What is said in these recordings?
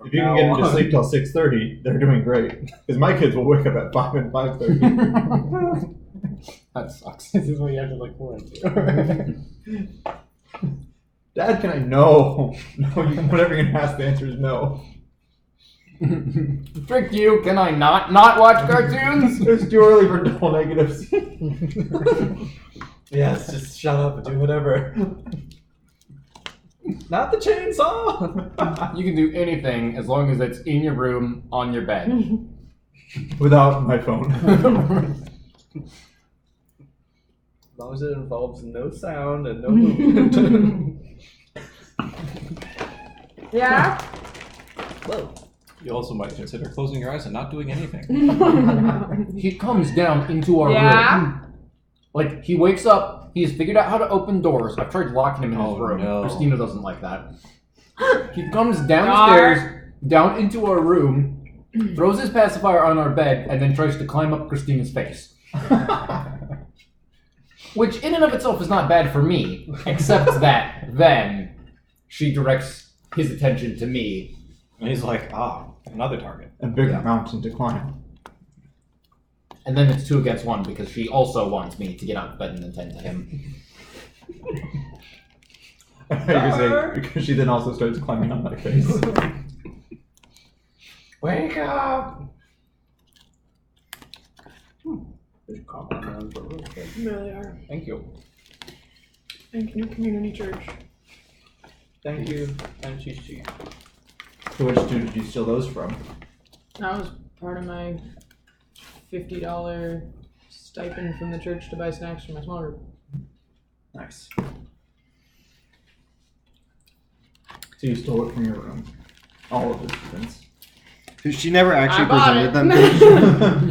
If you can get them to sleep till 6:30, they're doing great. Because my kids will wake up at 5 and 5:30. That sucks. This is what you have to look forward to. Dad, can I? No. No, whatever you're going to ask, the answer is no. Trick you, can I not watch cartoons? It's too early for double negatives. Yes, just shut up and do whatever. Not the chainsaw! You can do anything as long as it's in your room, on your bed. Without my phone. As long as it involves no sound and no movement. Yeah? Whoa. You also might consider closing your eyes and not doing anything. He comes down into our room. Like, he wakes up, he's figured out how to open doors. I've tried locking him in his room. No. Christina doesn't like that. He comes downstairs, down into our room, throws his pacifier on our bed, and then tries to climb up Christina's face. Which, in and of itself, is not bad for me, except that then she directs his attention to me. And he's like, another target. A bigger mountain to climb. And then it's 2 against 1 because she also wants me to get out of bed and then tend to him. I thought you were gonna say, because she then also starts climbing on my face. Wake up! There they are. Thank you. Thank you, community church. Thank you, and she's cheap. So which two did you steal those from? That was part of my $50 stipend from the church to buy snacks for my small group. Nice. So you stole it from your room. All of the students. She never actually I bought presented it. them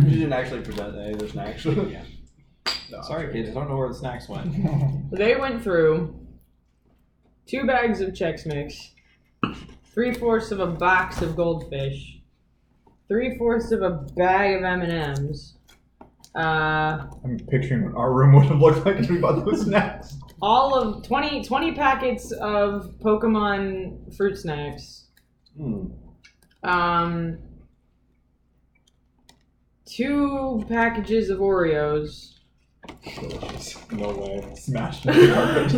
to You didn't actually present any of the snacks. Yeah. Sorry, kids, I don't know where the snacks went. They went through 2 bags of Chex Mix, 3/4 of a box of Goldfish, 3/4 of a bag of M&Ms. I'm picturing what our room would have looked like if we bought those snacks. All of 20 packets of Pokemon fruit snacks. 2 packages of Oreos. No way. Smashed into the carpet.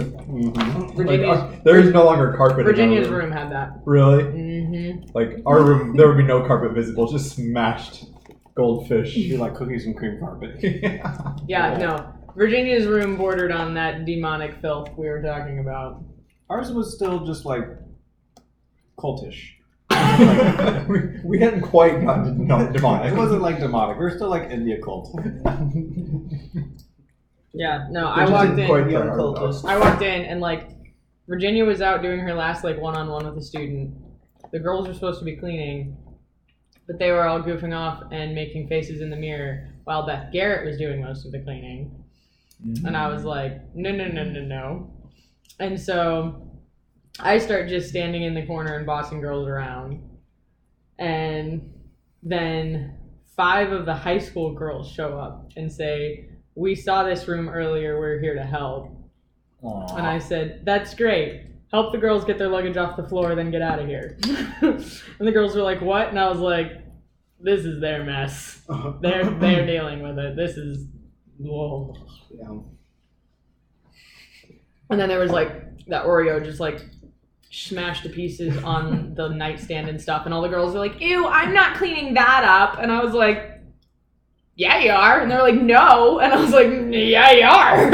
Virginia's, there is no longer carpet Virginia's in our room had that. Really? Mm-hmm. Like, our room, there would be no carpet visible, just smashed goldfish. It'd be like cookies and cream carpet. Yeah, no. Virginia's room bordered on that demonic filth we were talking about. Ours was still just like cultish. we hadn't quite gotten demonic. It wasn't like demonic. We were still like in the occult. Yeah, no, It I just walked didn't in. quite get hard enough. I walked in and like Virginia was out doing her last like one-on-one with a student. The girls were supposed to be cleaning, but they were all goofing off and making faces in the mirror while Beth Garrett was doing most of the cleaning. And I was like, no. And so I start just standing in the corner and bossing girls around. And then 5 of the high school girls show up and say, "We saw this room earlier, we're here to help." Aww. And I said, "That's great. Help the girls get their luggage off the floor, then get out of here." And the girls were like, "What?" And I was like, "This is their mess. They're dealing with it. This is whoa." Yeah. And then there was like that Oreo just like smashed to pieces on the nightstand and stuff, and all the girls were like, "Ew, I'm not cleaning that up." And I was like, "Yeah, you are." And they were like, "No." And I was like, "Yeah, you are."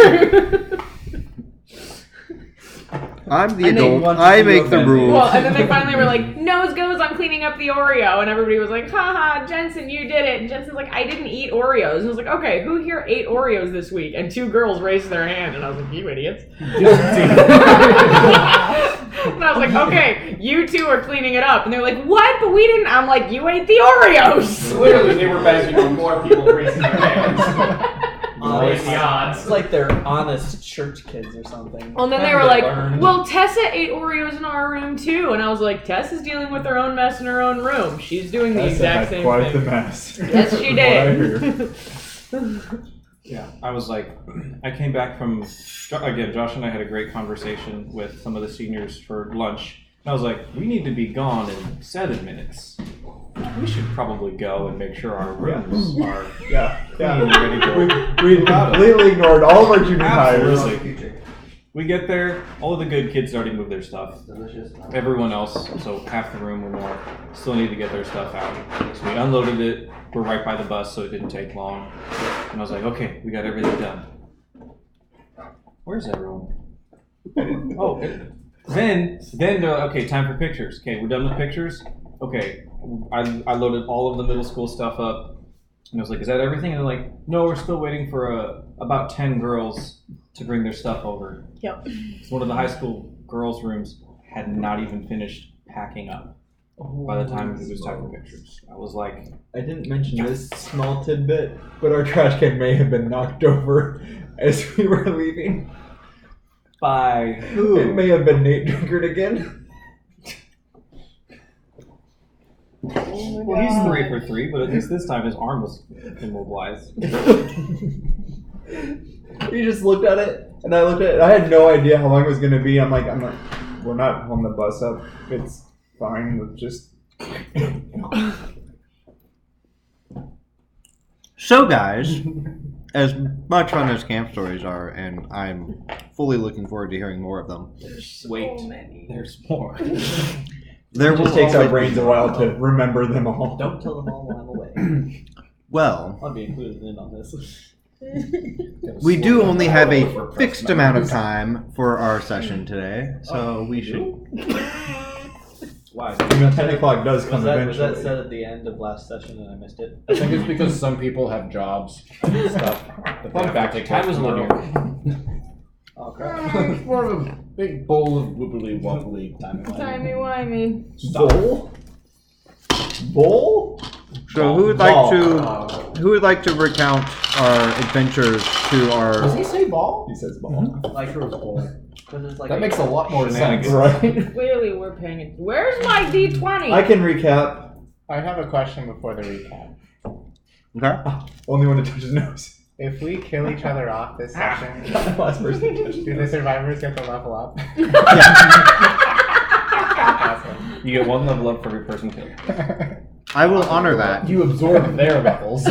I'm the And they adult. want to I do make the event. rules. Well, and then they finally were like, "Nose goes, I'm cleaning up the Oreo." And everybody was like, "Haha, Jensen, you did it." And Jensen's like, "I didn't eat Oreos." And I was like, "Okay, who here ate Oreos this week?" And 2 girls raised their hand, and I was like, "You idiots." And I was like, "Okay, you 2 are cleaning it up." And they're like, "What? But we didn't." I'm like, "You ate the Oreos." Clearly, they were banking on more people raising their hands. Raise the odds. It's like they're honest church kids or something. And then they were like, "Well, Tessa ate Oreos in our room too." And I was like, "Tessa's dealing with her own mess in her own room. She's doing the exact same quite thing." the mess. Yes, she What I did. Yeah, I was like, I came back from, again, Josh and I had a great conversation with some of the seniors for lunch, And I was like, we need to be gone in 7 minutes. We should probably go and make sure our rooms are clean and ready to We completely ignored all of our junior hires. Absolutely. We get there, all of the good kids already moved their stuff. Everyone else, so half the room or more, still need to get their stuff out. So we unloaded it. We're right by the bus, so it didn't take long. And I was like, okay, we got everything done. Where's everyone? Oh, then they're like, okay, time for pictures. Okay, we're done with pictures. Okay, I loaded all of the middle school stuff up. And I was like, is that everything? And they're like, no, we're still waiting for about 10 girls to bring their stuff over. Yep. One of the high school girls' rooms had not even finished packing up by the time it was time for pictures. I was like... I didn't mention this small tidbit, but our trash can may have been knocked over as we were leaving. By who? It may have been Nate Drinkard again. Well, he's 3 for 3, but at least this time his arm was immobilized. He just looked at it, and I looked at it. I had no idea how long it was going to be. I'm like, we're not on the bus up. It's fine. We'll just... So, guys, as much fun as camp stories are, and I'm fully looking forward to hearing more of them. Wait, there's more. There It just takes our brains a while to remember them all. Don't tell them all while I'm away. Well, I'll be included in on this. we do only have a fixed amount of time for our session today, so we should... Why? 10 o'clock does come Was that eventually. said at the end of last session and I missed it? I think it's because some people have jobs and stuff. Fun fact, time is linear. Oh crap. It's more of a big bowl of wibbly wobbly Timey-wimey. Bowl? So who would like to recount our adventures to our... Does he say ball? He says ball. Like bowl. It's like That makes a lot more sense. Right. Clearly, we're paying it. Where's my D20? I can recap. I have a question before the recap. Okay. Only one to touch his nose. If we kill each other off this session, Last person to touch his do the nose. survivors get to level up? Awesome. You get 1 level up for every person killed. I will honor that. You absorb their levels.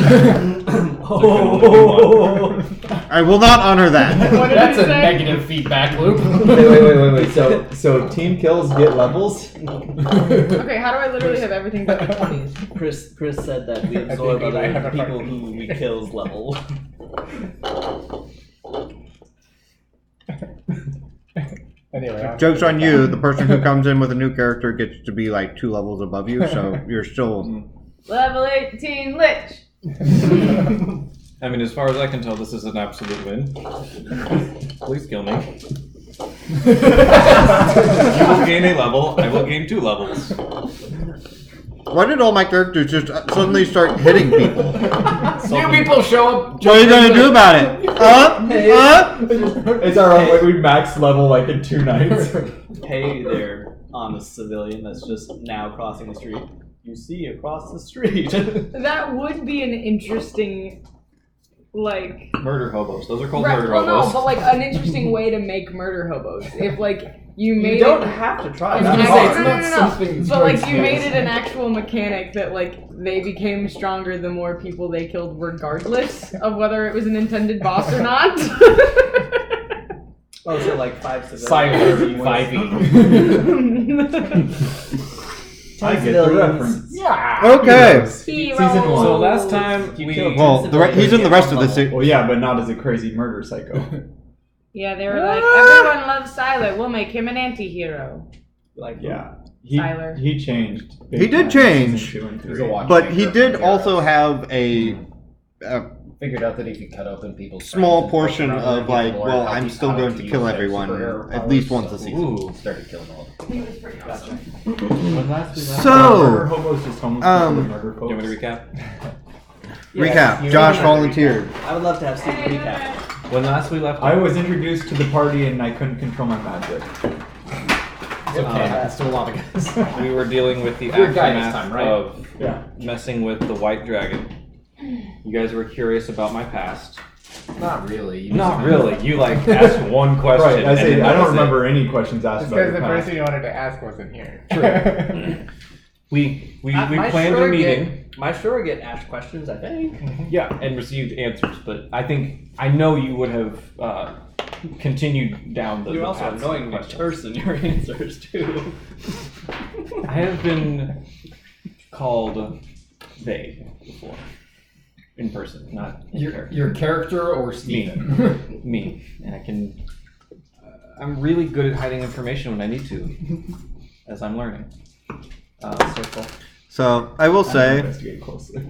I will not honor that. What did That's you a say? negative feedback loop. Wait. So team kills get levels? Okay, how do I literally have everything but the 20s? Chris said that we I absorb think we might have other a people party. who we kills level. Anyway, Joke's on you. The person who comes in with a new character gets to be like 2 levels above you, so you're still... Level 18 Lich. I mean, as far as I can tell, this is an absolute win. Please kill me. You will gain a level, I will gain 2 levels. Why did all my characters just suddenly start hitting people? New people show up. What are you going to do about it? It's our own way. We max level like in 2 nights. Hey there, honest civilian that's just now crossing the street. You see across the street. That would be an interesting, like... Murder hobos. Those are called Right, murder well, no, hobos. but like an interesting way to make murder hobos. If like you made You don't it... have to try. I was No, gonna no, say, it's no, not no, no. something that's But very like you made it serious. an actual mechanic that like they became stronger the more people they killed regardless of whether it was an intended boss or not. Oh, so like 5 civilians. Silent 5e. I get the reference. Yeah. Okay. Season 1. So last time we... Well, he's in the rest of the series. Well, yeah, but not as a crazy murder psycho. Yeah, they were like, everyone loves Siler. We'll make him an anti-hero. Like Yeah. Tyler. He changed. big He did time, change. season 2 and He's 3. a watch But he maker did from also Heroes. have a Figured out that he could cut open people's small brains and portion poke around of their like, keyboard, well, how I'm to- still how going to use kill their everyone superhero at least powers, once a so season. Ooh, started killing all of them. He was pretty awesome. When last we left, Murder So, hobos just homeless um, people that murder Do you want me folks. to recap? recap. you Josh remember volunteered. I would love to have Steve recap. When last we left... I was introduced to the party and I couldn't control my magic. It's okay, happens to a lot of guys. We were dealing with the You're a guy this aftermath time, right? of Yeah. messing with the white dragon. You guys were curious about my past. Not really. You Not just- really. You like asked one question. Right, I and say then I that don't was it. remember any questions asked It's about because your the past. person you wanted to ask wasn't here. We My planned a surrogate- meeting. My surrogate asked questions, I think. Yeah, and received answers, but I know you would have continued down the. You're the also paths of annoying me questions. curse in your answers too. I have been called they before, in person, not in character. Your character or Steven? Me, and I can. I'm really good at hiding information when I need to, as I'm learning. Circle. So I will say, Investigate closely.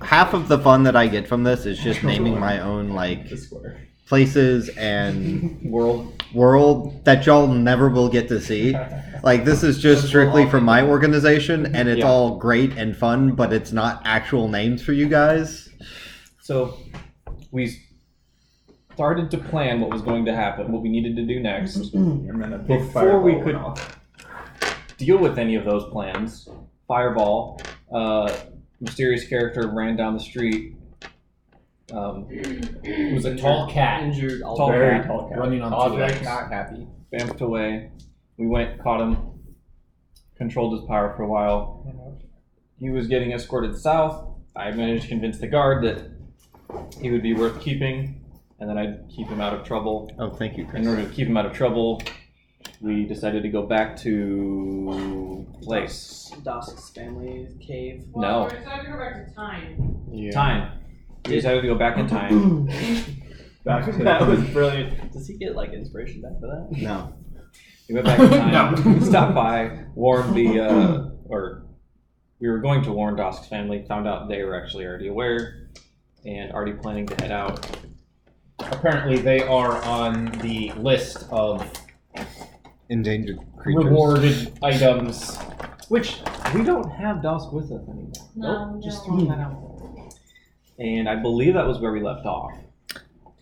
half of the fun that I get from this is just naming my own like The square. places and World. that y'all never will get to see. Like this is just strictly for my organization, and it's Yeah. all great and fun, but it's not actual names for you guys. So we started to plan what was going to happen, what we needed to do next. And then a big Before we fireball could went off. deal with any of those plans, Fireball, mysterious character ran down the street. It was a tall cat Injured. All Tall Very cat. tall cat. running on two Object legs. not happy. Vamped away. We went, caught him, controlled his power for a while. He was getting escorted south. I managed to convince the guard that he would be worth keeping, and then I'd keep him out of trouble. Oh, thank you, Chris. In order to keep him out of trouble, we decided to go back to place. Dosk's family cave. No. We decided to go back to Tyne. Yeah. Tyne. We decided to go back in time. Back to That was brilliant. Does he get like inspiration back for that? No. We went back in time, No. stopped by, warned we were going to warn Dosk's family, found out they were actually already aware, and already planning to head out. Apparently, they are on the list of Endangered creatures. rewarded items. Which, we don't have Dosk with us anymore. No, we just don't. throwing that out there. And I believe that was where we left off.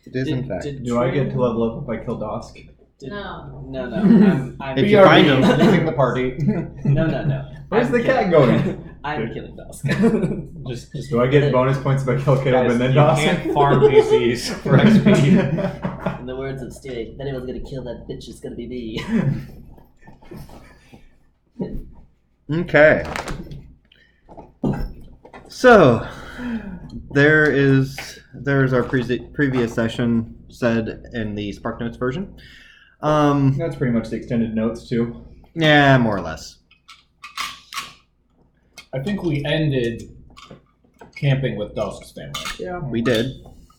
It is in fact. Do I get to level up if I kill Dosk? No. No. I'm If you find him. leaving the party. No. Where's I'm the cat killing- going? I'm killing Dusk. Just Do I get bonus points if I kill Caleb guys, and then you Dosk? can't farm PCs for XP. In the words of Stewie, if anyone's gonna kill that bitch, it's gonna be me. Okay. So there's our previous session said in the Spark Notes version. That's pretty much the extended notes too. Yeah, more or less. I think we ended camping with Dusk's family. Yeah. We did.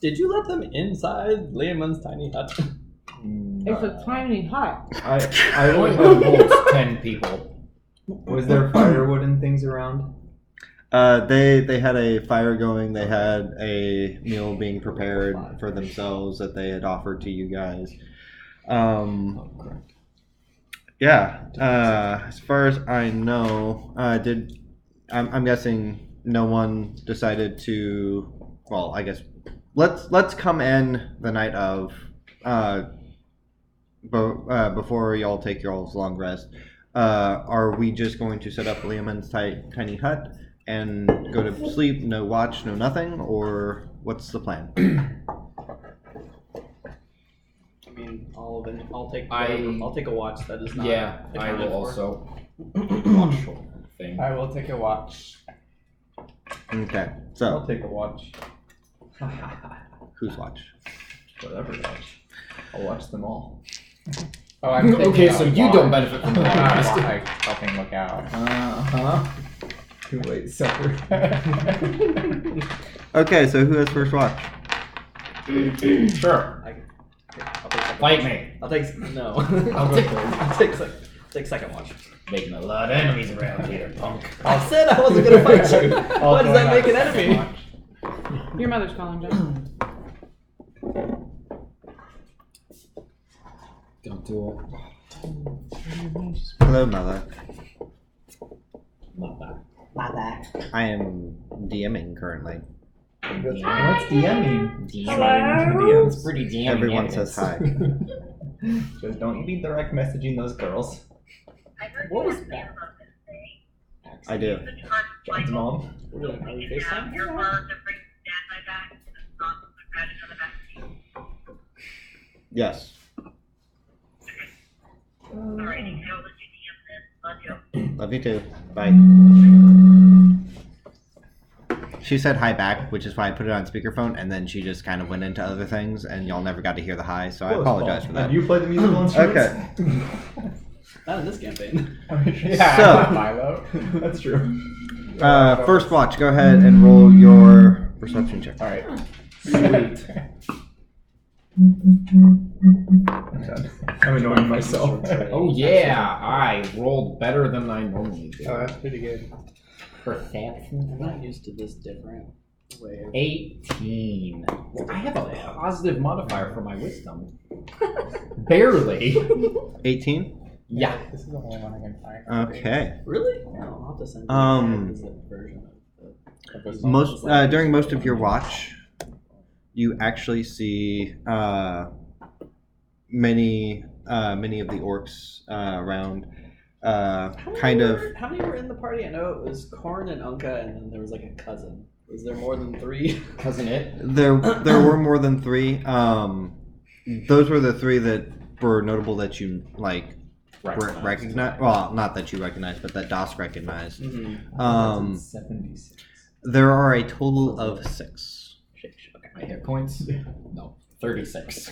Did you let them inside Leomund's tiny hut? It's a tiny hut. I Only would holds 10 people. Was there firewood and things around? They had a fire going. They had a meal being prepared for themselves that they had offered to you guys. Yeah. As far as I know, I'm guessing no one decided to. Well, I guess let's come in the night of. Before y'all take y'all's long rest, are we just going to set up Leomund's tiny hut and go to sleep? No watch, no nothing, or what's the plan? I mean, all of it. I'll take. I- I'll take a watch. That is not. Yeah, I accounted will for. also watch thing. I will take a watch. Okay, I'll so take a watch. whose watch? Whatever watch. I'll watch them all. Oh, I'm taking Okay, a so you watch. don't benefit from the I'm podcast. like helping look out. Uh-huh. Too late, sucker. Okay, so who has first watch? Sure. I'll take second Fight watch. me. I'll take. No. I'll go first. I'll take second watch. Making a lot of enemies around here, punk. I said I wasn't gonna fight you. All Why does that going make on an enemy? watch. Your mother's calling, John. Don't do it. Hello, mother. Mother. I am DMing currently. What's DM mean? It's pretty damn. Everyone says hi. Just don't be direct messaging those girls. What was that? I do. John's mom. Are we FaceTime? Yes. Alrighty, so let's see the love you. Love you too. Bye. She said hi back, which is why I put it on speakerphone, and then she just kind of went into other things, and y'all never got to hear the hi, so I apologize for that. Have you played the musical instruments? Okay. Not in this campaign. Yeah, So- Milo. That's true. First watch, go ahead and roll your perception check. Alright. Sweet. I'm annoying myself. Oh yeah, I rolled better than I normally do. Oh, that's pretty good. Perception. I'm not used to this different way of 18. I have a positive modifier for my wisdom. Barely. 18? Yeah. This is the only one I can find. Okay. Really? No, I'll have to send you the version of the Most during most of your watch, you actually see many of the orcs around. How many were in the party? I know it was Korn and Unka, and then there was like a cousin. Was there more than 3? Cousin it. There were more than 3. Those were the 3 that were notable that you recognize. Well, not that you recognize, but that DOS recognized. Mm-hmm. 76. There are a total of 6. My hit points? No. 36.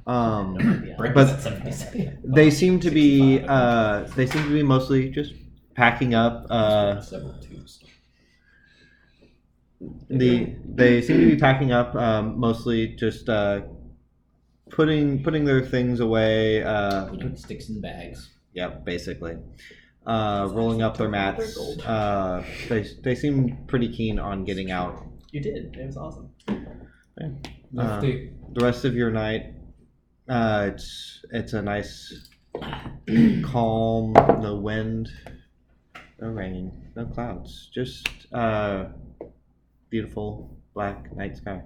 But But 76. they seem to be mostly just packing up. Several twos. They seem to be packing up, mostly just putting their things away. Putting sticks in bags. Yep, basically. Rolling up their mats. They seem pretty keen on getting out. You did. It was awesome. Nifty. The rest of your night, it's a nice, calm. No wind, no rain, no clouds. Just beautiful black night sky.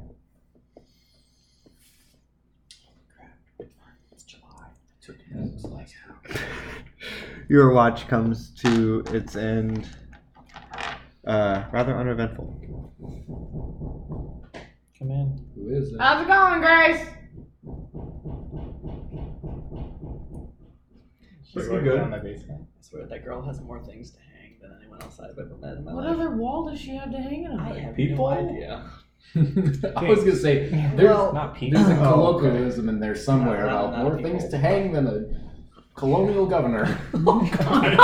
It's July. It's like Your watch comes to its end. Rather uneventful. Come in. who is it? How's it going, Grace? Pretty Going good. down the basement. I swear that girl has more things to hang than anyone else I've ever met in my What life. other wall does she have to hang it I on? have People? no idea. I was gonna say there's Not people. there's a Oh, colloquialism in there somewhere Not about more people. things to hang than a colonial governor. Oh God!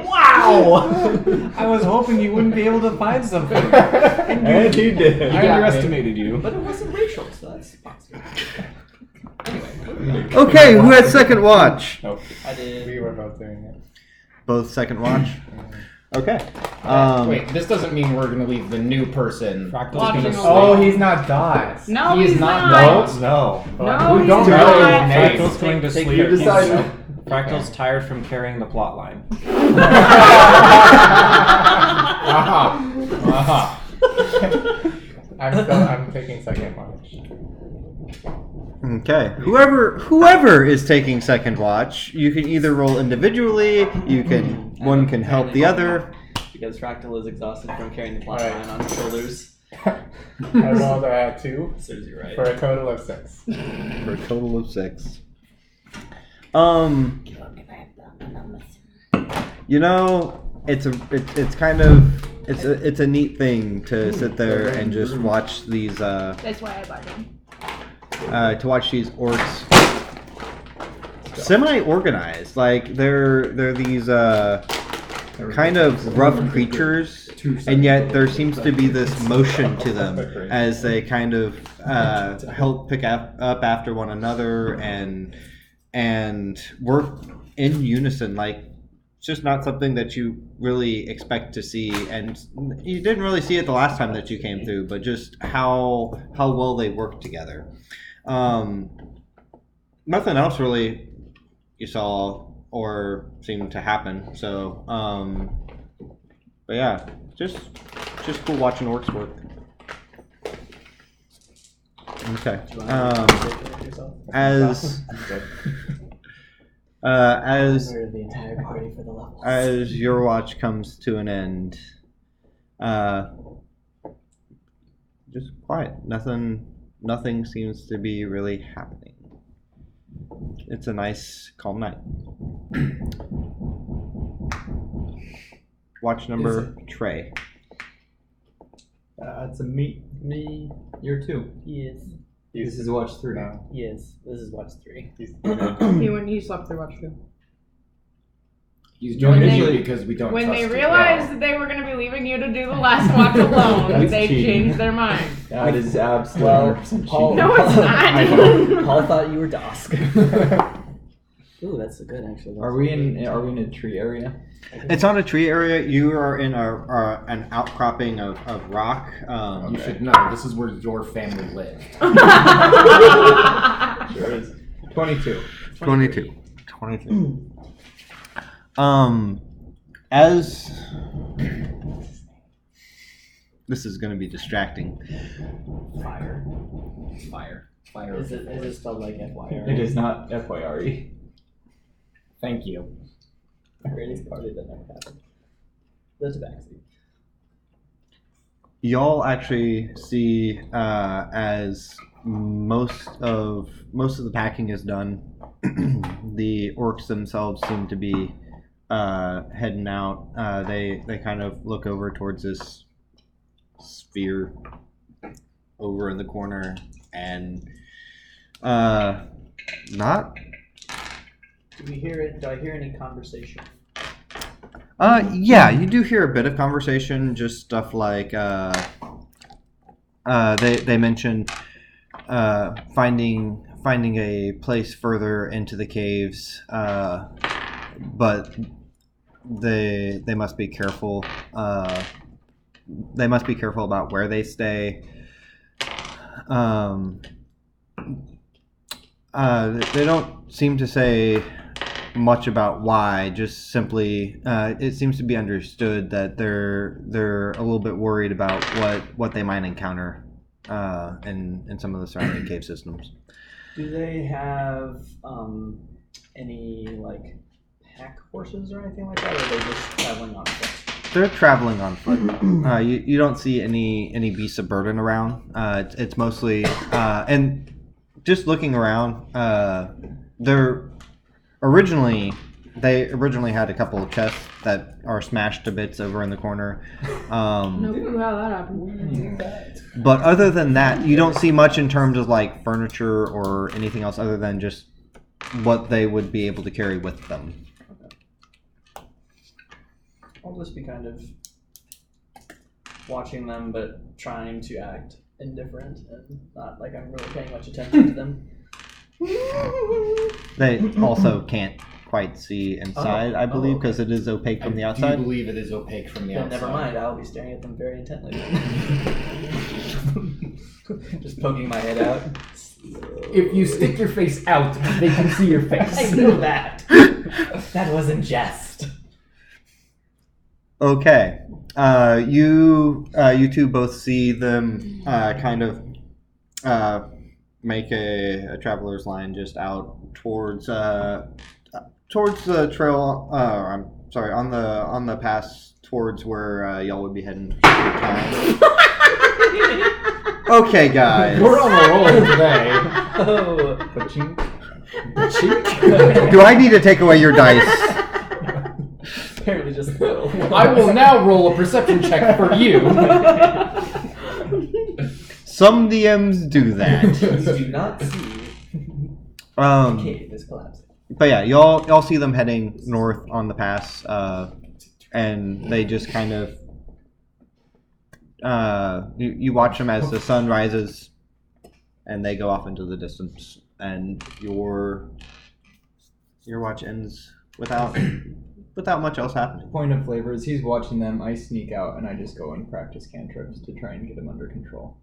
Wow! I was hoping you wouldn't be able to find something. And he did. I underestimated you. But it wasn't racial, so that's possible. Anyway, Okay, who had second watch? Nope. I did. We were both doing it. Both second watch. Okay. Wait, this doesn't mean we're gonna leave the new person. Fractal's Watching gonna over. Oh, he's not DOS. No, He is he's not not. No. No, We he's don't not. know. Fractal's going to Take sleep. your decision. Fractal's tired from carrying the plot line. I'm taking second watch. Okay. Whoever is taking second watch, you can either roll individually. One can help the other. Because Fractal is exhausted from carrying the plot Right. line on his shoulders. I rolled 2 Serves you right. for a total of 6. For a total of 6. You know, it's a neat thing to sit there and just watch these That's why I bought him. to watch these orcs semi-organized. Like they're these kind of rough creatures, and yet there seems to be this motion to them as they kind of help pick up after one another and work in unison. Like it's just not something that you really expect to see, and you didn't really see it the last time that you came through. But just how well they work together. Nothing else really you saw or seemed to happen. So, but yeah, just cool watching orcs work. Okay. Do you want to take yourself? As We're the entire party for the levels. as your watch comes to an end, just quiet. Nothing nothing seems to be really happening. It's a nice, calm night. Watch number Trey. It's a me. You're 2. Yes. This is watch 3. Yes. This is watch 3. He slept through watch 2. He's joining When you they- because we don't When trust they you. realized that they were going to be leaving you to do the last watch alone, That's they cheating. changed their mind. That is absolutely 100% Paul, No, it's not. Paul thought you were Dusk. Ooh, that's good actually. Are we in a tree area? It's on a tree area. You are in an outcropping of rock. You should know, this is where your family lived. Sure is. 22. 22. As this is going to be distracting. Fire. Fire. Is it spelled like FYR? It is not FYRE. Thank you. Greatest party that never happened. The tabaxi. Y'all actually see as most of the packing is done. The orcs themselves seem to be heading out. They kind of look over towards this sphere over in the corner and not. Do we hear it? Do I hear any conversation? Yeah, you do hear a bit of conversation, just stuff like they mentioned finding a place further into the caves, but they must be careful. They must be careful about where they stay. They don't seem to say much about why, just simply it seems to be understood that they're a little bit worried about what they might encounter in some of the surrounding cave systems. Do they have any like pack horses or anything like that, or are they just traveling on foot? They're traveling on foot. You don't see any beasts of burden around. It's mostly and just looking around. They originally had a couple of chests that are smashed to bits over in the corner. No clue how that happened. But other than that, you don't see much in terms of like furniture or anything else other than just what they would be able to carry with them. I'll just be kind of watching them, but trying to act indifferent and not like I'm really paying much attention to them. They also can't quite see inside, I believe, because it is opaque from the I outside. do believe it is opaque from the Then outside. never mind, I'll be staring at them very intently then. Just poking my head out. If you stick your face out, they can see your face. I know that. That was in jest. Okay. You two both see them kind of make a traveler's line just out towards the trail. I'm sorry, on the pass towards where y'all would be heading. Okay, guys. We're on a roll today. Oh. Do I need to take away your dice? Apparently just little. I will now roll a perception check for you. Some DMs do that. We do not see the cave is collapsing. But yeah, y'all see them heading north on the pass, and they just kind of you watch them as the sun rises, and they go off into the distance, and your watch ends without much else happening. Point of flavor is he's watching them. I sneak out and I just go and practice cantrips to try and get him under control.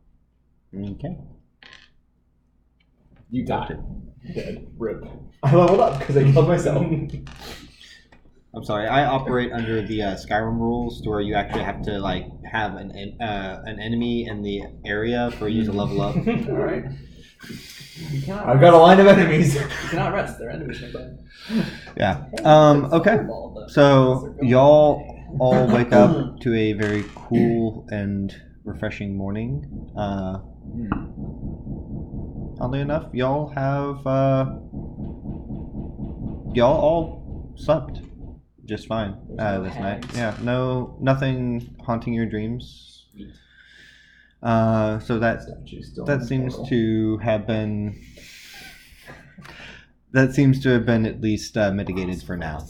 Okay. You got it. Dead. Rip. I leveled up because I killed myself. I'm sorry. I operate under the Skyrim rules, to where you actually have to like have an enemy in the area for you to level up. All right. You cannot I've got a line of enemies. You cannot rest. They're enemies nearby. Yeah. Okay. So y'all all wake up to a very cool and refreshing morning. oddly enough, y'all all slept just fine this night. Yeah, nothing haunting your dreams. So that seems to have been at least mitigated for now.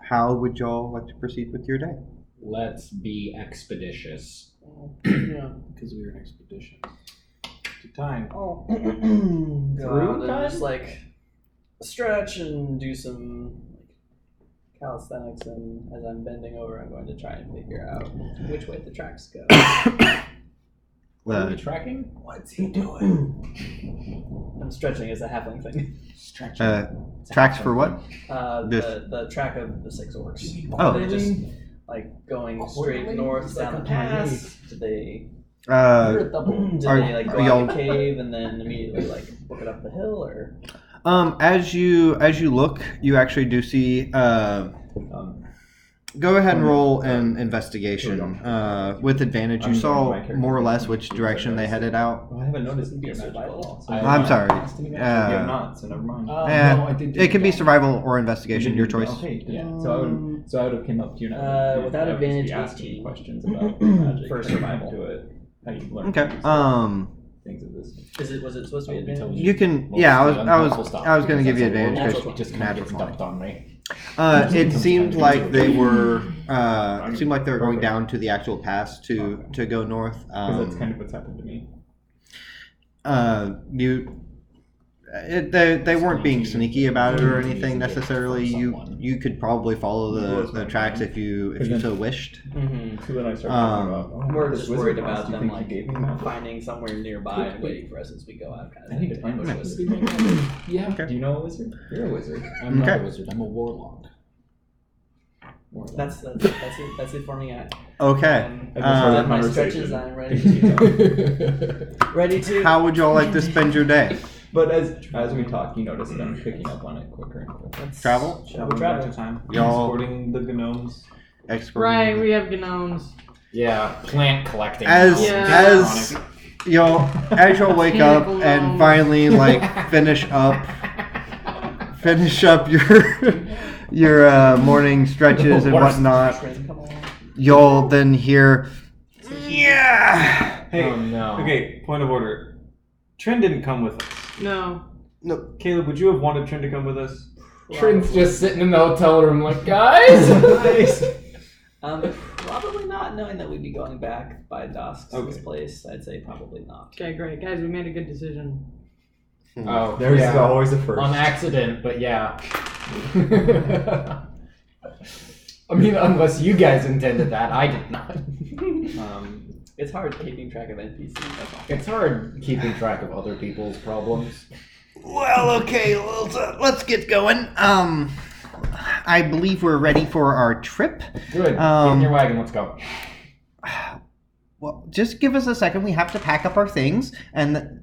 How would y'all like to proceed with your day? Let's be expeditious. Yeah. Because we were an expedition. To Tyne. Oh. Through and time? just like stretch and do some like calisthenics, and as I'm bending over, I'm going to try and figure out which way the tracks go. Are we tracking? What's he doing? I'm stretching as a halfling thing. Tracks for what? The track of the 6 orcs. Oh. Are they just like going straight north down the pass? Do they? Do they like go out the cave and then immediately like book it up the hill, or? As you look, you actually do see. Go ahead and roll an investigation with advantage. You saw more or less which direction they headed out. Well, I haven't noticed it be a survival. So I'm sorry. you have not, so never mind. No, I did. It can be survival or investigation, your choice. Okay, Yeah. So I would have came up to you now. Without advantage, asking 18. questions about magic For survival. to it. How you learn Okay. things of this. Was it supposed to be advantage? You can. Yeah, I was going to give you advantage It because just kind of gets dumped on me. it seemed like they were going down to the actual pass to go north. Because that's kind of what's happened to me. They weren't being sneaky about it or anything necessarily. You could probably follow the tracks if you so wished. Mm-hmm. So then I started talking about. We're this just wizard worried boss, about do you them think he like gave me that? finding somewhere nearby and waiting for us as we go out. Kind of I need to find a wizard. Yeah. Okay. Do you know a wizard? You're a wizard. I'm not Okay. a wizard. I'm a warlock. That's it for me. Okay. I just heard With my conversation. stretches, I'm ready to. How would y'all like to spend your day? But as we talk, you notice that I'm picking up on it quicker and quicker. Travel? Shall we travel? Time. Y'all- Escorting the gnomes. Right, we have gnomes. Yeah, plant collecting. As Yeah. y'all wake up and finally like finish up your morning stretches and whatnot, you'll then hear, yeah. Hey, Oh no. okay, point of order. Trin didn't come with us. No. Caleb, would you have wanted Trin to come with us? Trin's just sitting in the hotel room like, guys! Probably not, knowing that we'd be going back by Dusk's Okay. place. I'd say probably not. Okay, great. Guys, we made a good decision. Oh, There's yeah. always a first. On accident, but yeah. I mean, unless you guys intended that, I did not. It's hard keeping track of NPCs. That's all. It's hard keeping track of other people's problems. Well, okay, let's get going. I believe we're ready for our trip. Good. Get in your wagon, let's go. Well, just give us a second. We have to pack up our things, and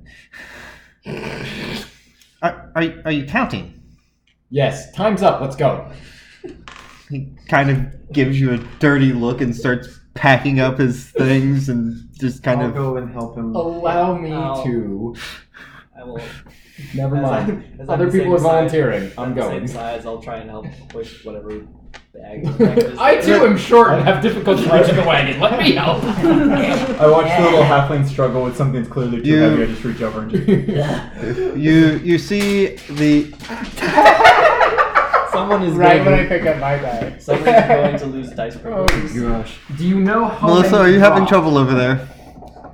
are you counting? Yes, time's up, let's go. He kind of gives you a dirty look and starts packing up his things and just kind I'll of. go and help him. Allow me Oh. to. I will. Never mind. As Other I'm the people are same size- volunteering. as I'm the going. Same size. I'll try and help push whatever bag. I too am short and have difficulty reaching the wagon. Let me help. I watched the little halfling struggle with something that's clearly too heavy. I just reach over and just. You see the. Someone is Right when I going. pick up my bag. Someone is going to lose dice privileges. Gosh. Do you know how Melissa, many are you having drops? trouble over there?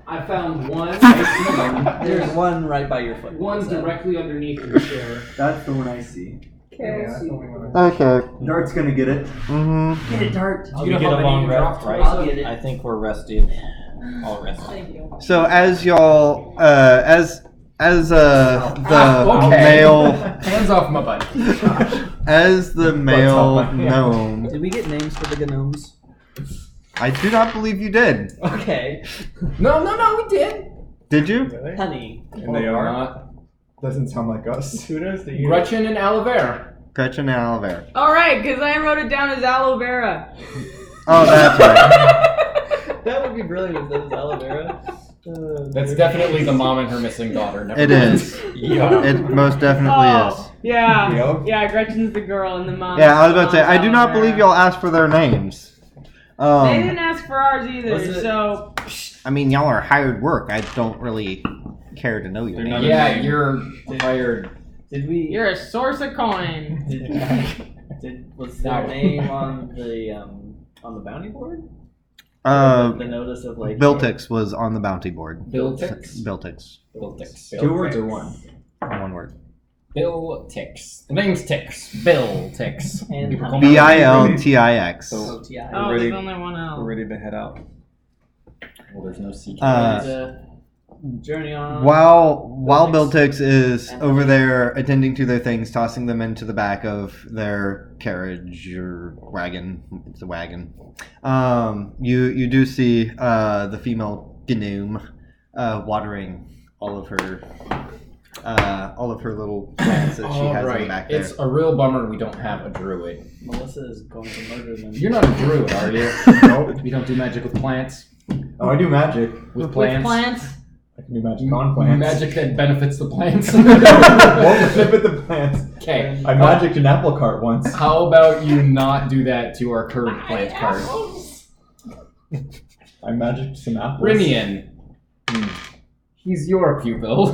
I found one. There's one right by your foot. One What's that? directly underneath your chair. That's the one I see. Yeah, that's the only one I- Okay. Dart's gonna get it. Mm-hmm. Get it, Dart. Do you know how many you dropped? I'll get it. I think we're rested. All rested. Thank you. So as y'all, as the Okay. male, Hands off my butt. as the male gnome, Did we get names for the gnomes? I do not believe you did. Okay. No, we did. Did you? Really? Honey. And they are. Doesn't sound like us. Kudos to you. Gretchen and aloe vera. Gretchen and Oliver. All right, because I wrote it down as aloe vera. Oh, that's right. That would be brilliant if that was aloe vera. That's definitely the mom and her missing daughter. Never It mind. is. It most definitely Oh, yeah. Yep. Yeah, Gretchen's the girl and the mom. is. Yeah, I was about to say, I do not believe y'all asked for their names. They didn't ask for ours either, Was it- so. I mean, y'all are hired work. I don't really care to know your They're name. not Yeah, you're hired. Did we? You're a source of coin. Was their name on the bounty board? The notice of like. Biltix was on the bounty board. Biltix. Biltix. Biltix. 2 words or 1? One word. Bill Tix. The name's Tix. Bill Tix. And People call me Biltix. So TI. Oh, ready. there's only one L. We're ready to head out. Well, there's no CK. Journey on. While Biltix is over there attending to their things, tossing them into the back of their carriage or wagon. It's a wagon. You do see the female gnome watering all of her little plants that she has in the back there. It's a real bummer we don't have a druid. Melissa is going to murder them. You're not a druid, are you? Nope. You don't do magic with plants? Oh, I do magic. With plants? Plants? I can do magic on plants. Magic that benefits the plants? Won't benefit the plants. Okay. I magicked an apple cart once. How about you not do that to our current plant card? I magicked some apples. Rinian. He's your pupil.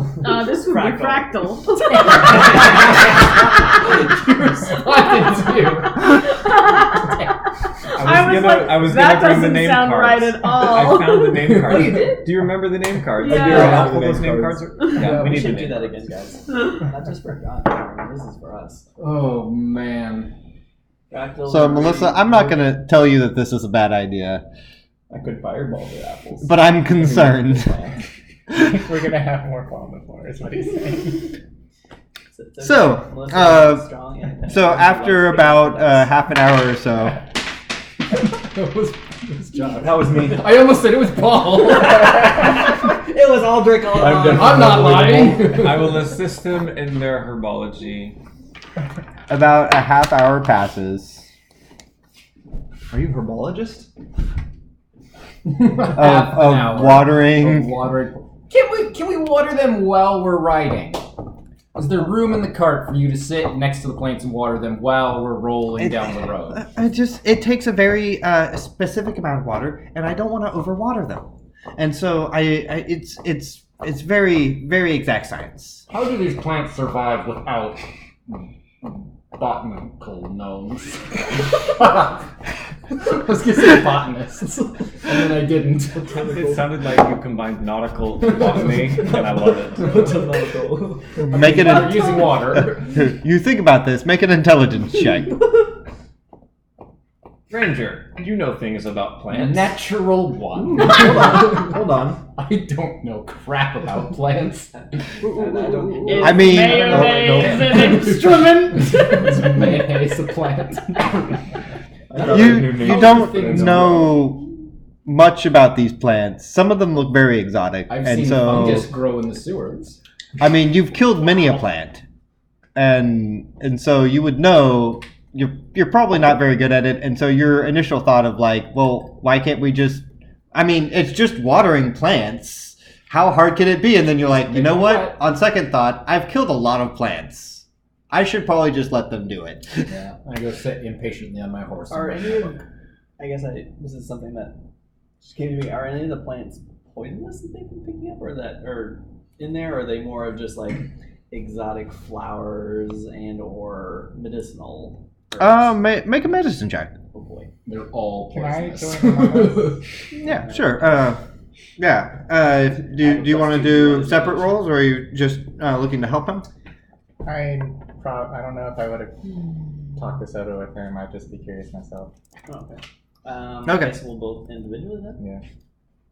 This would be Fractal. You responded to. I was that gonna bring the doesn't name sound cards. right at all. I found the name cards. Oh, you did? Do you remember the name cards? Yeah. Do you remember I what have the those name name cards cards. are? Yeah, we need should the do name that cards. again, guys. Not just for God. This is for us. Oh, man. Fractal. So, Melissa, I'm not going to tell you that this is a bad idea, I could fireball the apples. but I'm concerned. We're gonna have more fun before, is what he's saying. So, Melissa is strong and So after about half an hour or so, That was John. That was me. I almost said it was Paul. it was Aldrich all I'm along. I'm not lying. I will assist them in their herbology. about a half hour passes Are you a herbologist? Half an hour of watering. of watering. Can we water them while we're riding? Is there room in the cart for you to sit next to the plants and water them while we're rolling down the road? It takes a very specific amount of water, and I don't want to overwater them, and so it's very very exact science. How do these plants survive without botanical gnomes? I was gonna say botanists, and then I didn't. It sounded like you combined nautical and botany, and I love it. Make it We're using water. You think about this. Make an intelligence check. Ranger, you know things about plants. Natural one. Hold on. I don't know crap about plants. I mean- mayonnaise an instrument. Is mayonnaise a plant? You don't know much about these plants. Some of them look very exotic, I've and seen so fungus grow in the sewers. I mean, you've killed many a plant, and so you would know you're probably not very good at it. And so your initial thought of like, well, why can't we just? I mean, it's just watering plants. How hard can it be? And then you're like, you know what? On second thought, I've killed a lot of plants. I should probably just let them do it. Yeah, I go sit impatiently on my horse. Are and any look. of, I guess this is something that just came to me. Are any of the plants poisonous that they've been picking up, or in there? Or are they more of just like exotic flowers and or medicinal? Herbs? Make a medicine check. Oh boy. They're all Can I poisonous. join among us? Yeah, sure. Do you want to do separate roles, or are you just looking to help him? I don't know if I would have talked this over with her. I might just be curious myself. Oh, okay. Okay. I guess we'll both individually then. Yeah.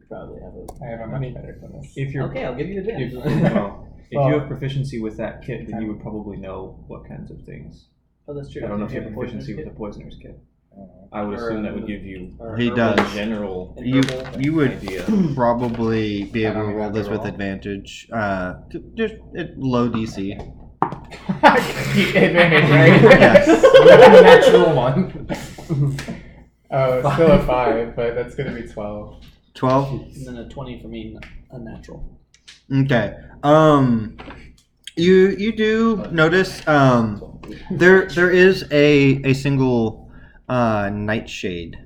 Probably have a. I have a much better for this. If you're Okay, I'll give you advantage. if you have proficiency with that kit, then you would probably know what kinds of things. Oh, that's true. I don't know if Do you have poisonous proficiency with kit? a poisoner's kit. I would assume that would give you Or He herbal does. general You would idea. probably be I able don't to even roll have this to with roll. advantage. Just low DC. Advantage, right? Yes. Natural one. Oh, it's still a 5, but that's going to be 12. 12. And then a 20 for me, unnatural. Okay. You do notice there is a single nightshade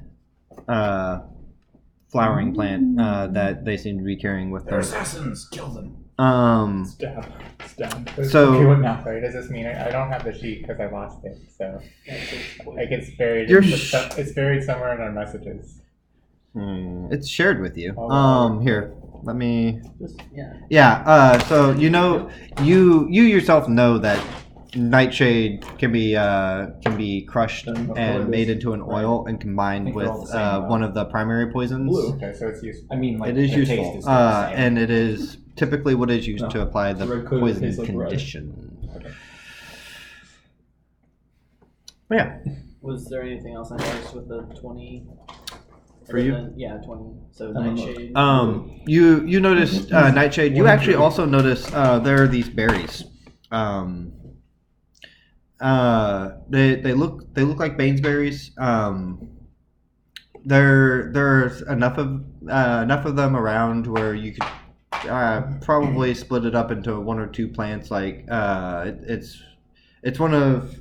flowering plant that they seem to be carrying with They're them. assassins. Kill them. Stab. So- okay, what now? Sorry, does this mean I don't have the sheet because I lost it? So like it's buried. You're It's buried somewhere in our messages. It's shared with you. Oh, Here, let me. Just, yeah. Yeah. So you know, you yourself know that nightshade can be crushed and made into an oil and combined with one of the primary poisons. Okay, so it's useful. I mean, like It is the useful, taste is the same. and it is typically what is used No, to apply the the red coat poison tastes like red. condition. Okay. But yeah, Was there anything else I noticed with the 20? For you? Then, yeah, 20. So don't know. Nightshade. you noticed nightshade. You actually also notice there are these berries. They look like Bainesberries. There's enough of them around where you could probably split it up into one or two plants. Like it's one of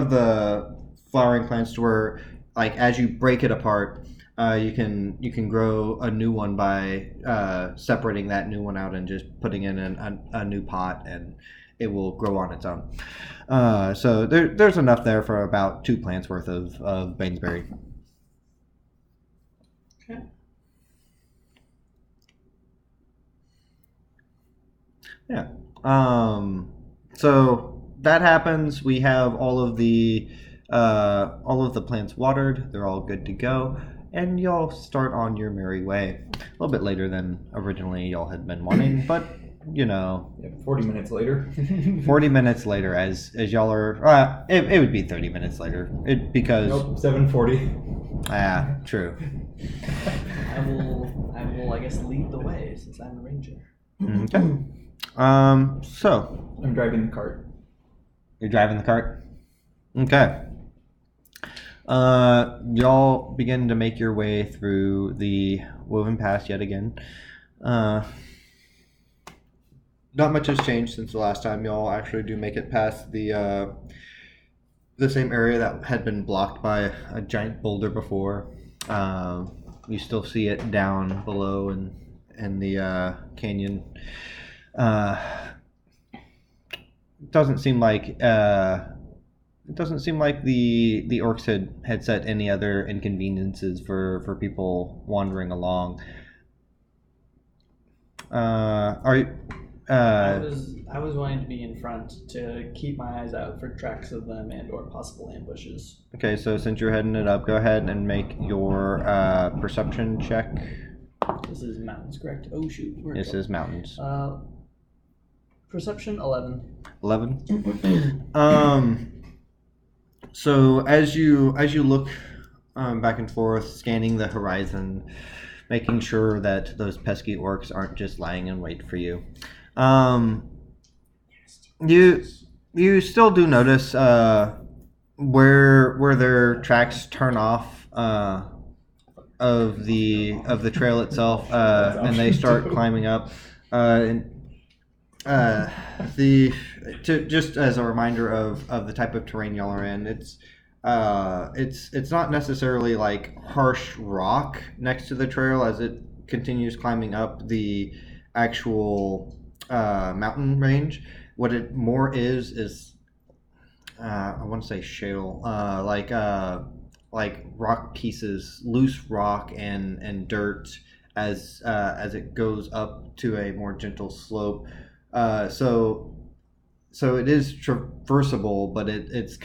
the flowering plants to where like as you break it apart, you can grow a new one by separating that new one out and just putting it in a new pot, and it will grow on its own. So there's enough there for about 2 plants worth of Bainesberry. Okay. Yeah. So that happens. We have all of the plants watered. They're all good to go, and y'all start on your merry way. A little bit later than originally y'all had been wanting, but you know, 40 minutes later. 40 minutes later, as y'all are, it would be 30 minutes later. Because Nope, 7:40. True. I will, I guess, lead the way since I'm the ranger. Okay. So I'm driving the cart. you're driving the cart. Okay. Y'all begin to make your way through the woven pass yet again. Not much has changed since the last time y'all actually do make it past the same area that had been blocked by a giant boulder before. You still see it down below in the canyon. Doesn't seem like the orcs had set any other inconveniences for people wandering along. I was wanting to be in front to keep my eyes out for tracks of them and or possible ambushes. Okay, so since you're heading it up, go ahead and make your perception check. This is mountains, correct? Oh shoot. This is mountains. Perception 11. 11. So as you look back and forth, scanning the horizon, making sure that those pesky orcs aren't just lying in wait for you. You still do notice where their tracks turn off of the trail itself, and they start climbing up. Just as a reminder of the type of terrain y'all are in, it's not necessarily like harsh rock next to the trail as it continues climbing up the actual mountain range. What it more is I want to say shale, like rock pieces, loose rock and dirt as it goes up to a more gentle slope. So it is traversable, but it's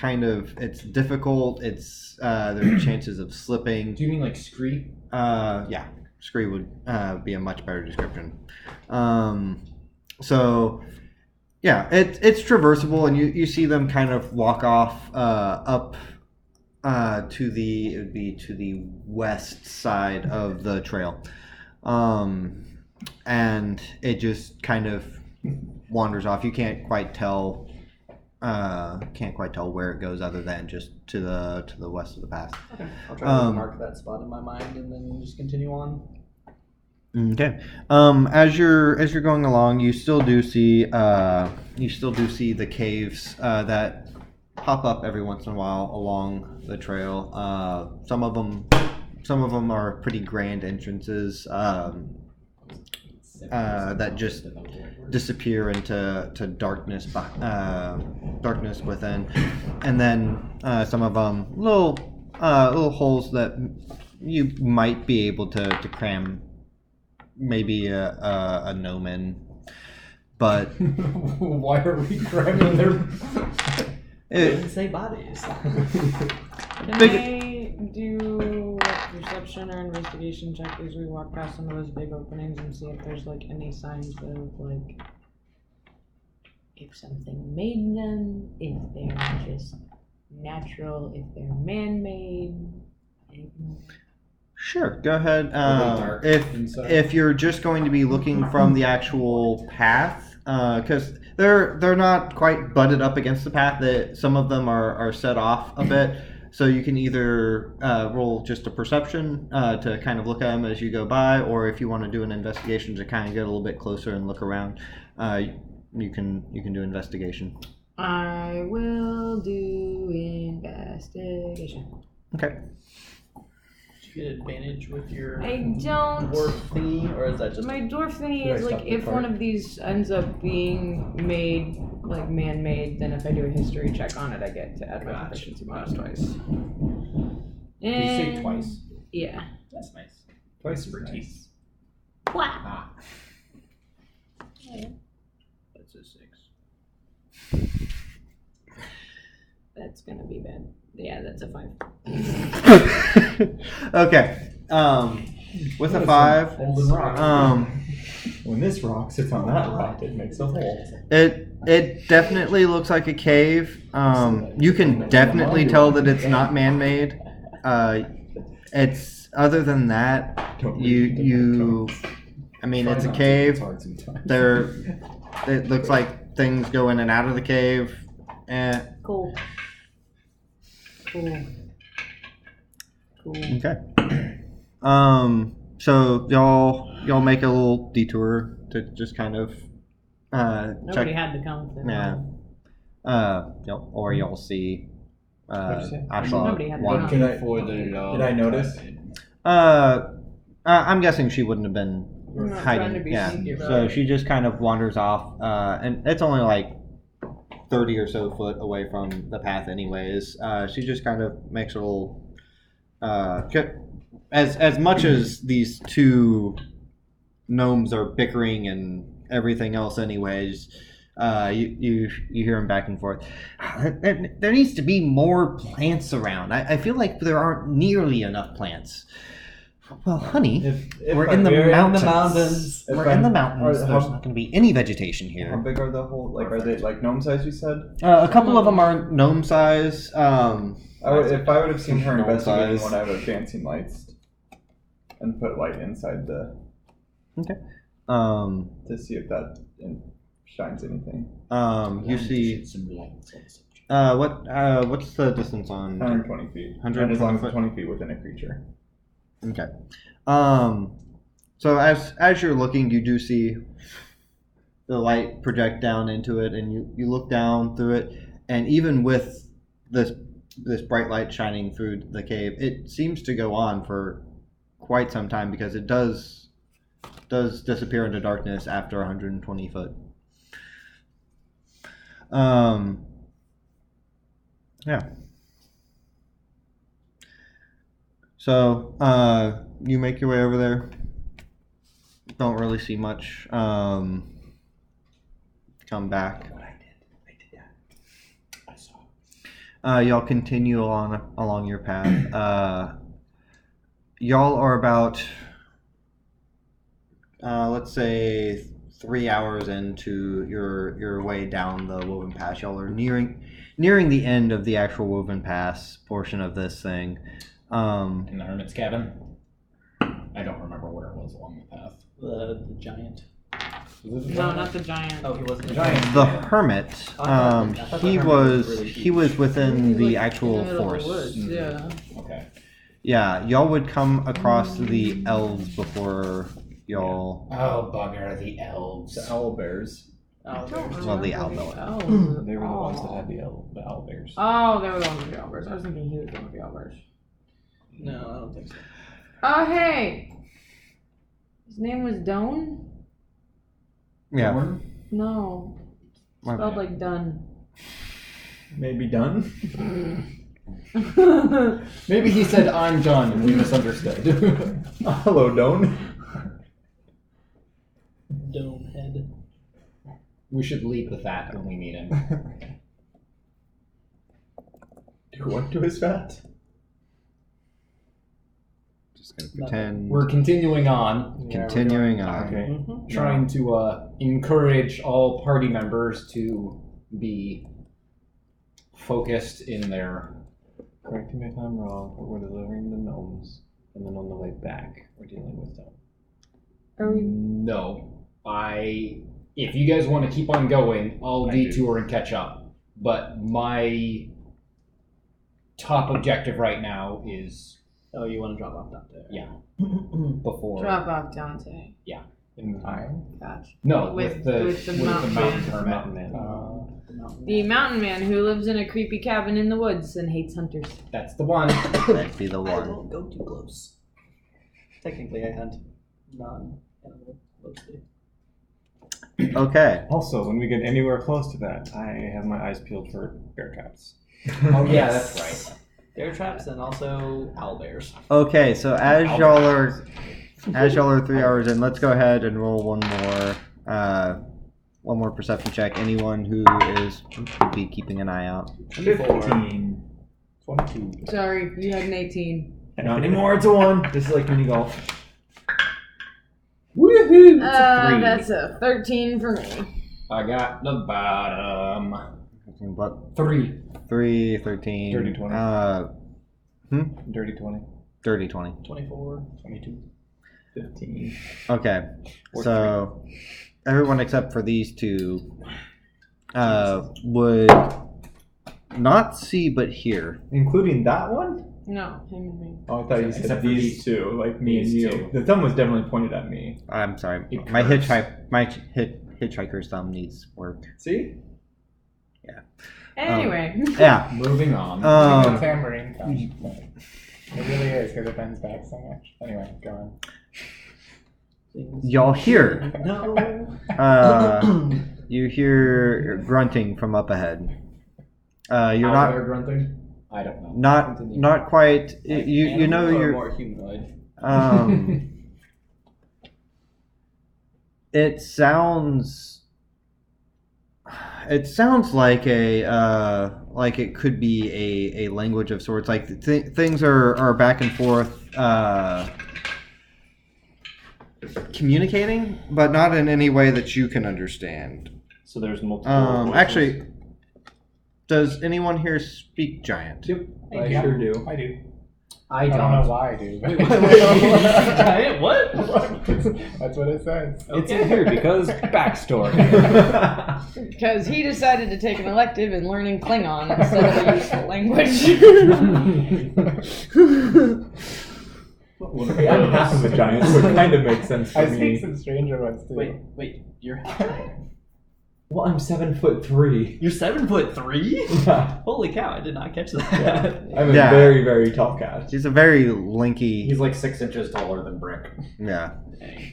difficult. There's chances of slipping. Do you mean like scree? Yeah, scree would be a much better description. So yeah, it's traversable, and you see them kind of walk off up to the west side of the trail, and it just kind of wanders off. You can't quite tell where it goes, other than just to the west of the pass. Okay. I'll try to mark that spot in my mind and then just continue on. Okay. As you're going along, you still do see the caves that pop up every once in a while along the trail. Some of them are pretty grand entrances that just disappear into darkness within, and then some of them little holes that you might be able to cram maybe a gnome in, but Why are we cramming their? Didn't say bodies. Can I do a perception or investigation check as we walk past some of those big openings and see if there's like any signs of like if something made them, if they're just natural, if they're man-made? Sure, go ahead. dark inside? If you're just going to be looking from the actual path, because they're not quite butted up against the path. That some of them are set off a bit, so you can either roll just a perception to kind of look at them as you go by, or if you want to do an investigation to kind of get a little bit closer and look around, you can do investigation. I will do investigation. Okay. You get advantage with your I don't. dwarf thingy, or is that just My dwarf thingy Should I is stop like the if cart? one of these ends up being made, like man-made, then if I do a history check on it, I get to add my proficiency bonus twice. You say twice. Yeah. That's nice. Twice for teeth. Wow. That's a 6. That's gonna be bad. Yeah, that's a 5. Okay. With a 5, When this rocks, it's on that rock. It makes a hole. it definitely looks like a cave. You can definitely tell that it's not man-made. It's other than that, I mean, it's a cave. It looks like things go in and out of the cave. Cool. Okay. So y'all make a little detour to just kind of Nobody check. had to come. If they Yeah. wanted. Y'all see What'd you say? Ashla Nobody had to walk. come. Did I notice? I'm guessing she wouldn't have been We're not trying to hiding. be Yeah. sneaky about So it. she just kind of wanders off, and it's only like 30 or so foot away from the path, anyways. She just kind of makes a little. As much as these two gnomes are bickering and everything else, anyways, you hear them back and forth. There needs to be more plants around. I feel like there aren't nearly enough plants. Well, honey, we're in the mountains. If We're in the I'm- mountains. are- There's how- not going to be any vegetation How here. big are the whole? Like, are they like gnome size? You said. A couple of them are gnome size. If I would have seen her Gnome investigating size. one, I would have dancing lights and put light inside the to see if that shines anything. You see. What's the distance on? 120 feet. 120 and as long as foot. it's 20 feet within a creature. Okay. So as you're looking, you do see the light project down into it, and you look down through it, and even with this bright light shining through the cave, it seems to go on for quite some time because it does disappear into darkness after 120 foot. Yeah. So, you make your way over there. Don't really see much. Come back. Y'all continue along your path. Y'all are about, let's say, 3 hours into your way down the Woven Pass. Y'all are nearing the end of the actual Woven Pass portion of this thing. In the hermit's cabin. I don't remember where it was along the path. The giant. No, not the giant. Oh, he wasn't the Giant. The hermit, I thought the he hermit was was really he was within the Like, actual in the middle of the forest. woods, yeah. Okay. Yeah, y'all would come across the elves before y'all. Oh, bugger, the elves. The owl bears. I don't Well, the remember owl. elves. They were the ones that had the owl bears. Oh, they were the ones with the owlbears. I was thinking he was the one with the owlbears. No, I don't think so. Oh, hey! His name was Doan? Yeah. No. Spelled like done. Maybe done? Maybe he said, I'm done, and we misunderstood. Hello, Don. Dome head. We should lead with that when we meet him. Do what to his fat? Just gonna pretend. We're continuing on. Continuing on. Okay. Trying to encourage all party members to be focused in their... Correct me if I'm wrong, but we're delivering the gnomes, and then on the way back, we're dealing with them. No. If you guys want to keep on going, I'll detour and catch up. But my top objective right now is... Oh, you want to drop off Dante? Yeah. Before... Drop off Dante. Yeah. In time? Gotcha. No, With the the mountain man. hermit. Man. The mountain man who lives in a creepy cabin in the woods and hates hunters. That's the one. That'd be the I one. won't go too close. Technically, I hunt non-animal mostly. Okay. Also, when we get anywhere close to that, I have my eyes peeled for bear traps. Oh yeah, that's right. Bear traps and also owl bears. Okay, so as y'all are 3 hours in, let's go ahead and roll one more perception check. Anyone who would be keeping an eye out. 15. 22. Sorry, you had an 18. Not anymore, it's a 1. This is like mini golf. Woohoo! That's a 13 for me. I got the bottom. What? 3. 3, 13. Dirty 20. Dirty 20. Dirty 20. 24, 22. 15. Okay. So everyone except for these two would not see but hear. Including that one? No, him and me. Oh, I thought you said Except for these two, like me and these you. two. The thumb was definitely pointed at me. I'm sorry. It My curves. hitchhiker's thumb needs work. See? Anyway. Yeah. Moving on. It's Um, a tambourine thumb. It really is because it bends back so much. Anyway, go on. y'all hear. No. You hear grunting from up ahead. You're How they're grunting? I don't know. not quite. You know Animal or you're. more humanoid. It sounds like like it could be a language of sorts. Like things are back and forth communicating, but not in any way that you can understand. So there's multiple. voices. Actually, does anyone here speak giant? Yep. I Yeah. sure do. I do. I I don't. don't know why I do. Giant? What? That's what it says. It's in here because backstory. Because he decided to take an elective in learning Klingon instead of a useful language. Hey, I'm half of a giant, so it kind of makes sense for I speak me. some stranger ones too. Wait, you're Well, I'm 7'3". you're 7'3"? Yeah. Holy cow! I did not catch that. I'm a Yeah. very, very tall cat. He's a very lanky. He's like 6 inches taller than Brick. Yeah. Dang.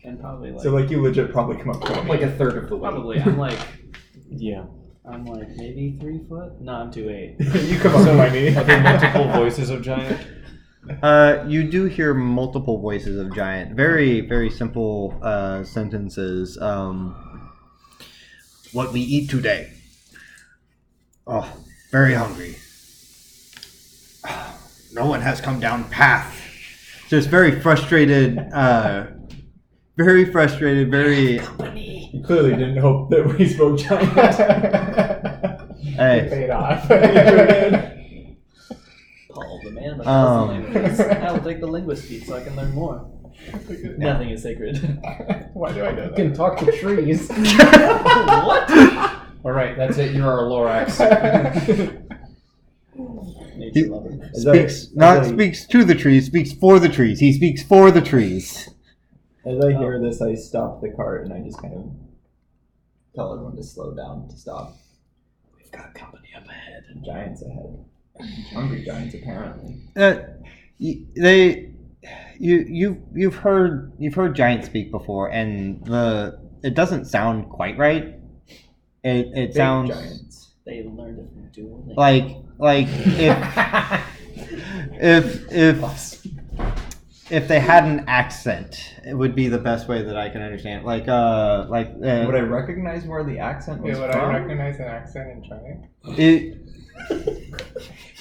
And probably like So, like, you legit probably come up to me. Like a third of the weight. probably I'm like Yeah. maybe 3 foot. No, I'm 2'8". You come up to my knee. Are there multiple voices of giant? You do hear multiple voices of giant. Very, very simple sentences. What we eat today? Oh, very hungry. No one has come down path. Just very frustrated. Very frustrated. Very. You clearly didn't hope that we spoke giant. Hey. Paid off. Paul, the man that Um. knows the languages. I will take the linguist feat so I can learn more. Nothing is sacred. Why do I do You that? can talk to trees. What? Alright, that's it. You're our Lorax. Nature lover. Speaks to the trees. Speaks for the trees. He speaks for the trees. As I hear this, I stop the cart and I just kind of tell everyone to slow down, to stop. We've got company up ahead. Giants ahead. Hungry giants, apparently. You've heard giants speak before, and it doesn't sound quite right. It Fake sounds giants. They learned it from dueling. like if they had an accent, it would be the best way that I can understand. Would I recognize where the accent was Would from? I recognize an accent in giant?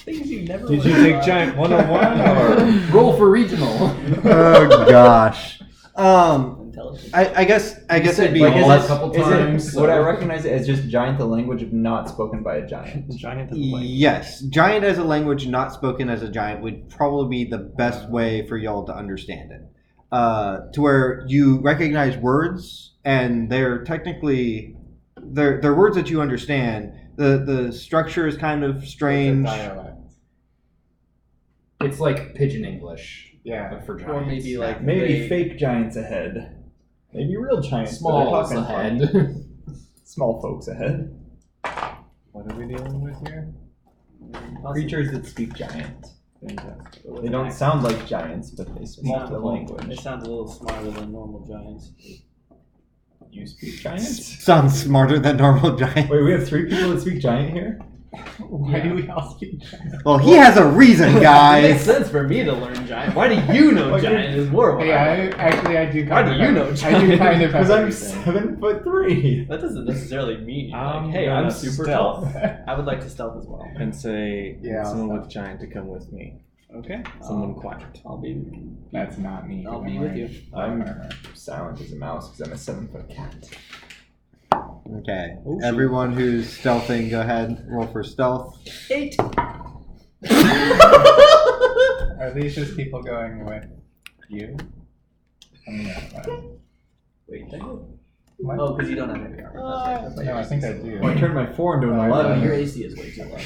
Things you never. Did you learn take about. Giant 101 or? Roll for regional. Oh gosh. Intelligence. I guess it'd be like, all is that it- couple Is it- times, would I so- recognize it as just giant, the language of not spoken by a giant? Giant is like. Yes, giant as a language not spoken as a giant would probably be the best way for y'all to understand it. To where you recognize words, and they're technically they're words that you understand. The structure is kind of strange. It's a dialect. It's like Pigeon English. Yeah. But for giants. Or maybe like Maybe they- fake giants ahead. Maybe real giants. but Smalls they're talking ahead. funny. Small folks ahead. What are we dealing with here? Creatures that speak giant. Fantastic. They don't sound like giants, but they speak Sounds the It language. sounds a little smarter than normal giants. You speak giants? Sounds smarter than normal giant. Wait, we have 3 people that speak giant here? Why do we all speak giant? Well, he has a reason, It makes guys. sense for me to learn giant. Why do you know Like, giant is more? what Yeah, I do. Why Kind do you know I do giant? kind of Because have I'm everything. 7'3". That doesn't necessarily mean I'm like, hey, gonna I'm super stealth. tall. I would like to stealth as well. And say, Yeah, someone I'll with giant to come with me. Okay. Someone quiet. I'll be. That's not me. I'll 'cause be I'm with wearing you. armor. I'm silent as a mouse because I'm a 7-foot cat. Okay, Oh, shoot. everyone who's stealthing, go ahead, roll for stealth. 8. Are these just people going with you? I mean, Wait, did I go? what? Oh, because you don't have any armor. That's right. That's why No, your I think I AC is do. Oh, I turned my 4 into an Oh, low. 11. Your AC is way too low.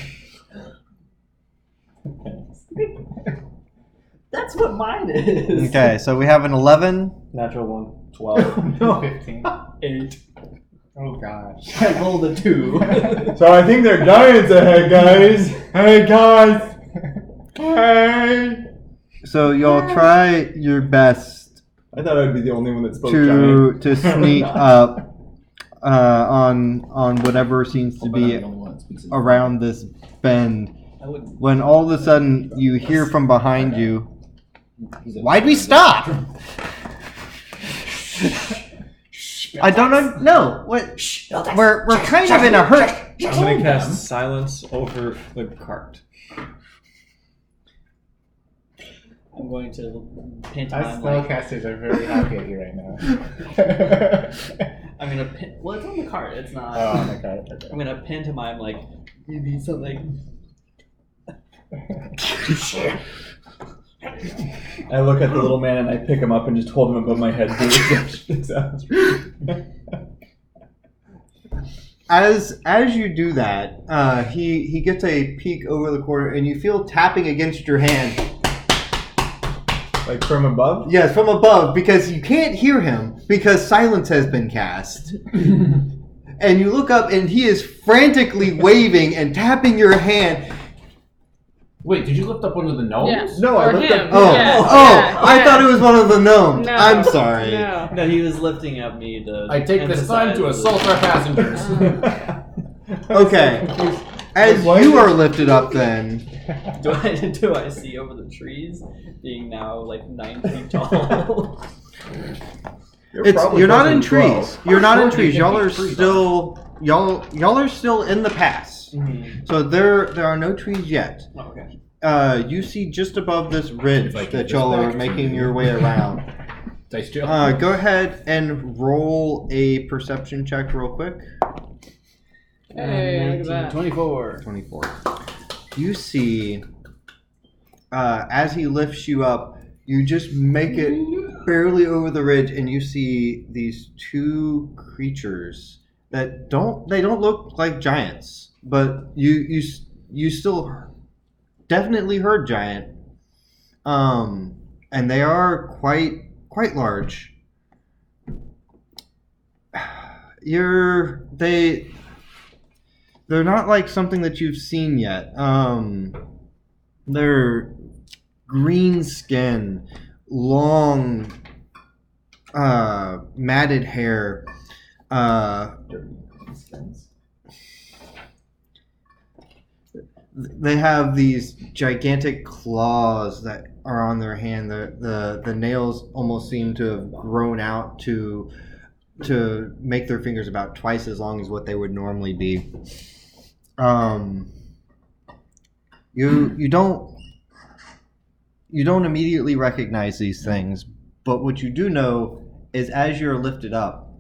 That's what mine is. Okay, so we have an 11. Natural 1. 12. No. 15. 8. Oh gosh. I rolled a 2. So I think they're giants ahead, guys. Hey, guys. Hey. So y'all try your best I thought I'd be the only one that spoke giant. to sneak up on whatever seems to But I'm be the only one that speaks it. around this bend. I wouldn't. When all of a sudden you hear from behind you, "Why'd we stop?" I don't know. What? We're kind of in a hurry. I'm going to cast silence over the cart. I'm going to Us pantomime like. spellcasters are very happy at you right now. I'm gonna. Well, it's on the card. It's not. Oh, on the card. Okay. I'm gonna pantomime like. You need something. I look at the little man and I pick him up and just hold him above my head. As you do that, he gets a peek over the corner, and you feel tapping against your hand. Like from above? Yes, from above, because you can't hear him because silence has been cast. And you look up, and he is frantically waving and tapping your hand. Wait, did you lift up one of the gnomes? Yeah. No, I Or looked him. up. Oh, Yeah, I yeah. thought it was one of the gnomes. No. I'm sorry. No. No, he was lifting up me to. I take this time to emphasize assault our passengers. Okay. As you are lifted up, then Do I see over the trees, being now like 9 feet tall? you're not in trees. You're not in Short, trees. you Y'all can are be free, still y'all are still in the pass. Mhm. So there are no trees yet. Oh, okay. You see just above this ridge If I keep that this y'all are back. making your way around. Dice jail. Go ahead and roll a perception check real quick. Hey, look at that. 24. 24. You see, as he lifts you up, you just make it barely over the ridge, and you see these 2 creatures that don't look like giants, but you still definitely heard giant, and they are quite large. they're not like something that you've seen yet. They're green skin, long, matted hair. They have these gigantic claws that are on their hand. The nails almost seem to have grown out to make their fingers about twice as long as what they would normally be. You don't immediately recognize these things, but what you do know is as you're lifted up,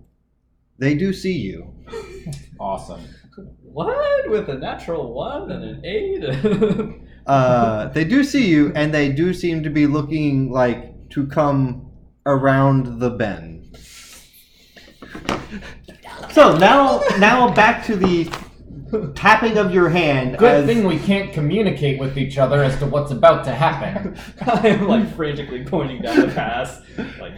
they do see you. Awesome. What? With a natural 1 and an 8? They do see you, and they do seem to be looking like to come around the bend. So now back to the tapping of your hand. Good thing we can't communicate with each other as to what's about to happen. I am like frantically pointing down the pass. Like,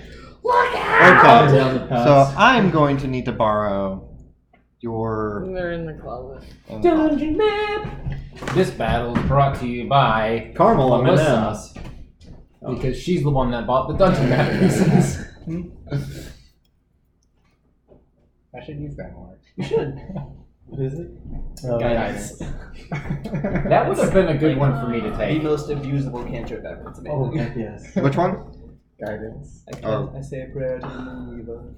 Okay, so I'm going to need to borrow your... They're in the closet. Dungeon map! This battle is brought to you by Carmel Melissa. Because she's the one that bought the dungeon map pieces. I should use that more. you should. What is it? Guidance. That would have been a good one for me to The take. most abusable cantrip ever. It's Oh, amazing. yes. Which one? Guidance. I say a prayer to the evil.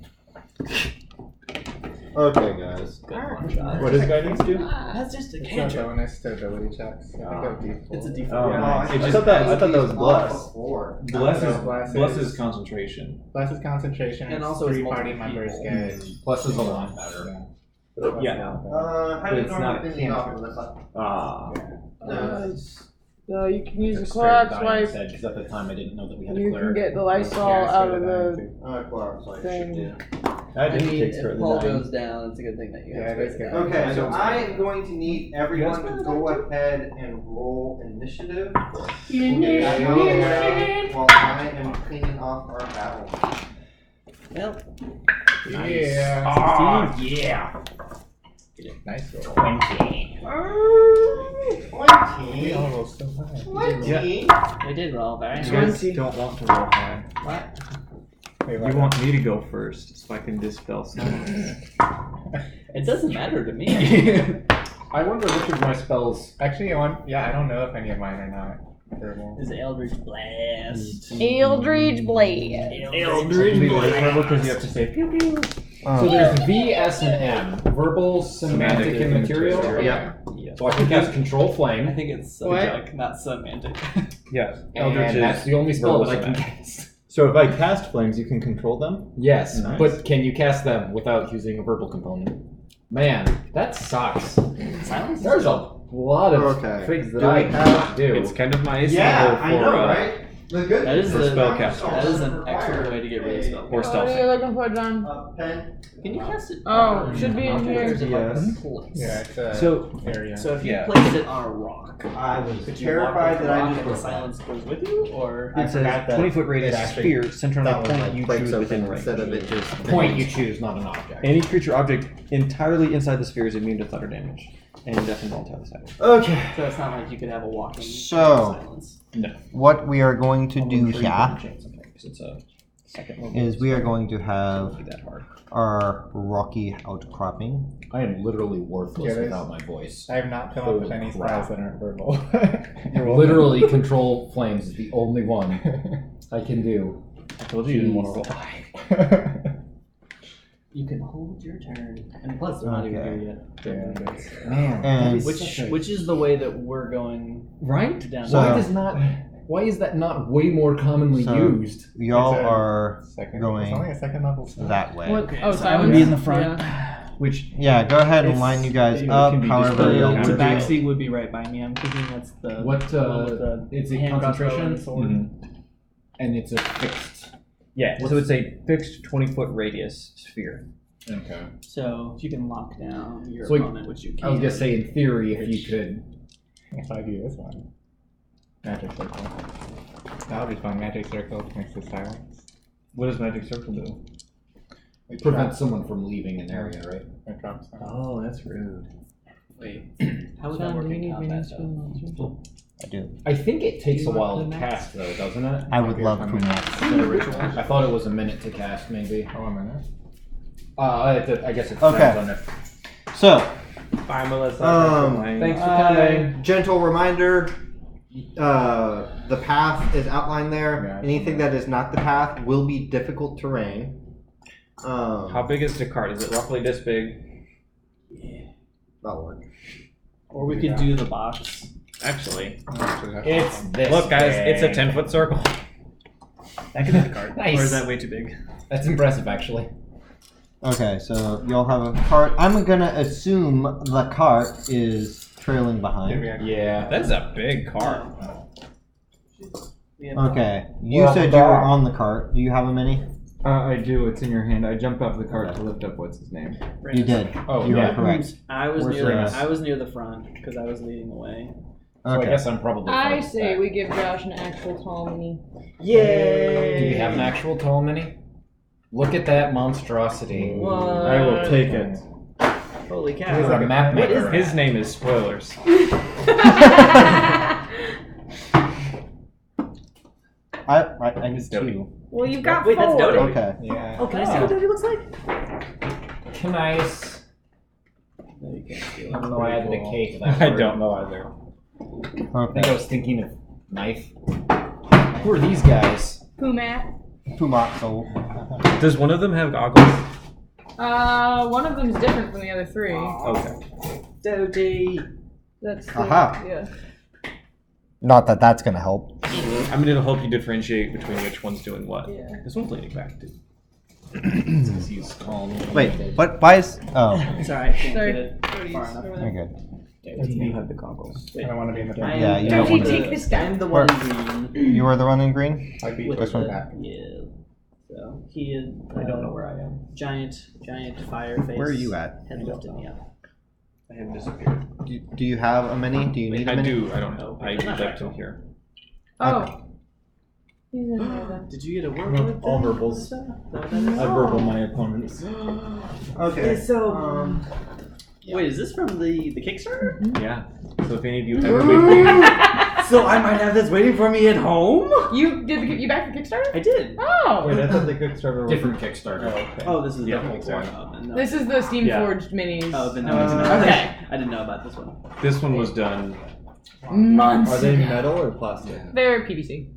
Okay, guys. Good one shot. What does guidance do? That's just a It's a cantrip. bonus to ability checks. I think of default. It's a default. Oh, Yeah, nice. I I thought thought that was bless. Before. Bless is concentration. Plus is concentration. And it's also it's 3 party multiple members people. get. Plus is a lot better. Yeah. How But did it's normally not a finish cantrip. off with this? Ah. You can use a Straight cloud dying swipe. said, because at the time I didn't know that we had a You cleric. can get the Lysol Yeah, out so of the the Clark, so I should thing. do. I I didn't mean, take if Spirit of the Paul Dying. goes down, it's a good thing that you Yeah, have it is to good. Okay, so don't I am going to need everyone guys to go ahead and roll initiative. Initiative. While I am cleaning off our battle. Well, Yeah. Oh, yeah. Nice roll. 20. 20. We all rolled so high. 20. we did roll very You nice. guys don't want to roll high. What? Wait, You want me to go first so I can dispel some. It doesn't matter to me. I wonder which of my spells. Actually, I don't know if any of mine are not verbal. Is Eldritch Blast. Eldridge Blade. Eldritch Verbal because you have to say pew pew. So there's V, S, and M. Verbal, semantic, and material. Yeah. So I can cast Control I Flame. think it's What? subject, not semantic. Yeah. Eldritch And that's is the only spell verbal that I can semantic. cast. So if I cast flames, you can control them? Yes, Nice. but can you cast them without using a verbal component? Man, that sucks. Silence? There's a lot of Okay. things that Do we I have- can't do. It's kind of my AC Yeah, roll I know, for right? The good That is thing the spellcaster. That is an excellent way to get rid of spell. Or What stealth. are you looking for, John? pen. Can you cast it? Oh, should be in here. There's a Yes. place. Yeah, it's a So- area. So if you Yeah. place it on a rock, I was could you terrified walk with that the I rock just and the wrote that. silence goes with you, or I It says forgot that 20-foot radius it actually- sphere centered on That a one point like you breaks choose open within range. instead of it just Point you choose, not an object. Any creature object entirely inside the sphere is immune to thunder damage. And death and volatile side. Okay. so it's not like you could have a walking So- silence. No. What we are going to do Or you here can change something, 'cause it's a second level, is we are so going to it have won't be that hard. our rocky outcropping. I am literally worthless Yeah, there's- without my voice. I have not come up with any Holy crap. spells that aren't verbal. Literally, Control Flames is the only one I can do. I told you you didn't want to roll high. You can hold your turn, and plus they're not even Okay. here yet. Man. And Which is the way that we're going Right? down. So- Why is that not way more commonly So- used? y'all It's a are second, going it's only a second level spell. that way. What? Okay, Oh, so I silence. would be in the front. Yeah. Which Yeah, go ahead and It's- line you guys it up can be however just y'all the want The to back do. seat would be right by me. I'm thinking that's the What, the one with the is it hand crossbow concentration? and sword. And it's a fixed. yeah, so it's a fixed 20-foot radius sphere. Okay. So if you can lock down your So, like, opponent, which you can. I was gonna say, in theory, if you could. If I do this one. Magic circle. That'll be fun. Magic circle next to silence. What does magic circle do? It prevents someone from leaving an area, right? It drops down. Oh, that's rude. Wait, how would that Sean, work do you in need combat minis for the though? monsters? I do. I think it takes Do a you while want to the max? cast, though, doesn't it? I would love Maybe Pumax. I thought it was a minute to cast, maybe. Oh, a minute. I guess it Okay. depends on it. So, Bye, Melissa. Thanks for coming. gentle reminder, the path is outlined there. Yeah. Anything that is not the path will be difficult terrain. How big is the cart? Is it roughly this big? That'll work. Or we could do the box. Actually, It's this. look, guys, big. it's a 10-foot circle. That could be the cart. Nice. Or is that way too big? That's impressive, actually. Okay, so y'all have a cart. I'm gonna assume the cart is trailing behind. Yeah. That is a big cart. Okay, you Well, said you were on the cart. Do you have a mini? I do. It's in your hand. I jumped off the cart to lift up what's his name. You did. Oh, You yeah. are correct. I was Where's near. Remus? I was near the front because I was leading the way. So I Okay. guess I'm probably. I first say back. we give Josh an actual tall mini. Yay! Do we have an actual tall mini? Look at that monstrosity. What? I will take it. Holy He's cow! a map What maker. is His name is Spoilers. I need Dodie. two. Well, you've got Wait, that's four. Dodie. Okay. Yeah. Oh, can I see what Dodie looks like? Nice. No, you can't see I it. don't know why I added a K to that. I word. don't know either. I think I Okay. was thinking of knife. Who are these guys? Pumat. Pumax. So Does one of them have goggles? One of them's different from the other three. Okay. Dodie. That's the, Aha. yeah. not that that's gonna help. I mean, it'll help you differentiate between which one's doing what. Yeah. This one's leaning back, too. He's calm. Wait, what? Why is? Oh, Sorry, I can't Sorry. get it Dody's far enough. over you're there. good. You have the goggles. I don't want to be in the I dark. am- Yeah, you don't Dodie, want take to. this guy. I'm the one in green. You are the one in green. I'd be With This one the- back. Yeah. So he is. I don't know where I am. Giant fire face. Where are you at? Had lifted me up. I have disappeared. Do you have a mini? Do you need a I mini? do. I don't know. I left him here. Oh. He's in there then. Did you get a word No, with all that? verbals. Is that what that is? I verbal my opponents. Okay. So, wait, is this from the Kickstarter? Yeah. So if any of you ever make me... So I might have this waiting for me at home? You did you back the Kickstarter? I did. Oh. Wait, I thought the Kickstarter was Different Kickstarter. okay. Oh, this is Yeah, the whole exactly. one. Oh, then no. This is the Steam Yeah. Forged minis. Oh, then no, it's not. Okay. I didn't know about this one. This one was done... Months. Are they metal or plastic? They're PVC.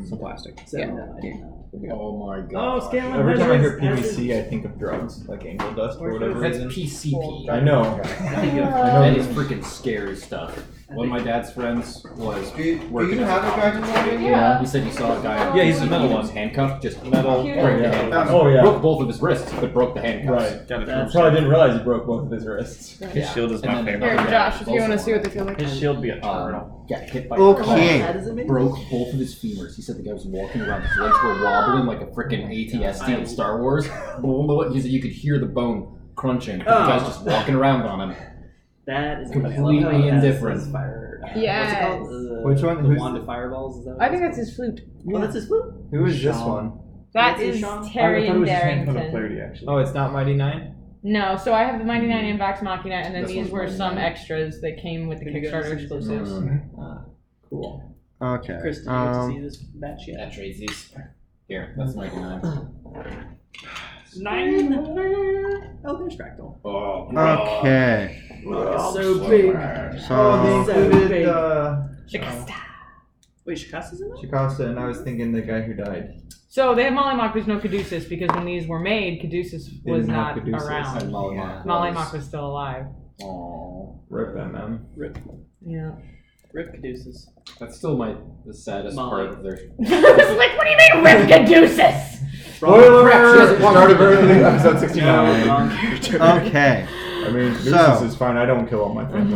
Some plastic. So, Yeah. no, I didn't know. Oh my Oh, god. scam Every time I hear measures- PVC, I think of drugs, like angel dust for whatever That's reason. PCP. I know. I think of That is freaking scary stuff. One of my dad's friends was working as a cop. Yeah. He said he saw a guy. Yeah, he's a metal he one. was handcuffed, just metal. Cute. Broke the Yeah. handcuffs. Oh, yeah. Broke both of his wrists, but broke the handcuffs. Right. Got it That's- from... Probably didn't realize he broke both of his wrists. His shield is my And then- favorite. Here, Josh, if you want to see what they feel like. His shield be a turtle. Got hit by Okay. a car. Broke both of his femurs. He said the guy was walking around, his legs were wobbling like a freaking ATST in Star Wars. He said you could hear the bone crunching. The guy's just walking around on him. That is Completely I love how it has indifferent. this Fire. Yes. What's it called? The, Which one? The Who's wand the- of fireballs. Is that what I think it's that's his flute. called? Oh, that's his flute. Who is this Sean. one? That What's his is Sean? Terry Handful of Darrington. clarity, actually. Oh, it's not Mighty Nine? No, so I have the 99 and Vax Machina, and then This these one's were 99. some extras that came with the Can you Kickstarter guys see exclusives. Cool. Okay. Chris, did you get to see this batch yet? That trades these. Here, that's 99. 9. Oh, there's Fractal. Oh, Okay. So big. So they so included big. Shikasta. Wait, Shikasta's in that? Shikasta, and I was thinking the guy who died. So they have Mollymock, there's no Caduceus, because when these were made, Caduceus They was didn't have not Caduceus. around. And Mollymock. Mollymock was still alive. Aww. Rip MM. Rip. Yeah. Rip Caduceus. That's still the saddest Molly. part of their. It's like, what do you mean, Rip Caduceus? Spoiler! Crap, Started early, episode 69. Wrong character. Okay. I mean, So- Lucius is fine. I don't kill all my family.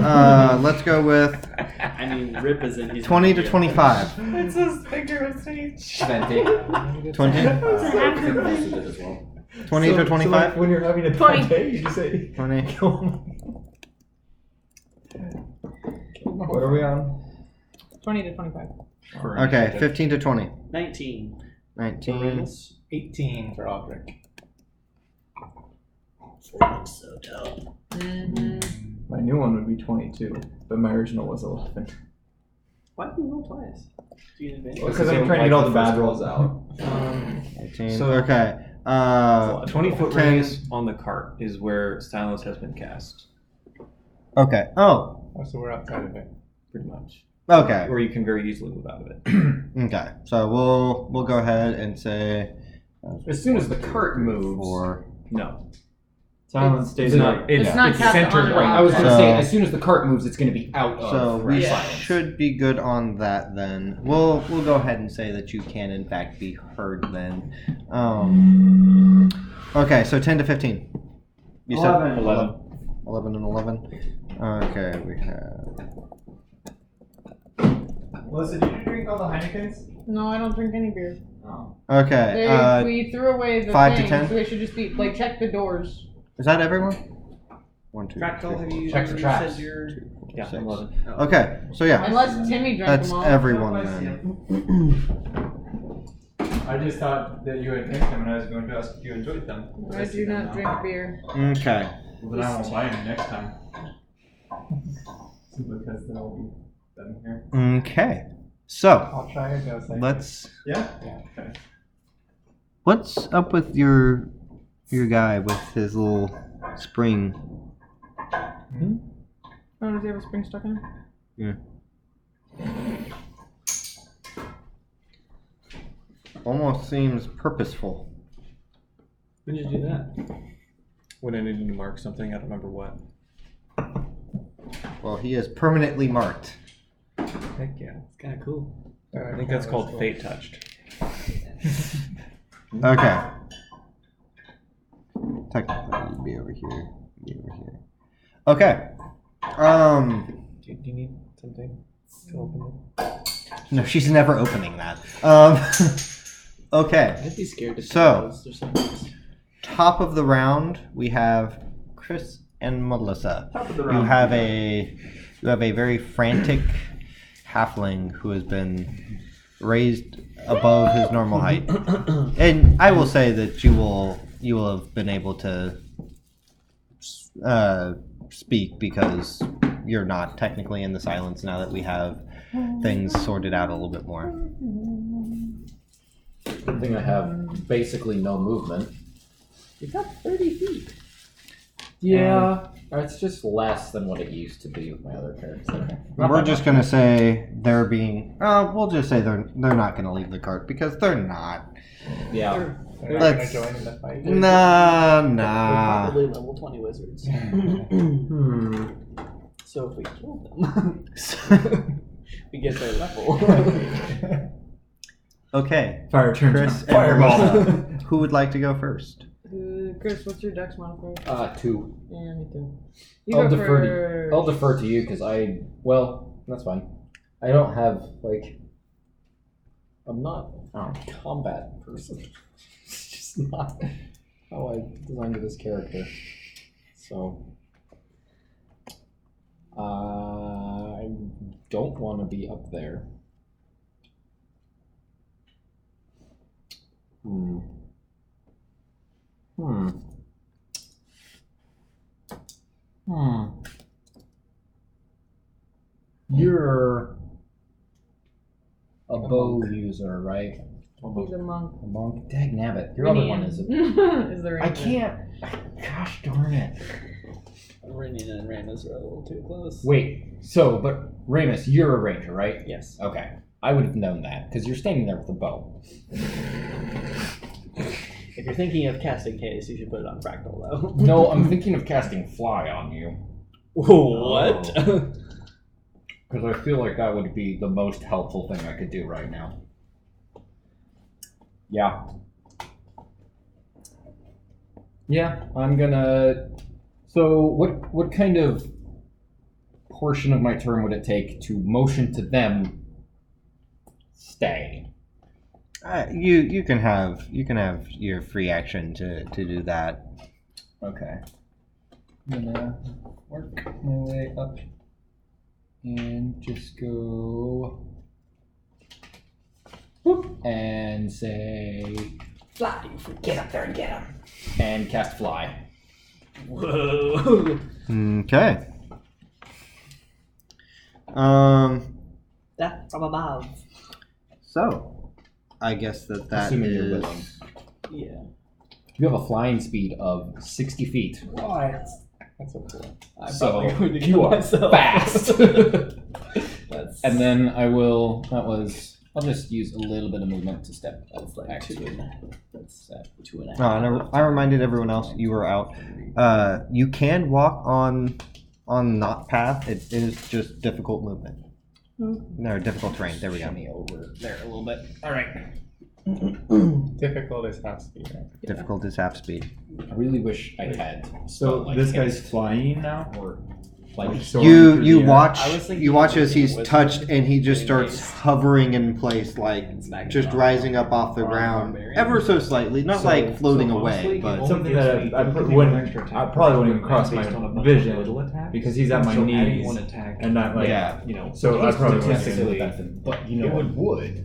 Let's go with I mean, Rip is in. He's 20 to 25. It's his figuracy. 20. 20? 20 to 25? when you're having a 20. bad day, you just say, 20. what are we on? 20 to 25. Okay, 15 to 20. 19. 19. 18 for Aldrich. So dope. Mm-hmm. My new one would be 22, but my original was 11. Why did you roll twice? Do you get advantage? Because I'm trying to get all the bad rolls out. 18. So- Okay. 20-foot 10. radius on the cart is where silence has been cast, Okay. Oh. Oh, so we're outside of it. pretty much. Okay. Or you can very easily move out of it. Okay. So we'll go ahead and say As soon as the cart moves. 4. No. Silence stays It's in not- it. It's not cast centered on right. I was going to So- say, as soon as the cart moves, it's going to be out of. So we silence. should be good on that then. We'll go ahead and say that you can in fact be heard then. Okay, so 10 to 15. You 11. said 11 and 11. Okay, we have. Melissa, did you drink all the Heinekens? No, I don't drink any beer. Oh. Okay. We threw away the 5 to thing, 10? so they should just be like check the doors. Is that everyone? 1, 2, Fractal, have you Check for traps. said your... Yeah, 6. 11. Okay, so yeah, Unless Timmy drank that's them all. everyone I then. I just thought that you had drank them, and I was going to ask if you enjoyed them. I do not drink beer. Okay. Well, then I won't buy any next time. Because then I'll be done here. Okay. So I'll try a dose. let's. Yeah? Okay. What's up with your guy with his little spring? Oh, does he have a spring stuck in it? Almost seems purposeful. When did you do that? When I needed to mark something, I don't remember what. Well, he is permanently marked. Heck yeah. It's kind of cool. I think that's called Fate Touched. Okay. Technically, you'd be over here. Be over here. Okay. Do you need something to open No, she's never opening that. Okay. I'd be scared to So- close. There's something. Top of the round, we have Chris and Melissa. Top of the You round. have a very frantic halfling who has been raised above his normal height, and I will say that you will have been able to speak because you're not technically in the silence now that we have things sorted out a little bit more. Good thing I have basically no movement. You've got 30 feet. Yeah. It's just less than what it used to be with my other character. We're just gonna say they're being. We'll just say they're not gonna leave the cart because they're not. Yeah. They're not going Let's- to join in the fight. Nah. They're probably level 20 wizards. So if we kill them, we get their level. Okay, Fire turns Chris around. and Fireball. Melissa, who would like to go first? Chris, what's your dex modifier? 2. Yeah, me too. I'll go defer to first. I'll defer to you because that's fine. I don't have I'm not a combat person. It's just not how I designed this character. So I don't want to be up there. You're a bow user, right? He's a monk. A monk? Dagnabbit. Your other one isn't. Is the I ranger. can't. Gosh darn it. Rinian and Ramus are a little too close. Wait, but Ramus, you're a ranger, right? Yes. Okay. I would have known that, because you're standing there with a bow. If you're thinking of casting haste, you should put it on Fractal, though. No, I'm thinking of casting fly on you. What? Because I feel like that would be the most helpful thing I could do right now. Yeah. Yeah, I'm gonna... So, what kind of portion of my turn would it take to motion to them stay? You can have your free action to do that. Okay. I'm gonna work my way up and just go whoop, and say Fly, you freak. Get up there and get him. And cast fly. Whoa. Okay. That's from above. So, I guess that Assuming you're is. willing. Yeah. You have a flying speed of 60 feet. What? That's so cool. I'm So, probably going to you kill are myself. fast. That's And then I'll just use a little bit of movement to step like back to it. that's 2.5. Oh, and I reminded everyone else you were out. You can walk on not path. It is just difficult movement. No, difficult terrain. There we go. Shimmy over there a little bit. All right. Difficult is half speed, right? Difficult is half speed. I really wish I had. So like, this guy's haste flying now? or like Soaring through You the air? watch I was thinking you watch of as he's wizard touched and he just doing starts haste. hovering in place, like Smacking just it off. rising up off the Or on ground, barbarian. ever so slightly, not like floating away, but something that I probably wouldn't even cross my vision because he's at my knees one attack. and not like Yeah. So I probably wouldn't statistically actually. benefit, but you know it would,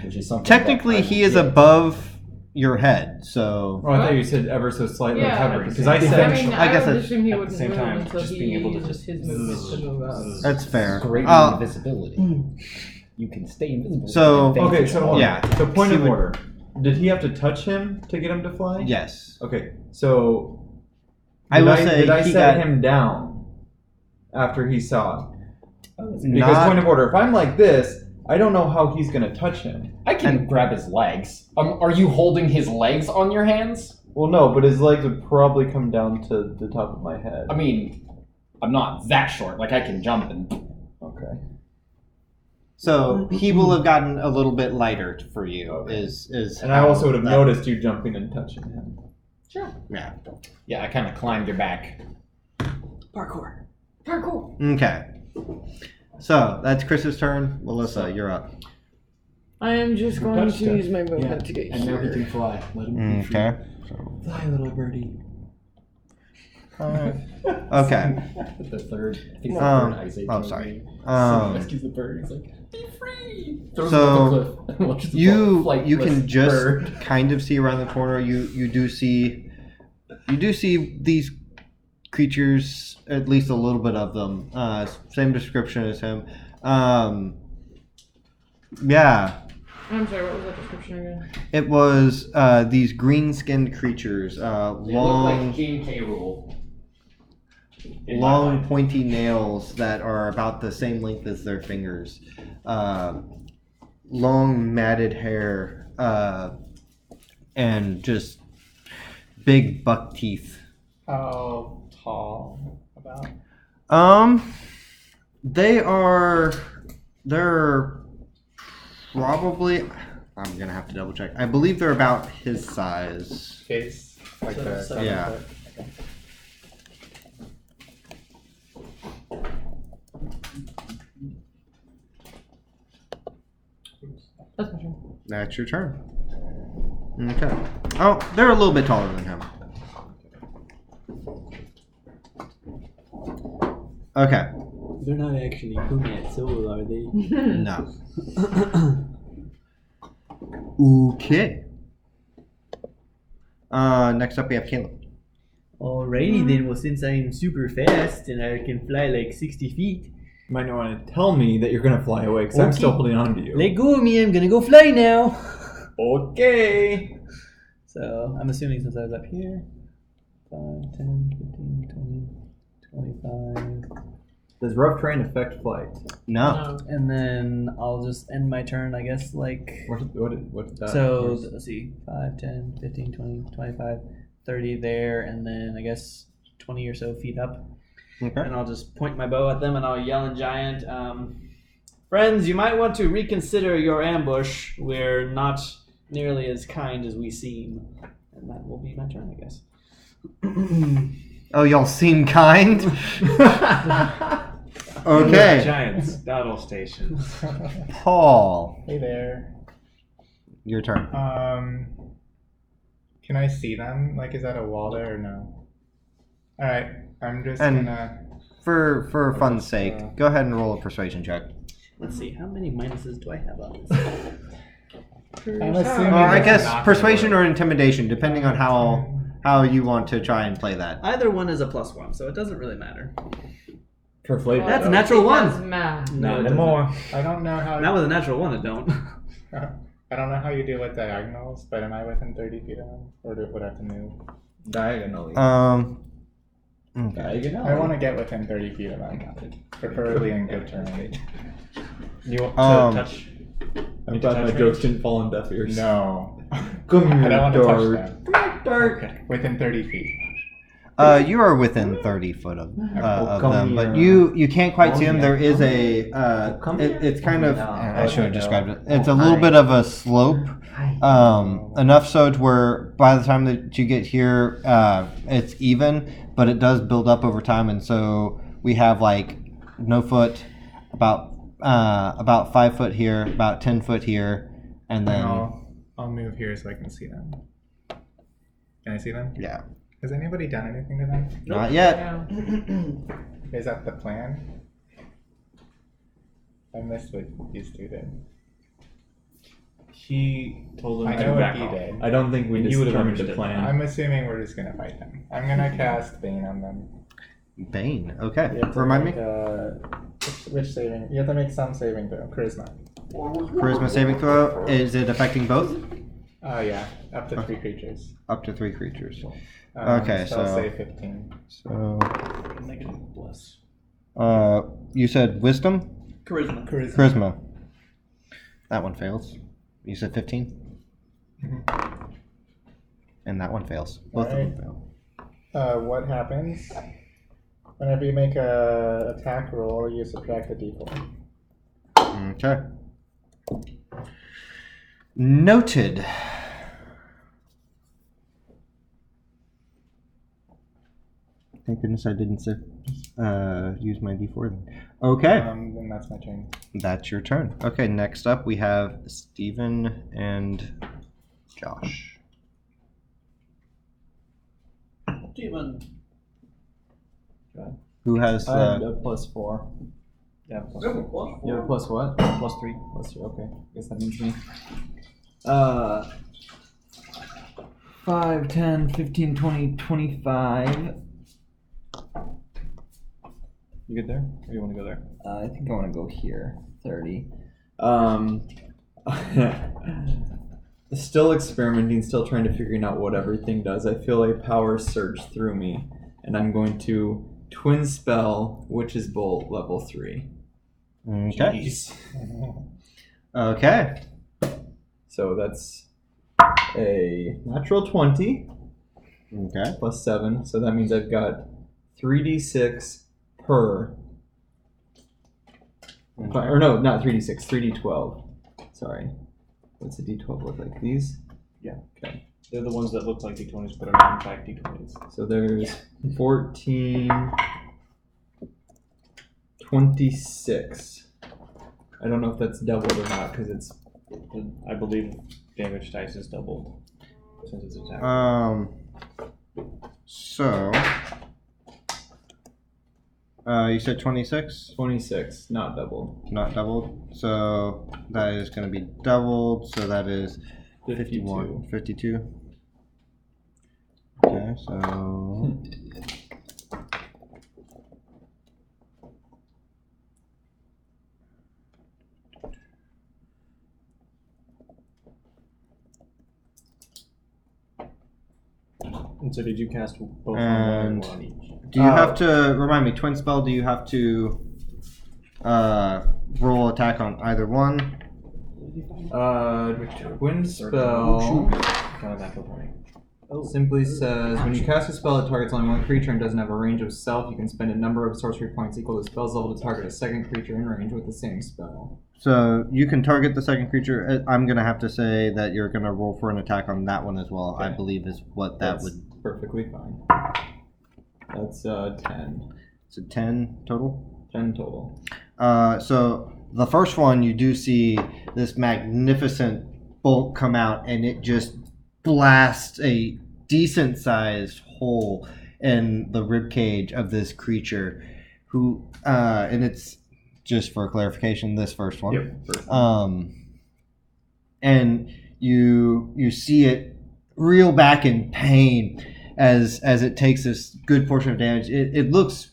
which is something. technically that I he is did. above your head, so Oh, I thought you said ever so slightly Yeah. hovering because I I said mean, I I, guess would that's- assume he at the wouldn't same move time, until just he being able to uses his movement to move up. that's fair. Greater Uh, invisibility. You can stay invisible. So- with advantage okay. So hold on. Yeah. So point He of would- order. Did he have to touch him to get him to fly? yes, Okay. So I did will say did I he set got him down after he saw it? Because not. point of order. If I'm like this, I don't know how he's gonna touch him. I can grab his legs. Are you holding his legs on your hands? Well, no, but his legs would probably come down to the top of my head. I mean, I'm not that short. Like I can jump and. Okay. So he will have gotten a little bit lighter for you. Okay. Is And I how also would have that- noticed you jumping and touching him. Yeah. Yeah, I kind of climbed your back. Parkour. Okay. So that's Chris's turn. Melissa, you're up. I am just going touched to him. use my movement to get And now he here. can fly. Let him be free. Okay. Fly, little birdie. Okay. The third. I think Um, the third Isaac oh, was sorry. named. Someone rescues the bird. He's like, be free. Throws him off the cliff. and watches the You flightless can just bird. kind of see around the corner. You do see these creatures, at least a little bit of them. Same description as him. Yeah, I'm sorry, what was that description again? it was these green-skinned creatures, They look long, like King K. Rool. In my long, mind. pointy nails that are about the same length as their fingers. Long, matted hair, and just big buck teeth. How tall? About? They're probably, I'm gonna have to double check. I believe they're about his size. Face? Like So- the so- Yeah. That's my turn. That's your turn. Okay. Oh, they're a little bit taller than him. Okay. They're not actually Kunat Soul, are they? No. Okay. Next up we have Caleb. Alrighty then, well since I'm super fast and I can fly like 60 feet, You might not want to tell me that you're gonna fly away because I'm Okay. still holding on to you. let go of me, I'm gonna go fly now! Okay. So, I'm assuming since I was up here, 5, 10, 15, 20, 25, Does rough terrain affect flight? No. and then I'll just end my turn, I guess, like... What did that? So, let's see, 5, 10, 15, 20, 25, 30 there, and then I guess 20 or so feet up. Okay. And I'll just point my bow at them and I'll yell in giant, friends, you might want to reconsider your ambush. We're not nearly as kind as we seem. And that will be my turn, I guess. Oh, y'all seem kind. Okay. Giants, battle stations. Paul, Hey there. your turn. Can I see them? Like, is that a wall there or no? Alright, I'm just And- gonna. For fun's sake, go ahead and roll a persuasion check. Let's see, how many minuses do I have on this? I'm assuming Or I it's guess not gonna persuasion work. or intimidation, depending on how you want to try and play that. Either one is a +1, so it doesn't really matter. For flavor. That's a though. natural It one. does matter. No, it anymore. I don't know how. Not with a natural one, it don't. I don't know how you deal with diagonals, but am I within 30 feet of them, or would I have to move? Diagonally. Okay. Diagonally. I want to get within 30 feet of them, preferably in good terrain. You want to touch? I'm glad my jokes didn't fall on deaf ears. No, Come I here, don't want to touch Dart. them. Dark. Okay. Within 30 feet. You are within 30 foot of come them, but here. you can't quite see them. yeah. There is a Come here. it's kind of Yeah. I should have Okay, described no. it. It's a little bit of a slope, enough so to where by the time that you get here, it's even, but it does build up over time, and so we have like no foot, about 5 foot here, about 10 foot here, and then I'll move here so I can see them. Can I see them? yeah, Has anybody done anything to them? not yet. Yeah. Is that the plan? I missed what these two did. He told him I to know what back he off. did. I don't think we You would've determined the understood. plan. I'm assuming we're just gonna fight them. I'm gonna cast Bane on them. Bane. Okay, You have to remind me. make, which saving? You have to make some saving throw. Charisma. Charisma saving throw. Is it affecting both? Yeah, up to 3 creatures. Up to 3 creatures. Okay, so I'll so- say 15. So, Negative plus. you said wisdom, Charisma. charisma. That one fails. You said 15, and that one fails. Both of them Alright. fail. What happens? Whenever you make a attack roll, you subtract a d4. Okay. Noted. Thank goodness I didn't use my d4 then. Okay. Then that's my turn. That's your turn. Okay, next up we have Steven and Josh. Demon. Who has I have a +4. Yeah. You have a You have a plus what? +3. +3. Okay. Guess that means me. 5, 10, 15, 20, 25. You good there? Or you want to go there? I think I want to go here. 30. Still experimenting, still trying to figure out what everything does. I feel a power surge through me, and I'm going to twin spell Witch's Bolt level 3. Okay. Jeez. Okay. So that's a natural 20 Okay. plus 7. So that means I've got 3d6 per. Or no, not 3d6, 3d12. Sorry. What's a d12 look like? These? Yeah. Okay. They're the ones that look like D20s, but are not in fact D20s. So there's 14, 26. I don't know if that's doubled or not because it's. I believe damage dice is doubled since it's attack. So you said 26, 26, not doubled. not doubled. So that is going to be doubled. So that is 51, 52. Okay, so And so did you cast both on one And- or one on each? do you have to remind me? Twin spell. Do you have to roll attack on either one? Twin spell Kind of back up for me. simply says when you cast a spell that targets only one creature and doesn't have a range of self, you can spend a number of sorcery points equal to the spell's level to target a second creature in range with the same spell. So you can target the second creature. I'm gonna have to say that you're gonna roll for an attack on that one as well. I Okay. believe is what that That's would. perfectly fine. That's 10. So 10 total. 10 total. So the first one, you do see this magnificent bolt come out, and it just blasts a decent-sized hole in the rib cage of this creature. Who, and it's just for clarification, this first one. Yep. Perfect. and you see it reel back in pain as it takes this good portion of damage. It looks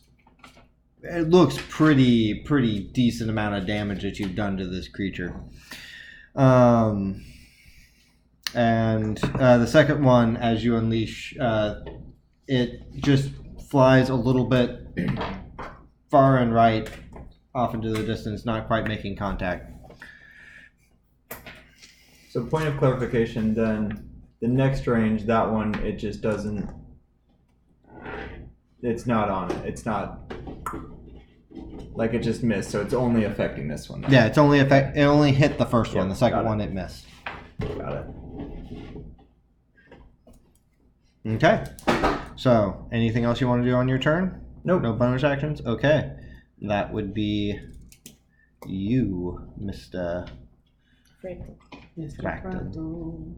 pretty decent amount of damage that you've done to this creature. And the second one, as you unleash, it just flies a little bit far and right off into the distance, not quite making contact. So point of clarification then, the next range, that one, it just doesn't, it's not on it. It's not, like it just missed, so it's only affecting this one. Yeah, it only hit the first one. Yeah, The second got it. one it missed. Got it. Okay. So, anything else you want to do on your turn? Nope. No bonus actions? Okay. That would be you, Mr. Fractal.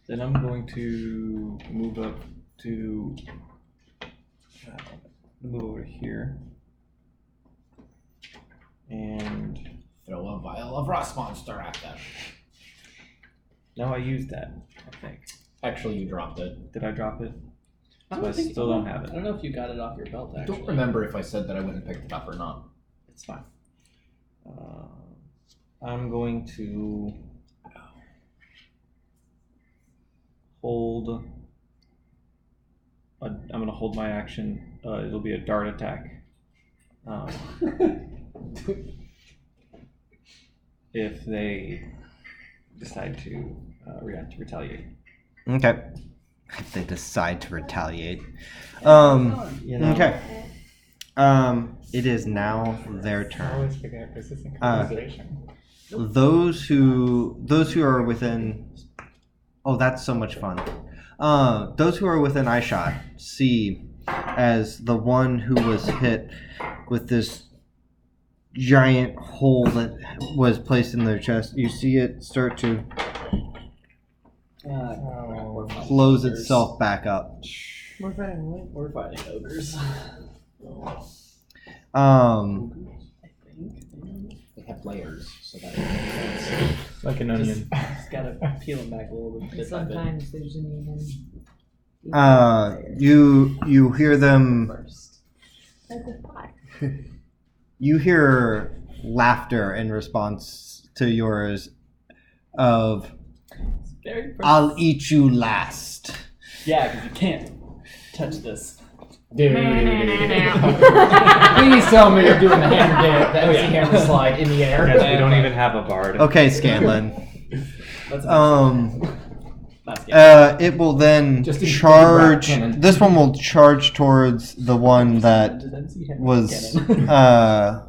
Then I'm going to move up to move over here and Throw a vial of rust monster at them. no, I used that. I think. Actually, you dropped it. Did I drop it? I So don't I think still don't have it. I don't know if you got it off your belt. I Actually, don't remember if I said that I went and picked it up or not. It's fine. I'm going to hold. I'm going to hold my action. It'll be a dart attack. If they decide to retaliate. Okay. If they decide to retaliate. You know, Okay. It is now their I turn. always forget this is in conversation. Those who are within. Oh, that's so much fun. Those who are within eyeshot see as the one who was hit with this giant hole that was placed in their chest. You see it start to close itself back up. We're fighting what? We're fighting ogres. They have layers, so that Like an onion. Just gotta peel them back a little bit. bit by bit. Sometimes there's an even. You hear them. First. You hear laughter in response to yours of It's very first. "I'll eat you last." Yeah, because you can't touch this. Dude. Please tell me you're doing the hammer dance, the MC hammer slide in the air. Guys, we don't even have a bard. Okay, Scanlan. That's Not It will then Just in charge. cannon. This one will charge towards the one that was the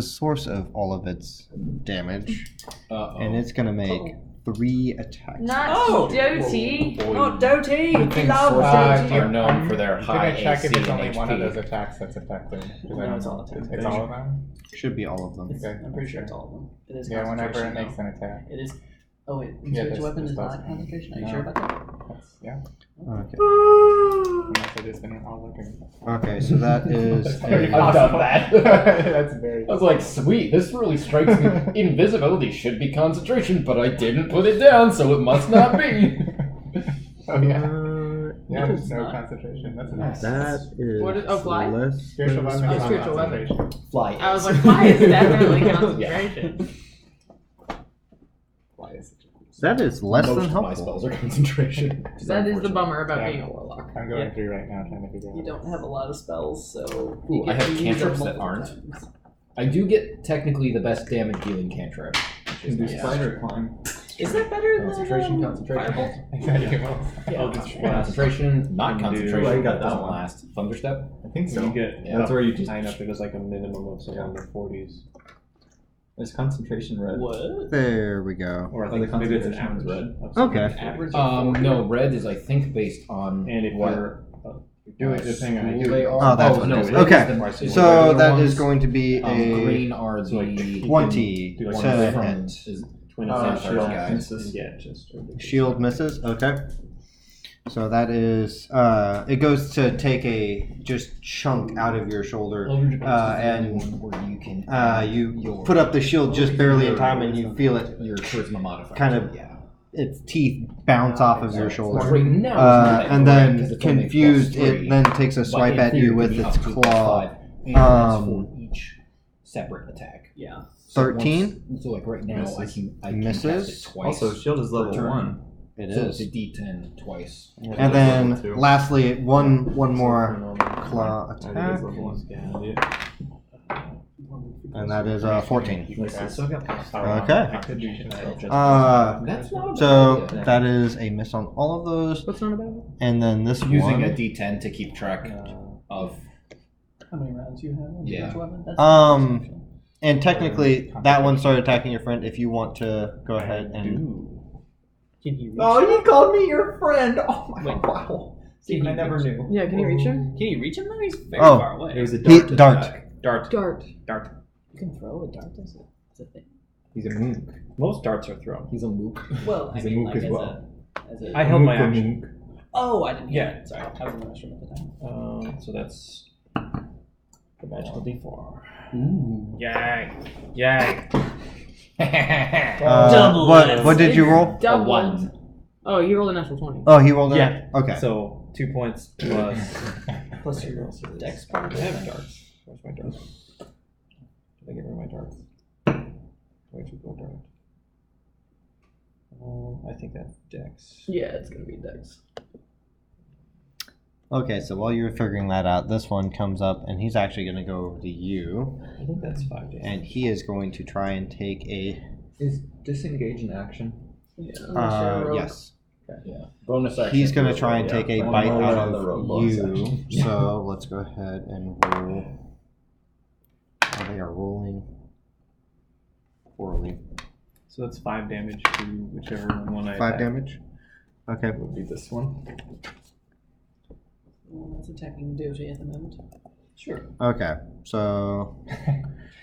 source of all of its damage, and it's gonna make 3 attacks. Not Oh! Doty. Not Doty! Good thing Love sorcerers Doty! are known for their I'm high gonna check AC if it's and only one of HP. those attacks that's affected. 'Cause I No, don't it's know. all attacks. It's all of them? Should be all of them. Okay. I'm pretty sure it's all of them. It is Yeah, whenever it concentration, makes though. an attack. It is. Oh wait, Yeah, research this- weapon this is not doesn't. concentration. Are you No. sure about that? That's, yeah. Okay. Unless I just didn't all look at Okay, so that is That's very a, I've done possible. that. That's very I was like, sweet, this really strikes me. Invisibility should be concentration, but I didn't put it down, so it must not be. Oh yeah. Yeah, No, there's it's no not. concentration. That's nice. that is What is- oh, fly? less Spiritual weapon than- is not spiritual weapon. concentration. Fly. I was like, fly is definitely concentration. Fly is such a cool That is less Most than of my helpful. spells are concentration. That is the bummer about Yeah. being a warlock. I'm going Yeah. through right now trying to figure out. You don't have a lot of spells, so. Ooh, you I get have to use them cantrips that multiple aren't. times. I do get technically the best damage dealing cantrip. Which is Can do nice. spider climb. Is that better Concentration, than concentration. Firebolt? Yeah, Oh, concentration, not Can do- concentration. I got that doesn't one. last. Thunderstep. I think so. You get, Yeah. That's where you just Tyne up, it was like a minimum of someone in their 40s. There's concentration red. What? There we go. Or I Oh, think the maybe it's an concentration average. red. of someone Okay. in their Average 40s. of 40? No, red is I think based on And if what you're depending on how school you they are. Oh, that's what no, it is. red Okay. the Right, So regular that ones. is going to be Green a are So, like, the 20 do like one to in hit. front is twin Oh, attacks sure, are- guys. Yeah, just Shield misses. Okay. So that is, it goes to take a just chunk out of your shoulder, and you can you put up the shield just barely in time, and you feel it your charisma modifier. kind of, its teeth bounce off of your shoulder. Right now, And then confused, it then takes a swipe at you with its claw. That's for each separate attack. Yeah. 13 So like right now, I can misses. cast it twice. Also, shield is level per turn. 1. It So is. it's a D10 twice. And then lastly, one more claw It is attack, level 1. and that is 14. Okay. That's not a bad So idea. that is a miss on all of those. What's not about it? And then this Using one, a D10 to keep track of. How many rounds you have? on Yeah. each weapon? That's and technically that one started attacking your friend. If you want to go ahead and Can he reach? you called me your friend. Oh my Wait. wow. Can he I never reach? knew. Yeah, can you reach him? Can you reach him though? He's very Oh. far away. It was a He- dart. dart. attack. Dart. Dart. You can throw a dart as a thing. He's a mook. Most darts are thrown. He's a mook. Well, He's I a mean, mook like as well. As a, I held my Mook or action. Oh, I didn't hear Yeah. it. Sorry, I was in the restroom at the time. So that's the magical D4. Ooh. Yay! Yay! Double it. what did you roll? Double. A 1. Oh, you rolled a natural 20. Oh, he rolled it. Yeah. Okay. So 2 points plus. Plus your dex part. I have darts. Where's my darts? Did I get rid of my darts? Where'd you go, dart? I think that's Dex. Yeah, it's gonna be Dex. Okay, so while you're figuring that out, this one comes up, and he's actually going to go over to you, I think that's 5 damage. and he is going to try and take a. Is disengage an action? Yeah. unless you're a rogue. Yes. Yeah. Bonus action. He's going to try and Yeah, take a one bite more out on the of rogue bonus you. action. So let's go ahead and roll. Oh, they are rolling poorly. So that's 5 damage to whichever one I 5 attack. damage? Okay. Would be this one. Well, that's attacking Doji at the moment. Sure. Okay. So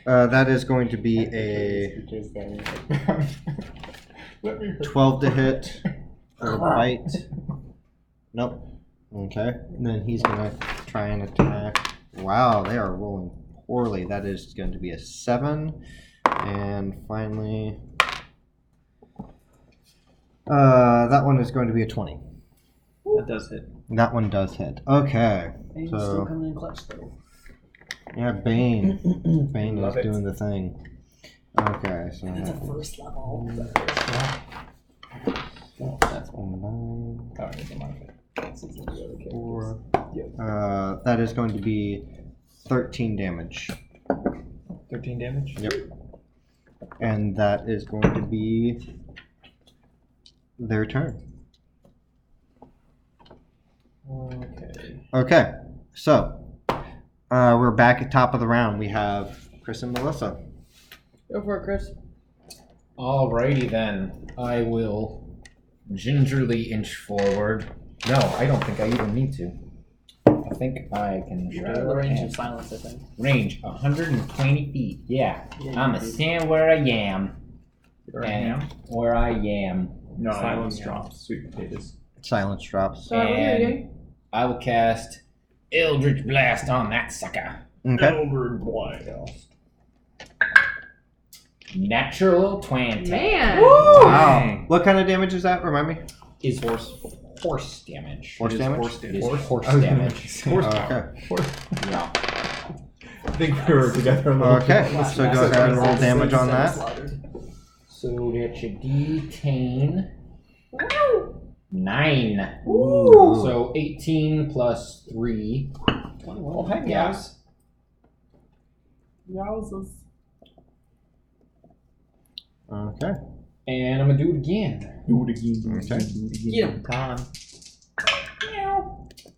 that is going to be a 12 to hit for a bite. Nope. Okay. And then he's going to try and attack. Wow, they are rolling poorly. That is going to be a 7. And finally, that one is going to be a 20. That does hit. That one does hit. Okay. And So- still coming in clutch though. Yeah, Bane. Bane Love is it. doing the thing. Okay, so That's a first level. that's 9, Oh, it's a modifier. 4. That is going to be 13 damage. 13 damage? Yep. And that is going to be their turn. Okay. Okay, so we're back at top of the round. We have Chris and Melissa. Go for it, Chris. Alrighty then. I will gingerly inch forward. No, I don't think I even need to. I think I can. You're out of the range of silence, I think. Range 120 feet. Yeah. Yeah, I'm you a did. stand where I am. Where I and am? Where I am. No, I silence am. drops. Sweet potatoes. Silence drops. What are you And doing? I will cast Eldritch Blast on that sucker. Okay. Eldritch Blast. Natural 20. Man! Wow. What kind of damage is that? Remind me. Is force damage. Force It is damage? Force It is damage. horse I was gonna damage. say horse Okay. power. Yeah. I think we were together a little Okay, bit. so go ahead and roll damage on that. So that's your D10. 9. Ooh. So 18 plus 3. 21. Oh, heck Yeah. yes. Yowzers. Okay. And I'm going to do it again. Do it again. Okay. Get him. Con.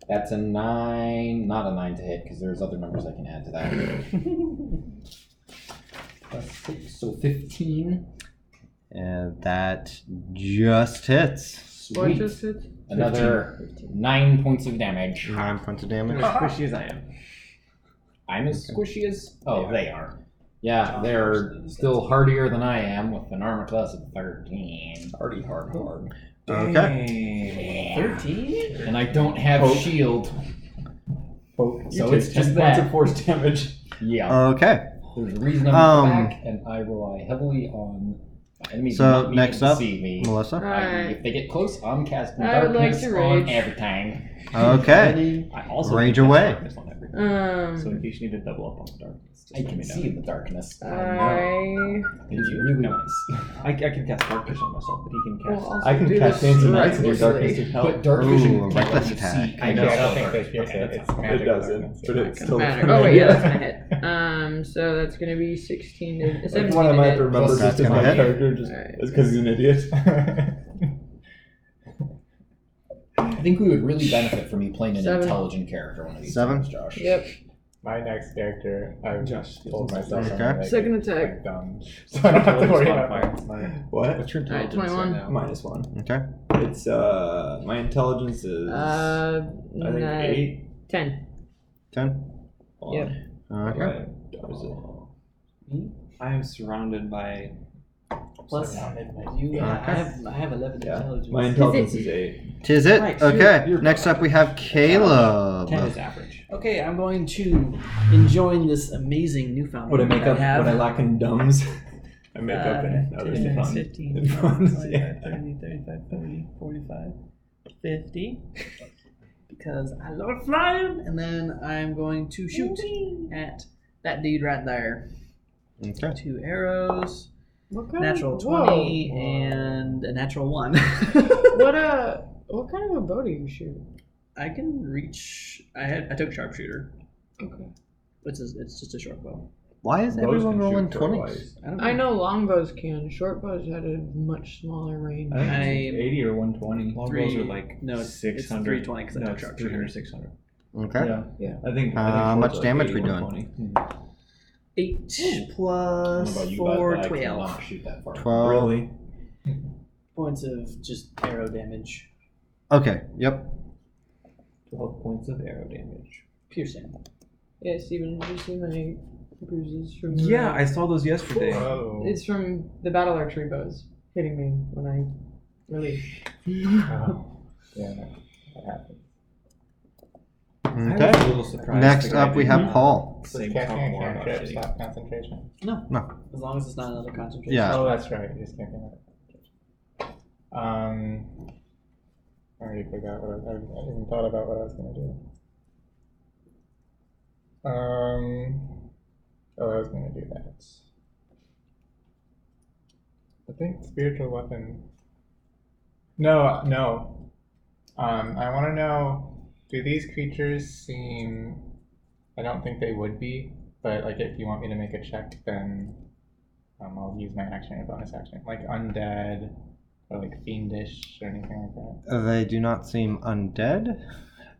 That's a 9. Not a 9 to hit because there's other numbers I can add to that. Plus 6, so 15. And that just hits. What Sweet. just hit? Another 9 points of damage. 9 points of damage. As squishy as I am. I'm as squishy as... Oh, they are. Yeah, they're still hardier than I am with an armor class of 13. Hardy, hard. Okay. 13? And I don't have shield. Poke. So You it's take just 10 points that. of force damage. Yeah. Okay. There's a reason I'm at the back, and I rely heavily on my enemies So, not being next able to up, see me. Melissa. If they get close, I'm casting I would like darkness to on rage. everything. Okay. I also Rage can cast away. darkness on everything. So in Um, case you need to double up on the darkness, just I let can me know. see in the darkness. I It's really nice. I can cast dark vision on myself, but he can will cast. also I can do cast this dancing lights in your recklessly. darkness of hell. But dark Ooh, vision can't reckless let you attack. see. I know. don't think they pierce it. It's magic. It doesn't, darkness. but it's still Matter. Oh wait, yeah, that's gonna hit. So that's gonna be 16 to Like 17 one I to might have hit. to remember Plus just that's because my gonna hit. character just Alright. is because he's an idiot. I think we would really benefit from you playing an 7. intelligent character one of these 7? times, Josh. Yep. My next character, I've Josh, told myself Okay. I'm gonna make Second it, attack. like, dumb, so I don't have to worry about Modifier. it. What? What's your Alright, intelligence 21. right now? -1. Okay. It's my intelligence is I think 8. 10. 10. Yep. Okay. I am surrounded by. Plus, Surrounded by you, Okay. I have 11 Yeah. intelligence. My intelligence is 8. Tis it. Right, so Okay. you're Next up, we have Caleb. 10 is average. Okay, I'm going to enjoy this amazing newfound What I weapon make that up? have. What I lack in dumbs, I make up in other 10, fun. 15, in fun. 25, 30, 35, 40, 45, 50. Because I love flying. And then I'm going to shoot at that dude right there. Okay. 2 arrows, What kind natural of, 20, whoa. and a natural 1. What kind of a bow do you shoot? I can reach. I took sharpshooter. Okay. It's just a short bow. Why is Bows everyone can rolling shoot 20s? twice. I know longbows can. Short bows had a much smaller range. I think I- it's 80 or 120. Longbows are like No, it's 600. 320 because I No, took it's sharpshooter. 300, 600. Okay. Yeah. I think. How shorts much are like damage 80, we doing? 120. 8 I don't know plus about you 4, guys, but I 12 cannot shoot that far. 12. Really? points of just arrow damage. Okay. Yep. 12 points of arrow damage. Piercing. Yeah, Steven, did you see my bruises from Yeah, I saw those yesterday. Whoa. It's from the battle archery bows hitting me when I released. Oh. Yeah, that happens. I Okay. was a little surprised. Next the guy up, we didn't have Paul. Does Same casting talk a more about cantrip shitty. stop concentration? As long as it's not another concentration. Yeah. Oh, that's right. You just can't do that. I already forgot what I even thought about what I was gonna do. I was gonna do that. I think spiritual weapon. No. I want to know. Do these creatures seem? I don't think they would be, but like if you want me to make a check, then I'll use my action or bonus action, like undead or like fiendish or anything like that. They do not seem undead,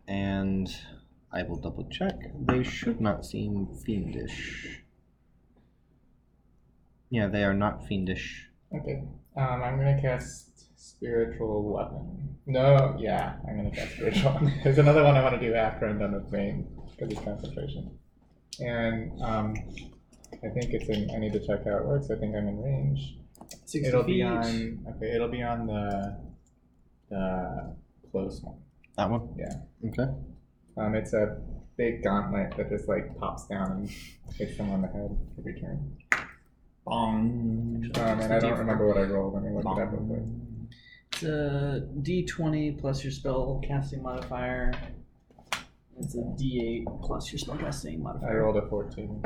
and I will double check. They should not seem fiendish. Yeah, they are not fiendish. Okay. I'm gonna cast spiritual weapon. No, yeah, I'm gonna cast spiritual weapon. There's another one I want to do after I'm done with Bane because it's concentration. And I think it's in. I need to check how it works. I think I'm in range. 60 It'll feet. be on. Okay, it'll be on the close one. That one? Yeah. Okay. It's a big gauntlet that just like pops down and hits them on the head every turn. Bong. And I don't remember what I rolled. Let me look it up real quick. It's a D20 plus your spell casting modifier. It's a D8 plus your spell casting I modifier. rolled a 14.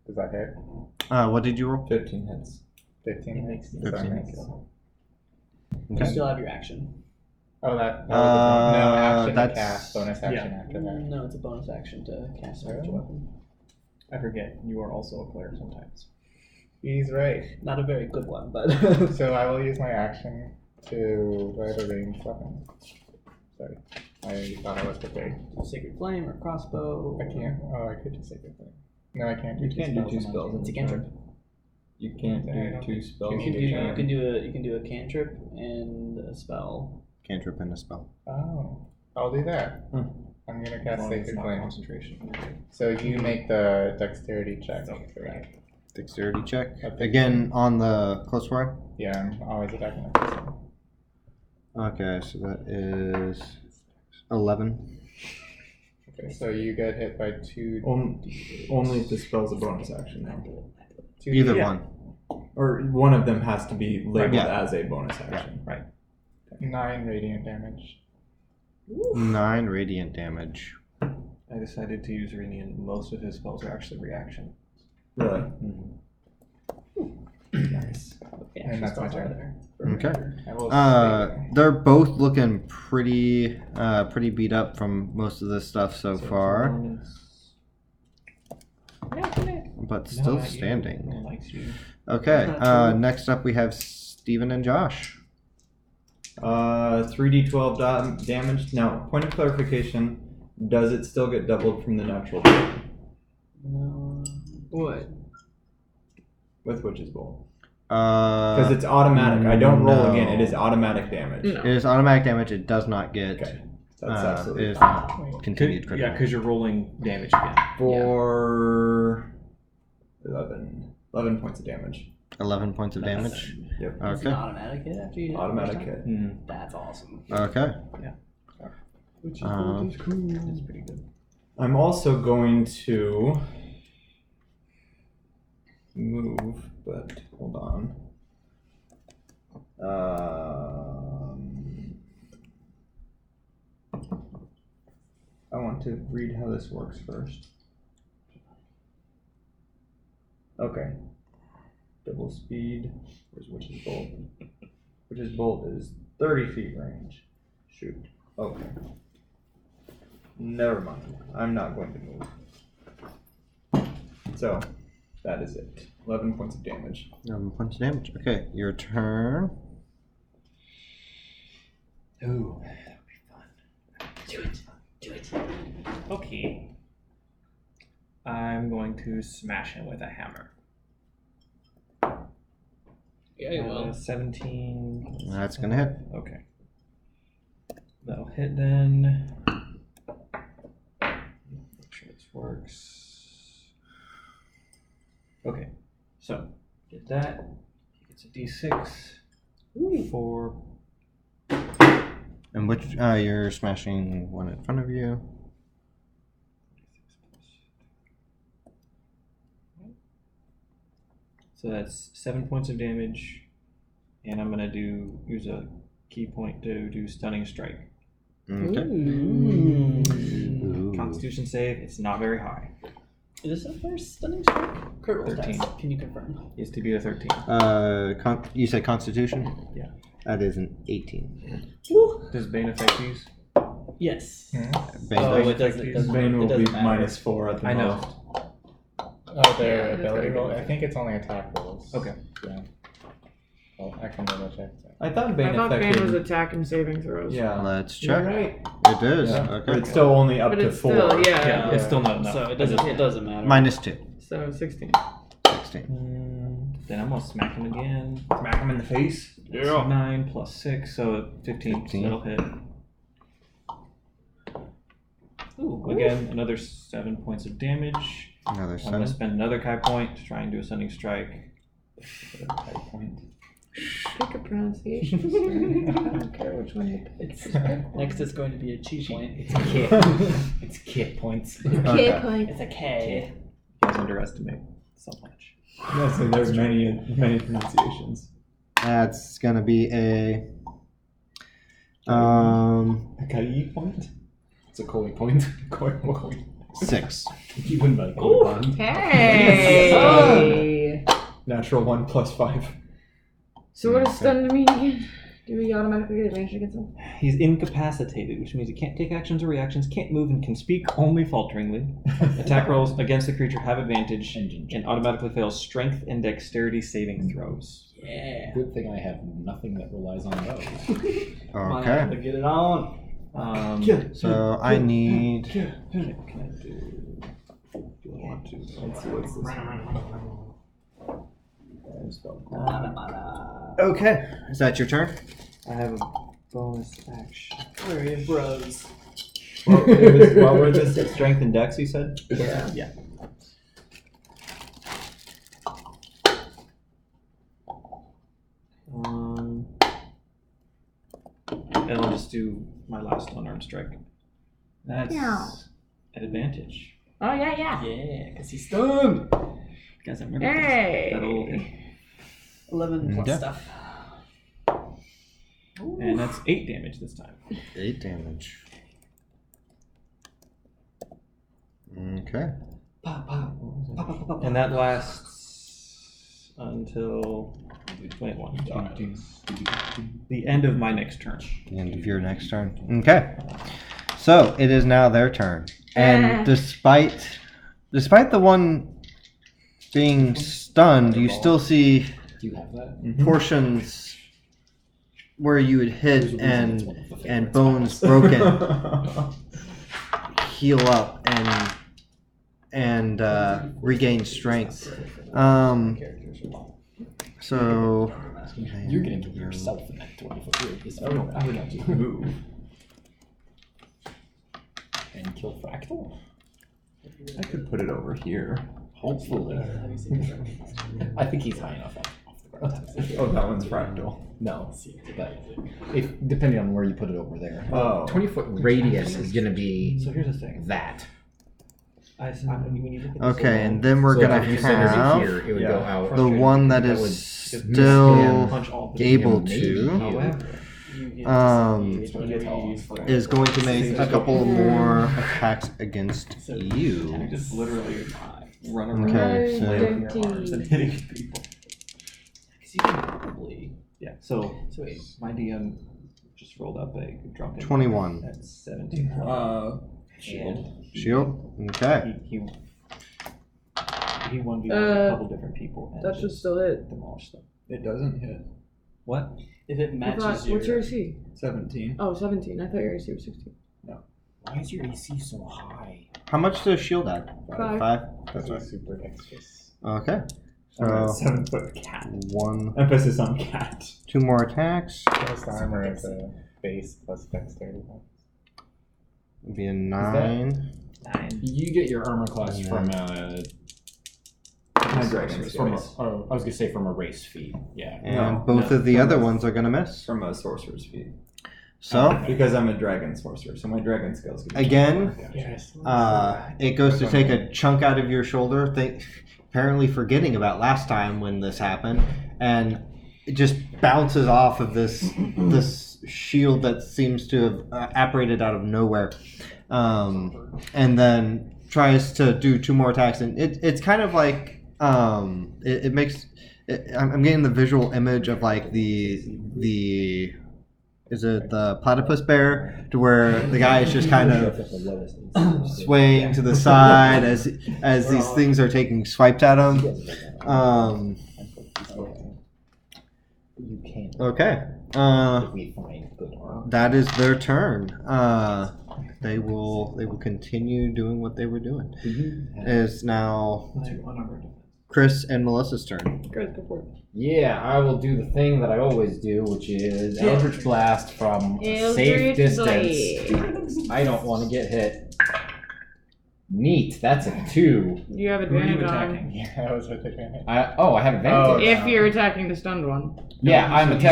Does that hit? What did you roll? 15 hits. 15 makes hits? sense. So I 15 make hits. You Okay. still have your action. Oh, that was a no action that's- to cast, bonus action after that. No, it's a bonus action to cast spiritual weapon. I forget, you are also a player sometimes. He's right. Not a very good one, but So I will use my action to. Do I have a ranged weapon? Sorry. I thought I was prepared. Sacred Flame or crossbow. I can't. Oh, I could do Sacred Flame. No, I can't do You can't do two on my spells. turn. It's a cantrip. You can't I do don't two think- spells. You in can a turn. you can do a cantrip and a spell. Cantrip and a spell. Oh, I'll do that. Hmm. I'm gonna As cast long as it's Sacred not Flame. concentration. So you make the dexterity check. Okay. for that. Dexterity check. I think Again, on the close one? Yeah, I'm always attacking the first one. Okay, so that is 11. Okay, so you get hit by 2. Only if the spell's a bonus action now. Either Yeah. one. Or one of them has to be labeled Yeah. as a bonus action. Right. 9 radiant damage. 9 radiant damage. I decided to use Rini, and most of his spells are actually reaction. Really? Nice. And that's my turn. Okay. I will stay They're both looking pretty beat up from most of this stuff so far, but still standing. No one likes you. Okay. Next up we have Steven and Josh. 3d12 damage. Now, point of clarification: does it still get doubled from the natural No. What? with Witch's Bolt? Because it's automatic. I don't roll again. It is automatic damage. No. It is automatic damage. It does not get. Okay, that's It absolutely is fine. not continued Yeah, critical. because you're rolling damage again. For 11 points of damage. 11 points of damage. Yep. It's an Okay. automatic hit after you hit it Automatic first hit. time? That's awesome. Okay. Which Um, cool. That's pretty good. I'm also going to move, but hold on. I want to read how this works first. Okay. Double speed. Where's Witch's Bolt? Witch's Bolt is 30 feet range. Shoot. Okay. Never mind. I'm not going to move. So, that is it. 11 points of damage. 11 points of damage. Okay, your turn. Ooh, that would be fun. Do it. Okay. I'm going to smash him with a hammer. Yeah, you will. 17. That's gonna hit. Okay. That'll hit then. Make sure this works. Okay. So, get that. He gets a d6. For. And which you're smashing one in front of you. So that's 7 points of damage, and I'm gonna use a key point to do stunning strike. Okay. Ooh. Ooh. Constitution save. It's not very high. Is this a first stunning strike? Crit roll 13. test. Can you confirm? It's to be a 13. You said Constitution? Yeah. That is an 18. Does Bane affect these? Yes. Bane. Oh, it doesn't. Bane will it be doesn't matter. -4 at the I know. most. Oh, their Yeah, ability that's roll? gotta I think it's only attack rolls. Okay. Yeah. Well, I can double check. I thought Bane I thought Bane affected. was attack and saving throws. Yeah. Let's You're check. right. It is. Yeah. Okay. But it's still only up But to it's 4. still, yeah. Yeah, it's still not enough. So it doesn't matter. -2. So 16. 16. Then I'm gonna smack him again. Smack him in the face. Yeah. 9 plus 6, so 15. 15. So that'll hit. Ooh, again, another 7 points of damage. Another I'm 7. gonna spend another Kai point to try and do a stunning strike. Kai point. Pick a pronunciation. I don't care which one you pick. Next is going to be a cheat point. It's kit. It's kit points. You Okay. It's a K. guys underestimate so much. Yes, and there's many pronunciations. That's gonna be a A Kai point? It's a Koi point. 6. Even by Koi point. Hey! Natural 1 plus 5. So what does stunned mean again? Do we automatically get advantage against him? He's incapacitated, which means he can't take actions or reactions, can't move, and can speak only falteringly. Attack rolls against the creature have advantage and automatically fails strength and dexterity saving throws. Yeah. Good thing I have nothing that relies on those. Come on, Okay. get it on. So I need. What can I do? Do I want to? Let's see what's this Okay. Is that your turn? I have a bonus action. Where are your bros? What were this? Strength and dex, you said? Yeah. Yeah. and I'll just do my last unarmed strike. That's an advantage. Oh, yeah. Yeah, because he's stunned. Guys, I remember Hey. that'll hit. 11 plus Okay. stuff. And that's 8 damage this time. 8 damage. Okay. And that lasts until 21. The end of my next turn. The end of your next turn. Okay. So it is now their turn. And despite the one being stunned, you still see Do you have that? portions where you had hit and bones broken heal up and regain strength. So You're getting to yourself in that 20-foot radius. I would have to move. And kill Fractal? I could put it over here. Hopefully. I think he's high enough off the ground. Oh, that one's fractal. No, but if depending on where you put it over there. Oh. 20-foot radius is going to be So here's the thing. that. When you look at this okay, and then we're So gonna if you centered it have here, it would go out. the one that That would is just still punch all the able maybe. to However, is going to make a couple more attacks against you. you just literally run around Okay, so flaring your arms and hitting people. Because you can probably. Yeah. So my DM just rolled up a drunken 21. That's 17. Shield. Shield. Okay. He 1v1 a couple different people. And That should still hit. demolish them. It doesn't hit. What? If it I matches thought, your. what's your AC? 17. Oh, 17. I thought your AC was 16. Why is your AC so high? How much does shield add? 5. 5. That's a super dexterous. Okay. I'm a So 7-foot cat. 1, Emphasis on cat. 2 more attacks. Plus armor is a base plus dexterity. Would be a 9. 9. You get your armor class Yeah. from My dragon's from race. I was gonna say from a race feat. Yeah. And No, both no, of the from other a- ones are gonna miss. From a sorcerer's feat. So Because I'm a dragon sorcerer, so my dragon skills. can be- again, Yes. it goes to take a chunk out of your shoulder. Apparently forgetting about last time when this happened, and it just bounces off of this shield that seems to have apparated out of nowhere, and then tries to do 2 more attacks. And it's kind of like it makes. I'm getting the visual image of like the. Is it the platypus bear, to where the guy is just kind of swaying to the side as these things are taking swipes at him. You can. Okay. We find good armor. That is their turn. They will continue doing what they were doing. It is now Chris and Melissa's turn. Guys, go for it. Yeah, I will do the thing that I always do, which is Eldritch Blast from a safe Eldritch distance. I don't want to get hit. Neat, that's a 2. You have Who are you advantage on. attacking? Yeah, that was what they I have advantage. If you're attacking the stunned one. Yeah, I'm He's-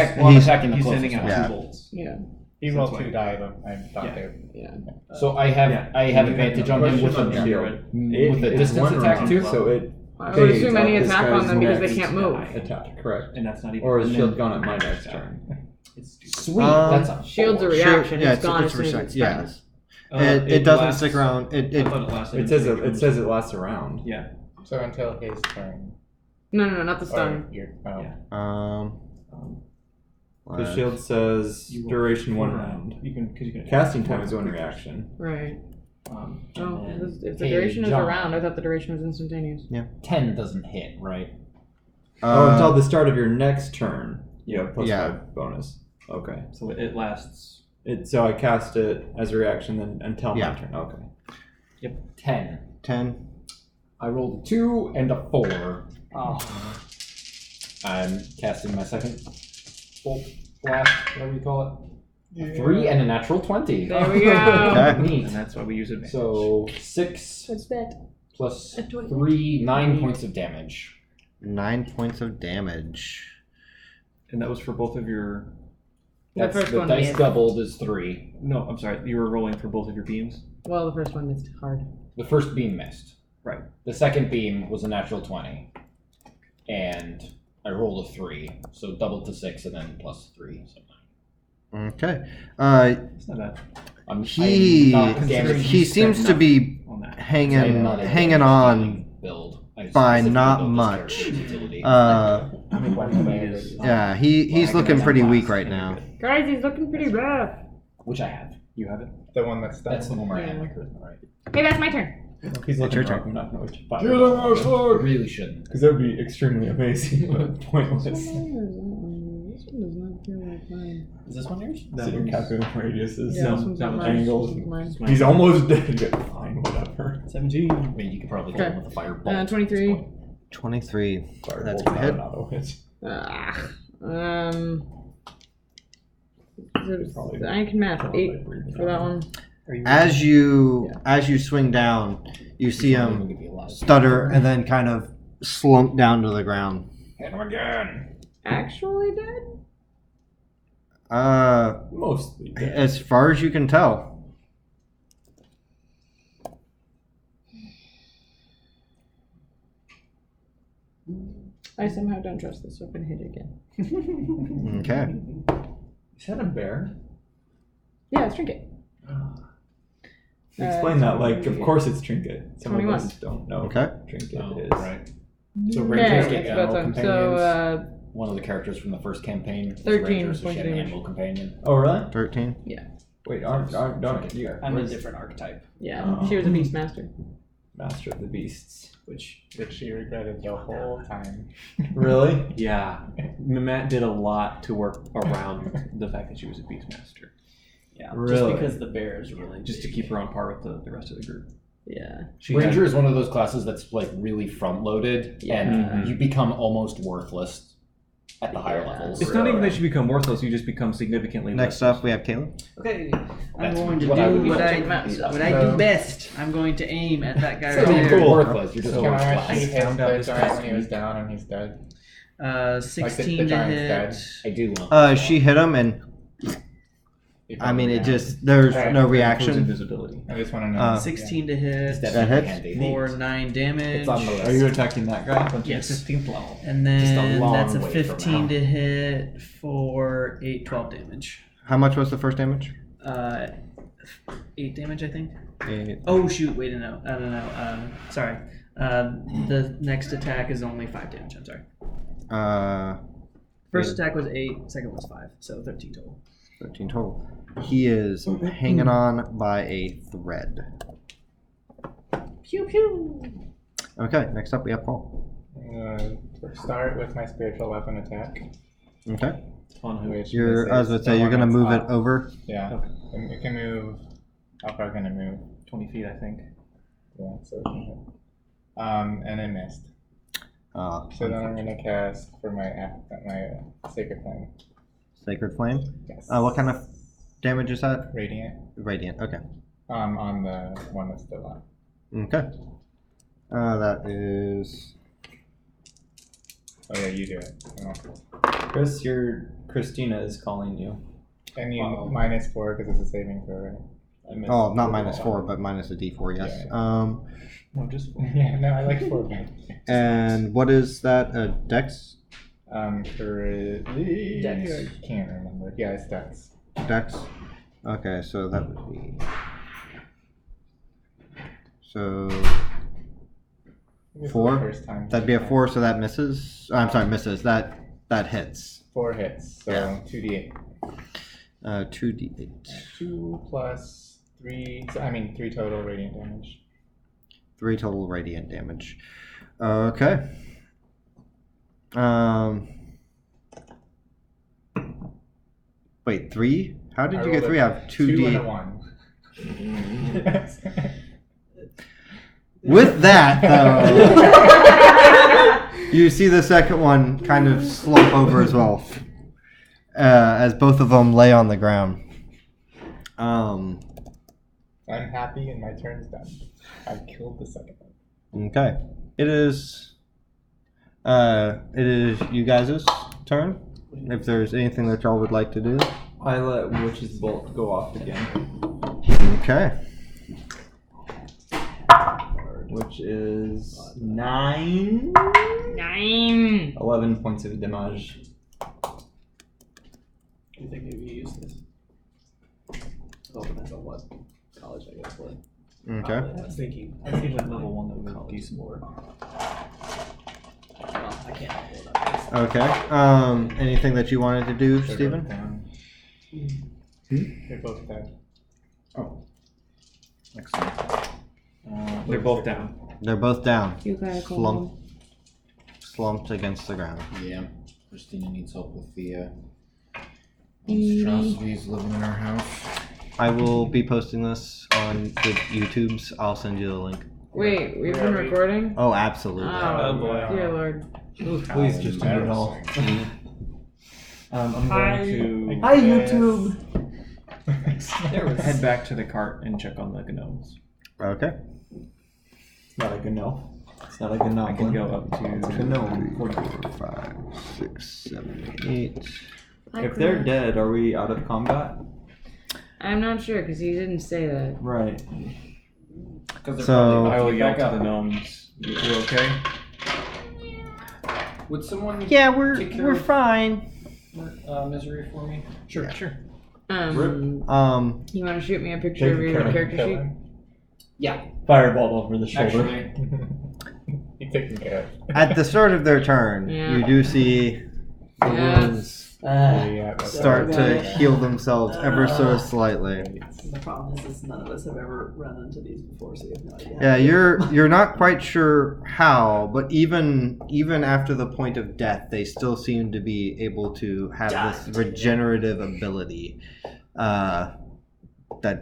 attacking the He's closest sending out one. Yeah. 2 bolts. Yeah. He So rolled that's 2 why- die, but I thought Yeah. they. Yeah. So I have Yeah. advantage on him with Question on a shield. with a It's distance one attack round, too. So it I would assume fades any at this attack on guy's them because they next can't move. attack, correct. And that's not even. Or is and shield then- gone at my next turn? It's stupid. Sweet, that's a Shield's a 4. reaction. Yeah, It's gone as soon as reset, it's yeah. spent. It doesn't lasts- stick around. I thought it lasted. It says it lasts a round. Yeah. So until his turn. No, not the Or stun. your, oh. Yeah. The shield says You will duration 1 feel- round. You can because you can. Casting time is 1 reaction. Right. And Oh, then- if the Hey, duration is John. around, I thought the duration was instantaneous. 10 doesn't hit, right? Until the start of your next turn. Yeah, plus Yeah. 5 bonus. Okay. So it lasts. So I cast it as a reaction then until Yeah. my turn. Okay. 10. 10. I rolled a 2 and a 4. Oh. I'm casting my second bolt blast, whatever you call it. A 3 and a natural 20. There we go. Okay. Neat. And that's why we use advantage. So 6 What's that? plus A 20. 3, 9 points of damage. 9 points of damage. And that was for both of your The first the one dice missed. doubled is 3. No, I'm sorry. You were rolling for both of your beams. Well, the first one missed hard. The first beam missed. Right. The second beam was a natural 20. And I rolled a 3. So doubled to 6 and then plus 3. So Okay. It's not bad. I'm He not damaged. he seems to be On that. hanging not a hanging damaged on healing build. I by specifically not built this much. character's utility. Yeah, he's looking pretty weak right now. Guys, he's looking pretty rough. Which I have. You have it? The one that's That's the one where I had Yeah. my charisma, right? Okay, that's my turn. He's It's your turn. I'm not going to Really shouldn't. Because that would be extremely amazing, but pointless. This one does not feel like mine. Is this one yours? So you're calculating radiuses, Yeah, this one's not mine. angles. This one's mine. He's almost dead. Yeah, fine, whatever. 17. I mean, you could probably kill him with a firebolt. 23. 23. That's Firebolt, gonna hit. not auto hit. I can math. 8 for that one. As you swing down, you see him stutter and then kind of slump down to the ground. Hit him again! Actually dead? Mostly dead. As far as you can tell. I somehow don't trust this weapon. Hit it again. Okay. Is that a bear? Yeah, it's trinket. Explain that. Like, of course it's trinket. Some 21. of us don't know. Okay. What trinket Oh, is. right. So Okay, Rangers it's get about animal time. companions. So, One of the characters from the first campaign was 13 Ranger, so she points had of an damage. animal companion. Oh, really? 13. Wait, don't you? I'm a different archetype. yeah, she was a beast master. Master of the Beasts. Which she regretted the whole time. Really? Yeah. Matt did a lot to work around the fact that she was a Beastmaster. yeah, Really? just because the bear is really Just to big. keep her on par with the rest of the group. Yeah. She Ranger had- is one of those classes that's like really front loaded, Yeah. and you become almost worthless at the higher Yeah. levels. It's not even that you become worthless, you just become significantly Next less. up, we have Caleb. Okay, I'm That's going to what I would do be what able I, to what I do best. I'm going to aim at that guy So right you're there. worthless. You're just Can I worthless. actually hit found out the this giant past when he was week. down and he's dead? 16 the to giant's hit. dead. I do want. She hit him, and I mean, it just there's Alright. no Includes reaction. invisibility. I just want to know. 16 to hit That hits. handy. for 9 damage. It's on the list. Are you attacking that guy? Yes. 15th level. And Just a then long that's a way from 15 now. to hit for 12 damage. How much was the first damage? 8 damage, I think. 8. Oh shoot! Wait, no. Sorry. The next attack is only 5 damage. I'm sorry. First attack was 8. Second was 5. So 13 total. 13 total. He is hanging on by a thread. Pew pew. Okay, next up we have Paul. Start with my spiritual weapon attack. Okay. On who? Which You're, this I was is going to say, the you're one going to that's move it up. over. Yeah. It can move. How far can it move? 20 feet, I think. Yeah, so it can hit. And it missed. So then I'm going to cast for my Sacred Flame. Sacred Flame. Yes. What kind of damage is that? Radiant. Radiant. Okay. On the one that's still up. Okay. That is. Oh yeah, you do it. Chris, Christina is calling you. And you -4 because it's a saving throw, right? I missed Oh, not the -4, ball. but minus a d4. Yes. Yeah. No, just Yeah, no, I like 4 better. And what is that? Dex. For Dex. I can't remember. Yeah, it's Dex. Dex. Okay, so that would be. So This is 4? the first time. That'd be a 4, so that misses. I'm sorry, misses. That hits. 4 hits, so Yeah. 2d8. 2d8. 2 plus 3. So, I mean 3 total radiant damage. 3 total radiant damage. Okay. Wait, 3? How did you get 3? I have 2 and a 2d8. 1. With that, though, you see the second one kind of slump over as well, as both of them lay on the ground. I'm happy and my turn's done. I killed the second one. Okay. It is you guys' turn. If there's anything that y'all would like to do. I let Witch's Bolt go off again, Okay. which is 9. 9. 11 points of damage. Do you think maybe you use this? It all depends on what college I go to play. Okay. I was thinking I think at level 1 that would be college decent. lore. Well, I can't hold up. Okay. Anything that you wanted to do, They're Stephen? both down. They're both dead. Oh. Excellent. They're both down. They're both down. You gotta call Slump, slumped against the ground. Yeah. Christina needs help with the Edie. monstrosities living in our house. I will be posting this on the YouTubes. I'll send you the link. Wait, we've been recording? Oh, absolutely. Oh, boy. dear lord. Please just end it all. I'm going to Hi, YouTube! head back to the cart and check on the gnomes. Okay. It's not a gnome. It's not a gnome. I can go up It's a to gnome. 4, 5, 6, 7, 8. If they're dead, are we out of combat? I'm not sure because he didn't say that. Right. So I will yell back to up. the gnomes. You okay? Would someone yeah, take care we're of fine. Misery for me? Sure, sure. You want to shoot me a picture of your character Kill sheet? him. Yeah. Fireball over the shoulder. Actually, He's taken care of. At the start of their turn, Yeah. you do see the Yeah. wounds Yeah, that's start right. to heal themselves ever so slightly. The problem is none of us have ever run into these before, so you have no idea. Yeah, you're not quite sure how, but even after the point of death, they still seem to be able to have this regenerative ability that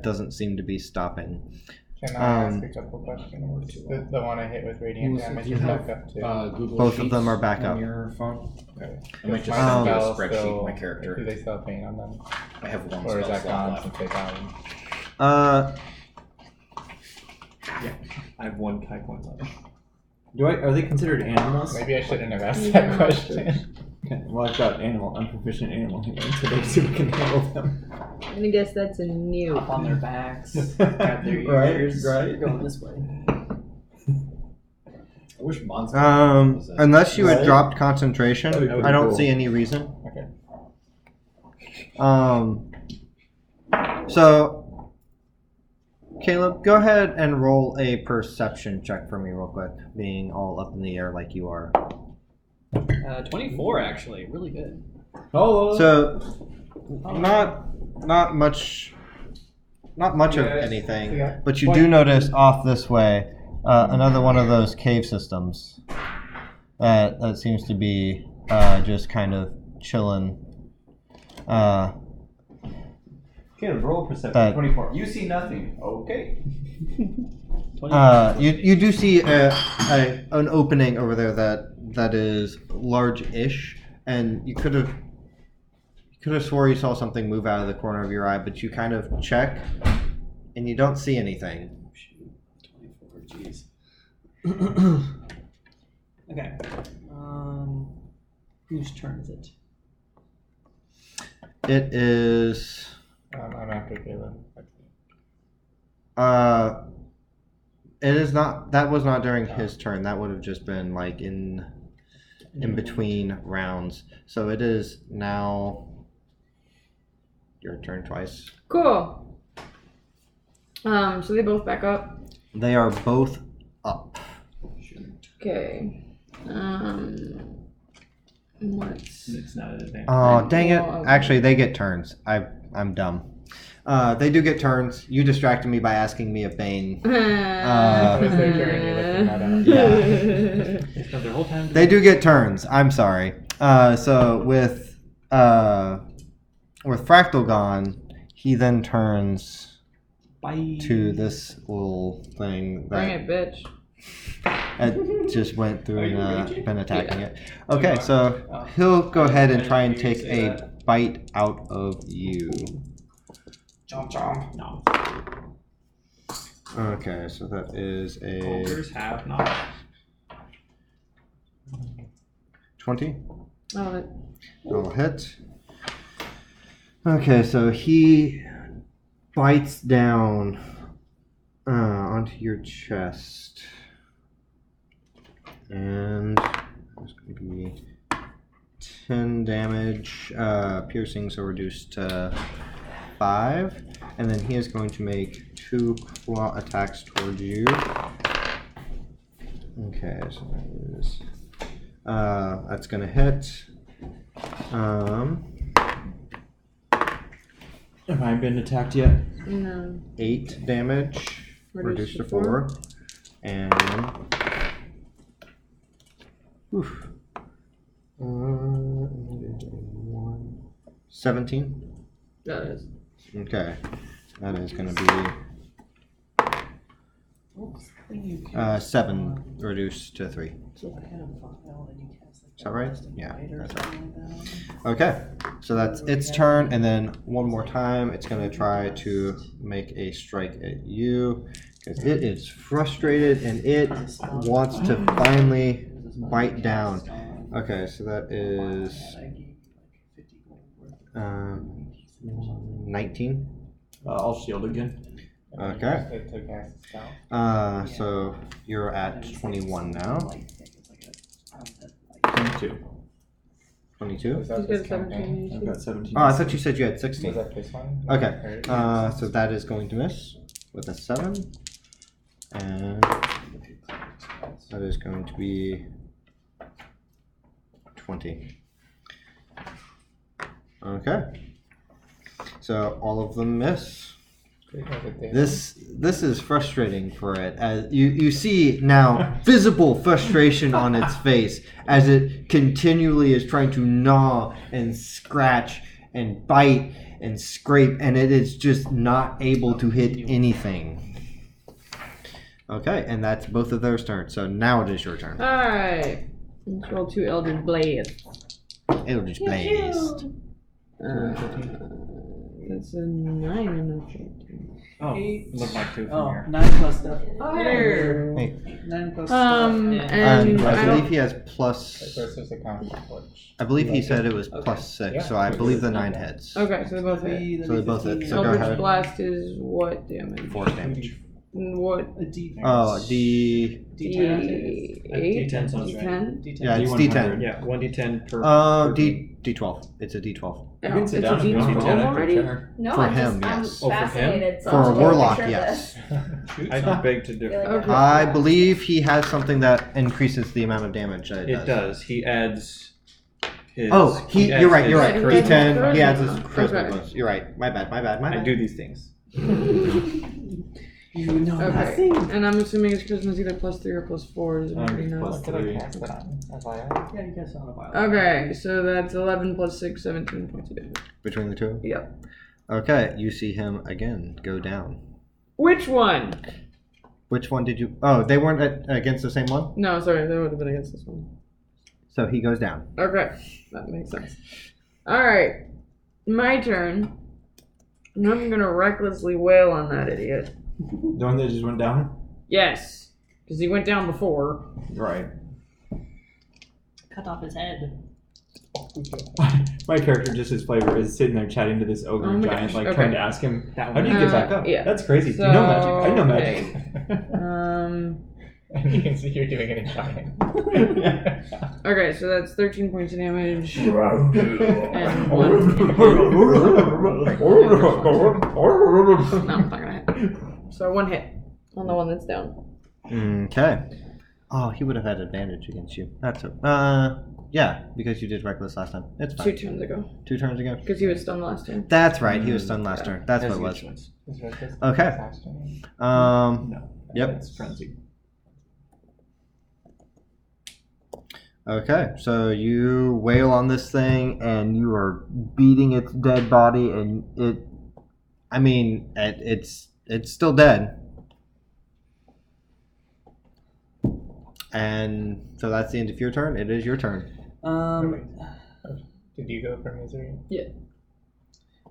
doesn't seem to be stopping. Can I ask a couple questions? The one I hit with radiant damage is back up too. Google Both of Sheets them are back up. on your phone. Okay. I might just My send you a spells spreadsheet still- of my character. Do they still have pain on them? I have one Or is spell that slot gone left. since they died? I have 1 Kai point left. Are they considered animals? Maybe I shouldn't have asked that question. Okay, well, I've got unproficient animal handling today, so we can handle them. I'm gonna guess that's a new. Up on their backs, grab their ears, Right. going this way. I wish Monster was that. Unless you had Right? dropped concentration, That'd be I don't cool. see any reason. Okay. So, Caleb, go ahead and roll a perception check for me real quick, being all up in the air like you are. 24 actually, really good. So, not much of anything, Yeah. but you do notice off this way another one of those cave systems that seems to be just kind of chilling. Caleb, roll perception. That- 24. You see nothing. Okay. You do see an opening over there that is large-ish, and you could have swore you saw something move out of the corner of your eye, but you kind of check, and you don't see anything. 24, jeez. Okay. Whose turn is it? It is. I'm after Caleb. It is not. That was not during his turn. That would have just been like in between rounds. So it is now your turn twice. Cool. So they both back up. They are both up. Okay. What's It's not an advantage. Oh, dang it. Well, okay. Actually, they get turns. I'm dumb. They do get turns. You distracted me by asking me a Bane. That was their turn, you're looking that up. Yeah. They spent their whole time. They do get turns. I'm sorry. So with Fractal gone, he then turns Bye. to this little thing Bring that it, bitch. just went through Are you and raging? been attacking Yeah. it. Okay, so Oh. he'll go ahead and I try and didn't hear take you say a that. bite out of you. Chomp chomp. No. Okay, so that is a Ogres have not. 20. Oh, I'll hit. Okay, so he bites down onto your chest. And it's going to be 10 damage, piercing, so reduced to 5. And then he is going to make 2 claw attacks towards you. Okay, so that is, that's going to hit. Have I been attacked yet? No. 8 damage, reduced to 4. And 17. That is. Okay, that is going to be 7 reduced to 3. Is that right? Yeah, that's right. Okay, so that's its turn, and then one more time, it's going to try to make a strike at you because it is frustrated and it wants to finally bite down. Okay, so that is 19. I'll shield again. Okay. So you're at 21 now. 22. 22? He's got 17. I've got 17. Oh, I thought you said you had 16. Was that this one? Okay. So that is going to miss with a 7. And that is going to be 20. Okay. So all of them miss. This is frustrating for it, as you see now visible frustration on its face as it continually is trying to gnaw and scratch and bite and scrape, and it is just not able to hit anything. Okay, and that's both of those turns. So now it is your turn. Alright. Let's roll 2 Eldritch Blades. Eldritch Blast. That's a 9 and a 13. Oh, look like 2 from Oh, here. 9 plus stuff. Here. Wait. 9 plus And And I I believe don't, he has plus. Versus the conflict. I believe he said it was Okay. plus 6, Yeah. so I believe the 9 hits. okay, so they both hit. So they both hit. So go Eldritch ahead. Blast is what damage? 4 damage. And what? A D. Oh, D. D10. D8? sounds right. D10? Yeah, it's D10. Yeah, 1d10 per. D12. It's a D12. You can sit It's down a if you want D12 to. already? No, For I'm him, just, yes. I'm Oh, for him? fascinated. So For I'll a take warlock, picture of yes. this. I beg to differ. Okay. I believe he has something that increases the amount of damage that It does. He adds his. Oh, he adds you're right. his You're right. charisma. D10. He adds his Okay. charisma bonus. You're right. My bad. I do these things. You know Okay. nothing. And I'm assuming his charisma is either +3 or +4. Does anybody know? plus What did I 3. cast it on? A vial? Yeah, you guys saw a while. Okay, so that's 11 plus 6, 17 points of damage. Between the two? Yep. Okay, you see him again go down. Which one? Which one did you... Oh, they weren't against the same one? No, sorry, that would have been against this one. So he goes down. Okay, that makes sense. Alright, my turn. And I'm gonna recklessly wail on that idiot. The one that just went down? Yes, because he went down before. Right. Cut off his head. My character, just his flavor, is sitting there chatting to this ogre Oh my giant, gosh, like okay. trying to ask him, how do you get back up? yeah. That's crazy. Do you know magic? I know So, magic. And you can see you're doing it in giant. Okay, so that's 13 points of damage. And 1. No, it's not gonna hit. So 1 hit on the one that's down. Okay. Oh, he would have had advantage against you. That's a... yeah, because you did reckless last time. It's fine. 2 turns ago. 2 turns ago? Because he was stunned last turn. That's right. He was stunned last turn. That's what it was. Is Reckless Okay. assassin? No. Yep. It's frenzy. Okay, so you wail on this thing, and you are beating its dead body, and it's still dead. And so that's the end of your turn. It is your turn. Did you go for misery? Yeah.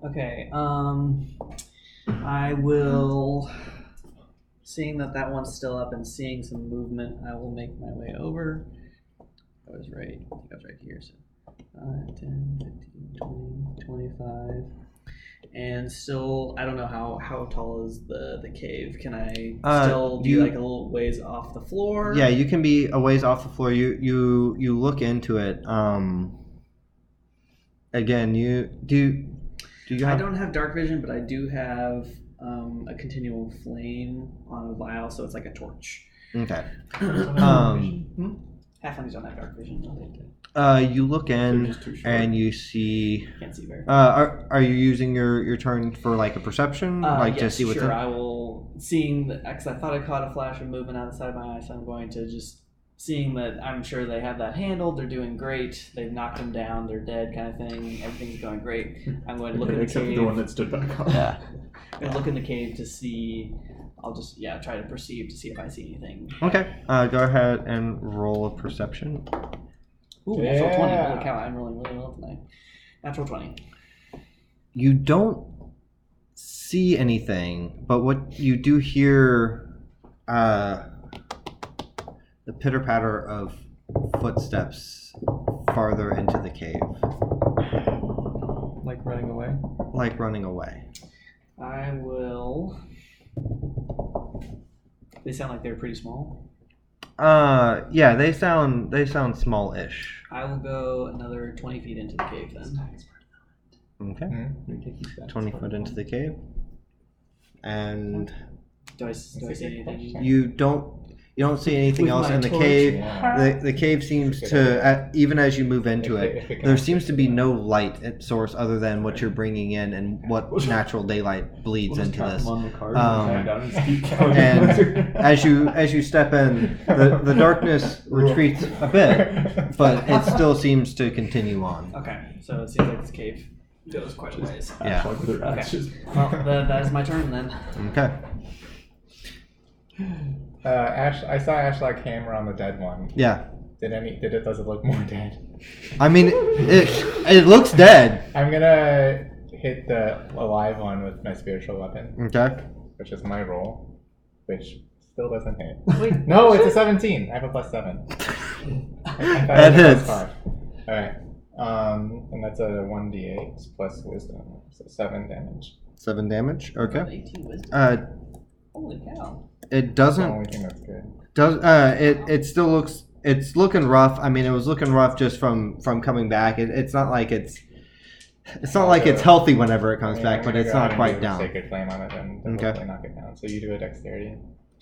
Okay. I will. Seeing that one's still up and seeing some movement, I will make my way over. I was right. I think I was right here. So 5, 10, 15, 20, 25. And still, I don't know how tall is the cave. Can I still be you- like a little ways off the floor? Yeah, you can be a ways off the floor. You look into it. Again, do you I have? don't have dark vision, but I do have a continual flame on a vial, so it's like a torch. Okay. Halflings don't have dark vision. No, they do. You look in just too short. and you see. Can't see very far. Are you using your turn for like a perception, like yes, to see what's sure. in? I will. Seeing that, because I thought I caught a flash of movement out of the side of my eye, so I'm going to just seeing that. I'm sure they have that handled. They're doing great. They've knocked them down. They're dead, kind of thing. Everything's going great. I'm going to look in the Except cave. for the one that stood back up. Yeah. I'm going to look in the cave to see. I'll just try to perceive to see if I see anything. Okay. Go ahead and roll a perception. Ooh, natural 20. Holy cow! I'm rolling really well tonight. Natural 20. You don't see anything, but what you do hear, the pitter patter of footsteps farther into the cave, Like running away. like running away. I will. They sound like they're pretty small. Yeah, they sound small-ish. I will go another 20 feet into the cave then. Okay. 20 foot into the cave, and Do I see anything? you don't see anything With else my in the torch? cave. Yeah. The cave seems to, even as you move into If it, it there can seems to be no light source other than what you're bringing in and what natural daylight bleeds into this. And as you step in, the darkness retreats a bit, but it still seems to continue on. Okay, so it seems like this cave goes quite a ways. Yeah. Okay. Well, that is my turn then. Okay. I saw Ashlock hammer on the dead one. Yeah. Does it look more dead? I mean, it looks dead. I'm gonna hit the alive one with my spiritual weapon, Okay. which is my roll, which still doesn't hit. Wait, No, it's a 17. I have a +7. That hits. All right. And that's a 1d8 plus wisdom, so 7 damage. 7 damage. Okay. 18 wisdom. Holy cow. It That's the doesn't. only thing that's good. It still looks. It's looking rough. I mean, it was looking rough just from coming back. It's not like it's healthy whenever it comes back, I'm but gonna it's go ahead not and quite do down. Sacred flame on it, and Okay. hopefully knock it down. So you do a dexterity.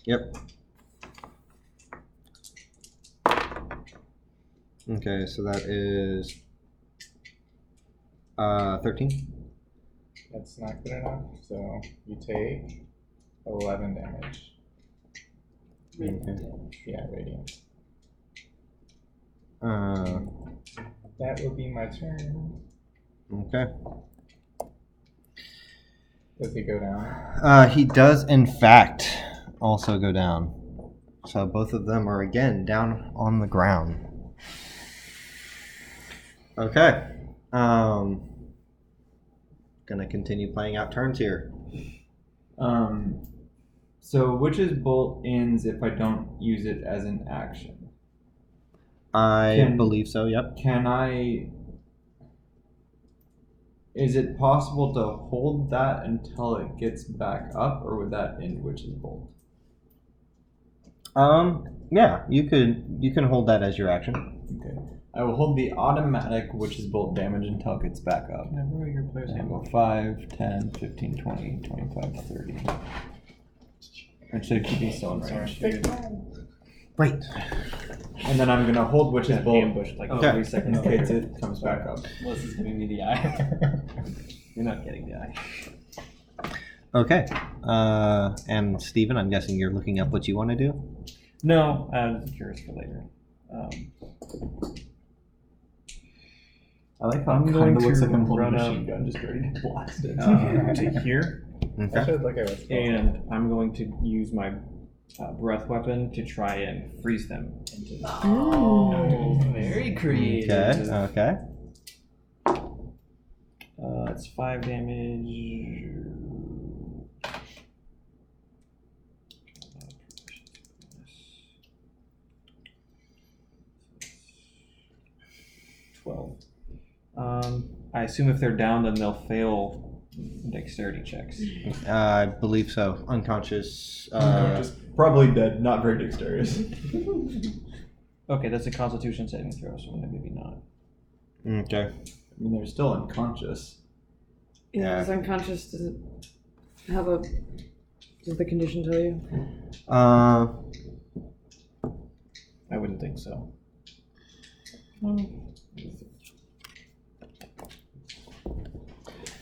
Yep. Okay, so that is 13. That's not good enough. So you take 11 damage. Yeah, radiant. That will be my turn. Okay. Does he go down? He does, in fact, also go down. So both of them are again down on the ground. Okay. Gonna continue playing out turns here. So Witch's Bolt ends if I don't use it as an action. I believe so, yep. Can I... Is it possible to hold that until it gets back up, or would that end Witch's Bolt? Yeah, you can hold that as your action. Okay. I will hold the automatic Witch's Bolt damage until it gets back up. And go 5, 10, 15, 20, 25, 30. It should keep me still in range. Great. And then I'm going to hold Witch's Bolt like Okay. 3 seconds in case it comes back up. Melissa's giving me the eye. You're not getting the eye. Okay. And Steven, I'm guessing you're looking up what you want to do? No, I'm curious for later. I like how I'm it going kind of looks to like I'm holding run a up machine gun just ready to blast it. to here, I Okay. should look at what's and I'm going to use my breath weapon to try and freeze them into the Oh, very creative. Okay. it's 5 damage. I assume if they're down, then they'll fail dexterity checks. I believe so. Unconscious. Probably dead. Not very dexterous. Okay, that's a Constitution saving throw, so maybe not. Okay. I mean, they're still unconscious. Yeah, is unconscious. Does it have a? Does the condition tell you? I wouldn't think so.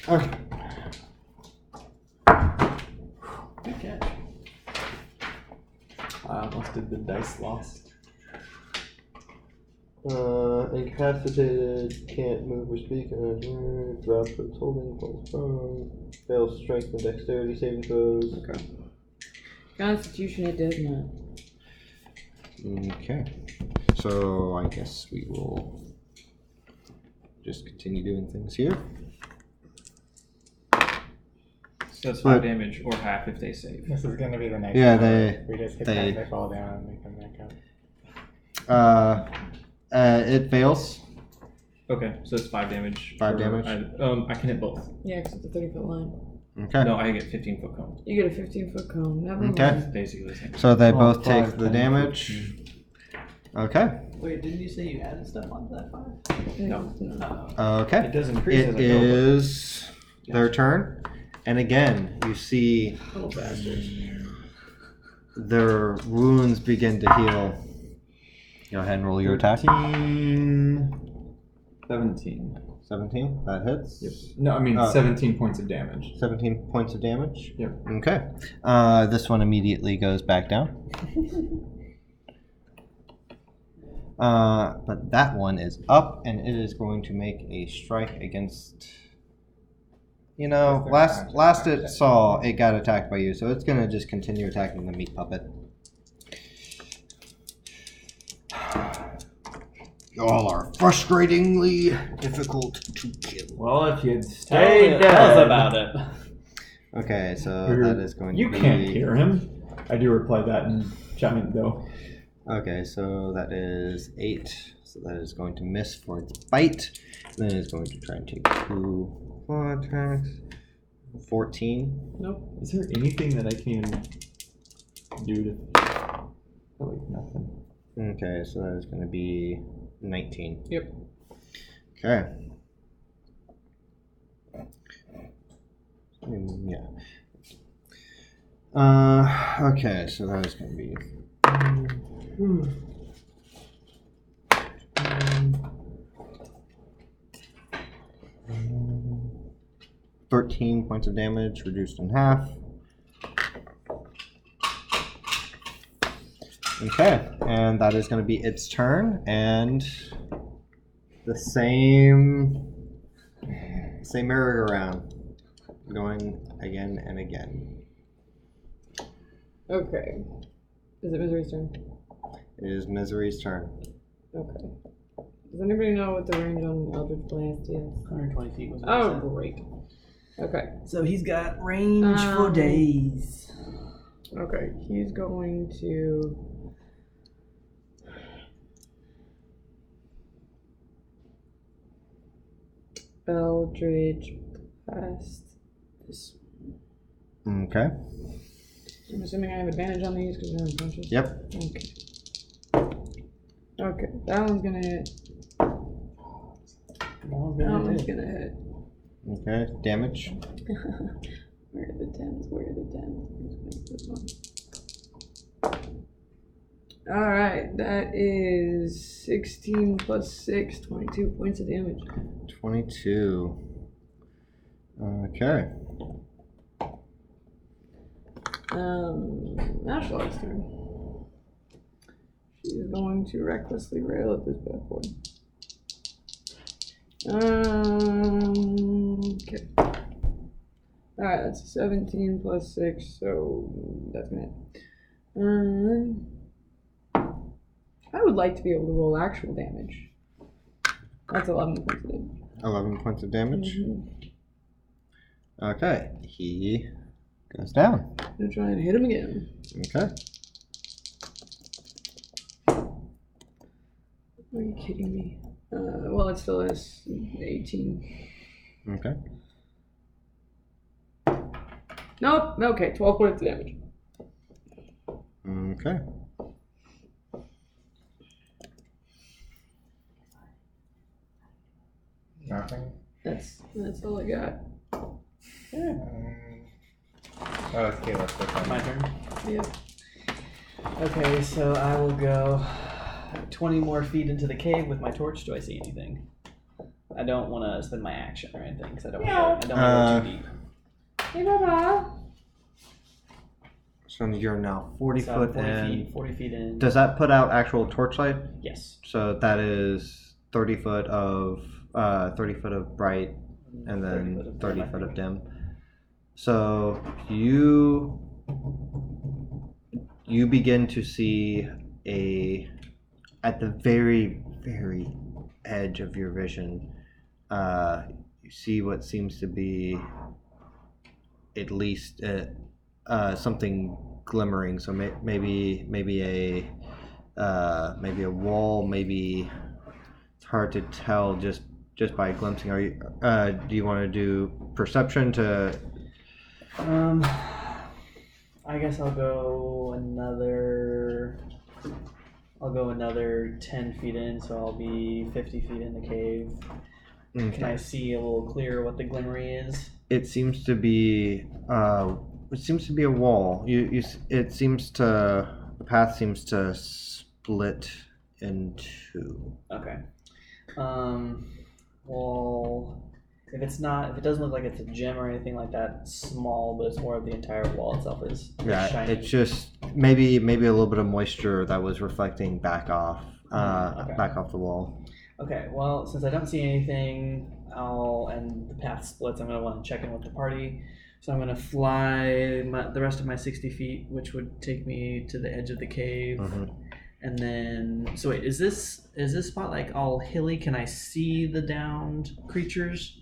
Okay. Good catch. I almost did the dice lost. Incapacitated, can't move or speak, drop for holding, falls prone, fails strength and dexterity saving throws. Okay. Constitution, it does not. Okay. So I guess we will just continue doing things here. So it's 5 damage or half if they save. This is gonna be the next Yeah, one. We just hit them, they fall down, and they come back up. It fails. Okay, so it's 5 damage. 5 damage? I can hit both. Yeah, because it's a 30-foot line. Okay. No, I get 15-foot cone. You get a 15-foot cone. Never Okay. mind. Basically the same. So they both 5, take the 10, damage. 15. Okay. Wait, didn't you say you added stuff onto that 5? No. Okay. It does increase It as I go. is their turn. And again, you see Little bastards. their wounds begin to heal. Go ahead and roll your attack. 17. 17, that hits. Yep. No, I mean 17 points of damage. 17 points of damage? Yep. Okay. This one immediately goes back down. But that one is up, and it is going to make a strike against... You know, last it saw, it got attacked by you, so it's going to just continue attacking the meat puppet. Y'all are frustratingly difficult to kill. Well, if you'd Tell stayed dead. us about it. Okay, so that is going You to be... can't hear him. I do reply that in giant though. Okay, so that is 8. So that is going to miss for its bite. Then it's going to try and take 2 attacks. 14. Nope. Is there anything that I can even do to... Like nothing. Okay, so that is going to be 19. Yep. Okay. Yeah. Okay, so that is going to be... 13 points of damage, reduced in half. Okay, and that is going to be its turn, and the same merry-go-round, going again and again. Okay. Is it Misery's turn? It is Misery's turn. Okay. Does anybody know what the range on Eldritch Blast is? 120 feet was what I Oh, said. great. Okay. So he's got range for days. Okay, he's going to... Eldritch Blast this. Okay. I'm assuming I have advantage on these because they're unconscious? Yep. Okay. Okay, that one's gonna hit. That one's gonna hit. Okay, damage. Where are the 10s? Where are the 10s? Let's make this one. Alright, that is 16 plus 6, 22 points of damage. 22. Okay. Ashlog's turn. She's going to recklessly rail at this bad boy. Okay. Alright, that's 17 plus 6, so that's gonna hit. I would like to be able to roll actual damage. That's 11 points of damage. 11 points of damage. Mhm. Okay, he goes down. I'm gonna try and hit him again. Okay. Are you kidding me? Well, it still is 18. Okay. Nope. Okay, 12 points of damage. Okay. Nothing. That's all I got. Oh, it's Caleb's turn. My turn. Yeah. Okay, so I will go 20 more feet into the cave with my torch. Do I see anything? I don't want to spend my action or anything because I don't want to go too deep. Hey, Baba. So you're now 40 So foot 40 in. feet, 40 feet in. Does that put out actual torchlight? Yes. So that is 30 foot of bright, and then 30 foot of dim. So you begin to see at the very, very edge of your vision, you see what seems to be at least something glimmering. So maybe a wall. Maybe it's hard to tell just by glimpsing. Are you? Do you want to do perception to? I guess I'll go another 10 feet in, so I'll be 50 feet in the cave. Okay. Can I see a little clearer what the glimmery is? It seems to be a wall. The path seems to split in two. Okay. Well, if it doesn't look like it's a gem or anything like that, it's small, but it's more of the entire wall itself is shiny. It's just maybe a little bit of moisture that was reflecting back off the wall. Okay, well, since I don't see anything, and the path splits, I'm going to want to check in with the party. So I'm going to fly the rest of my 60 feet, which would take me to the edge of the cave. Mm-hmm. And then, so wait, is this spot like all hilly? Can I see the downed creatures?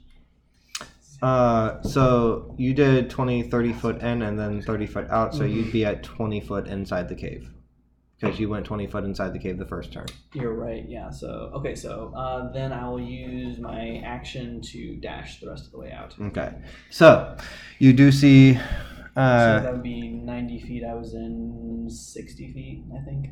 So you did 20, 30 foot in and then 30 foot out, so you'd be at 20 foot inside the cave. Because you went 20 foot inside the cave the first turn. You're right, yeah. So, okay, then I will use my action to dash the rest of the way out. Okay. So, you do see... so that would be 90 feet. I was in 60 feet, I think.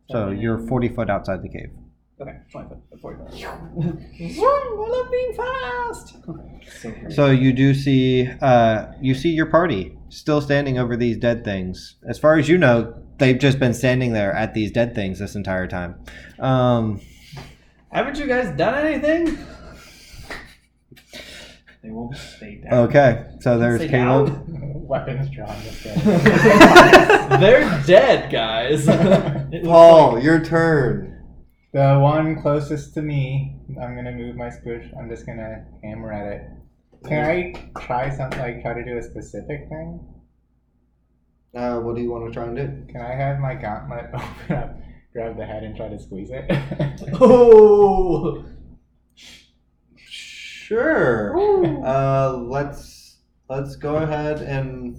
So, you're 40 foot outside the cave. Okay, 20 foot, 40 foot. Zoom! I love being fast! So you do see, your party still standing over these dead things. As far as you know, they've just been standing there at these dead things this entire time. Haven't you guys done anything? They won't stay down. Okay, so there's Stay Caleb. down? Weapons drawn. Just They're dead, guys. Paul, your turn. The one closest to me, I'm gonna move my squish. I'm just gonna hammer at it. Can I try something, like try to do a specific thing? What do you want to try and do? Can I have my gauntlet open up, grab the head, and try to squeeze it? Oh! Sure. Let's go ahead and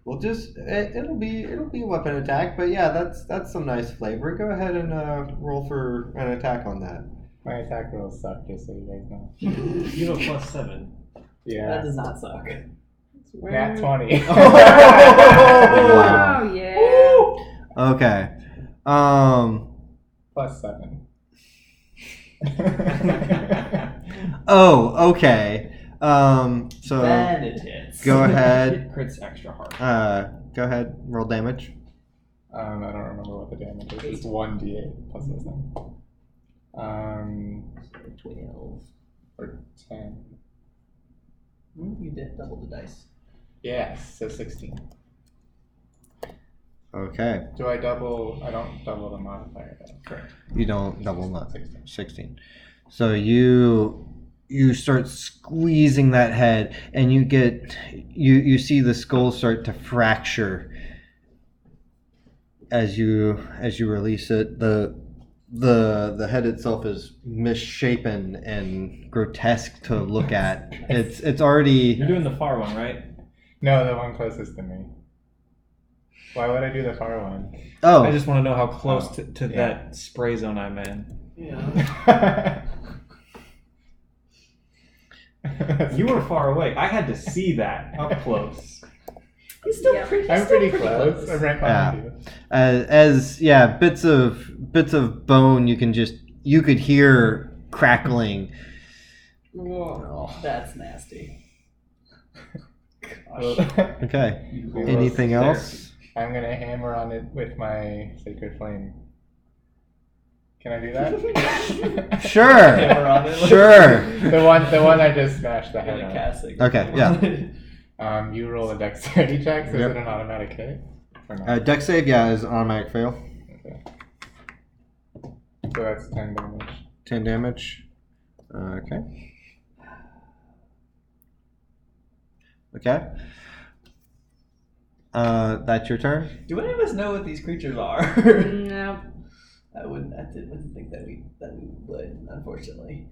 we'll just it'll be a weapon attack, but yeah, that's some nice flavor. Go ahead and roll for an attack on that. My attack rolls suck, just so you guys know. You have a +7. Yeah. That does not suck. Nat 20. Wow, yeah. Okay. +7. Oh, okay. So Then it hits. go ahead. Crits extra hard. Go ahead. Roll damage. I don't remember what the damage is. It's 1d8 plus this thing. 12. Or 10. You did double the dice. Yes, so 16. Okay. Do I double? I don't double the modifier though. Correct. You don't double that. 16. So you start squeezing that head, and you you see the skull start to fracture as you release it. The head itself is misshapen and grotesque to look at. It's already. You're doing the far one, right? No, the one closest to me. Why would I do the far one? Oh, I just want to know how close to that spray zone I'm in. Yeah. You were far away. I had to see that up close. He's still Yeah. pretty. I'm pretty close. I'm right Yeah. behind you. Bits of bone you could hear crackling. Oh, that's nasty. Okay. Well, Anything else? I'm gonna hammer on it with my sacred flame. Can I do that? Sure. Hammer on it. Sure. the one I just smashed the I'm head gonna on. cast it. Okay, yeah. You roll a dexterity check. So Yep. is it an automatic hit? Or not? Dex save, yeah, is automatic fail. Okay. So that's 10 damage. 10 damage. Okay. Okay. That's your turn. Do any of us know what these creatures are? No. I didn't think that we would, unfortunately.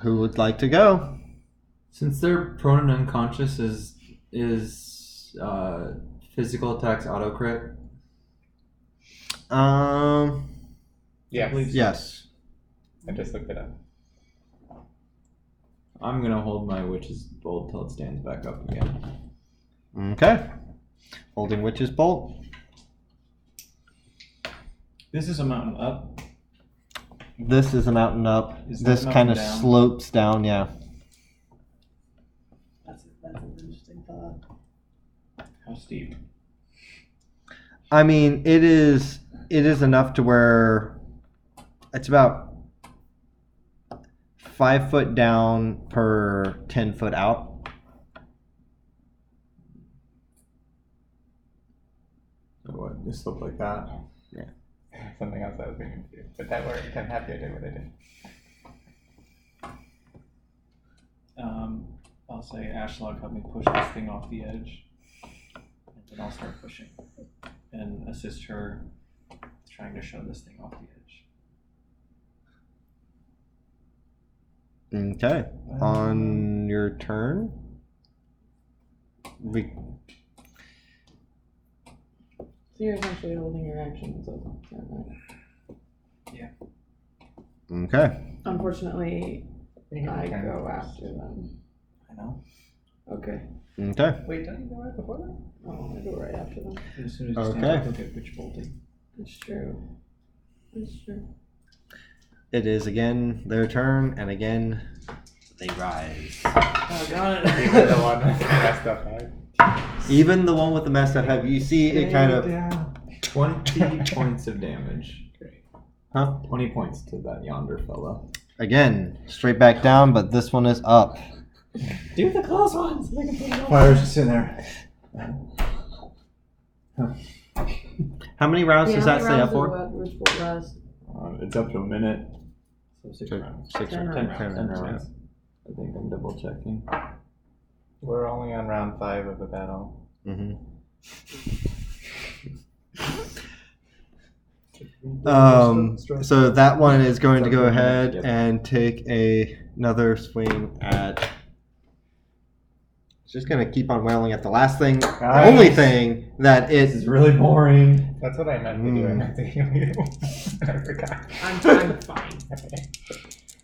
Who would like to go? Since they're prone and unconscious, is physical attacks auto crit? Yes. Yes. I just looked it up. I'm gonna hold my witch's bolt till it stands back up again. Okay. Holding Witch's Bolt. This is a mountain up. This is a mountain up. Is that This mountain kind of down? slopes down, yeah. That's an interesting thought. How steep? I mean, it is enough to where it's about 5 foot down per 10 foot out. So what? Just look like that. Something else I was being confused. But that worked. I'm happy I did what I did. I'll say Ashlog help me push this thing off the edge. And then I'll start pushing. And assist her trying to shove this thing off the edge. Okay. On your turn. So you're essentially holding your action. So Okay. unfortunately, You I can go turn after them. I know. Okay. Okay. Wait, don't you go right before that? Oh, I go right after them. As soon as you Okay. stand up, look at which bolting. That's true. That's true. It is again their turn, and again they rise. Oh, got it. Even the one with the messed up head. Even the one with the messed up head, you see it kind of. 20 points of damage. Huh? 20 points to that yonder fella. Again, straight back down, but this one is up. Do the close ones. They can put it on. Fire's just in there. How many rounds does that how stay many up rounds for? does Witch Bolt last? It's up to a minute. So 6 Six- rounds. 10 rounds. 10 rounds. I think I'm double checking. We're only on round 5 of the battle. Mm-hmm. So that one is going to go ahead and take another swing at. It's just going to keep on wailing at the last thing, only thing that This it. is really boring. That's what I meant to do. I meant to heal you. I forgot. I'm fine. Okay.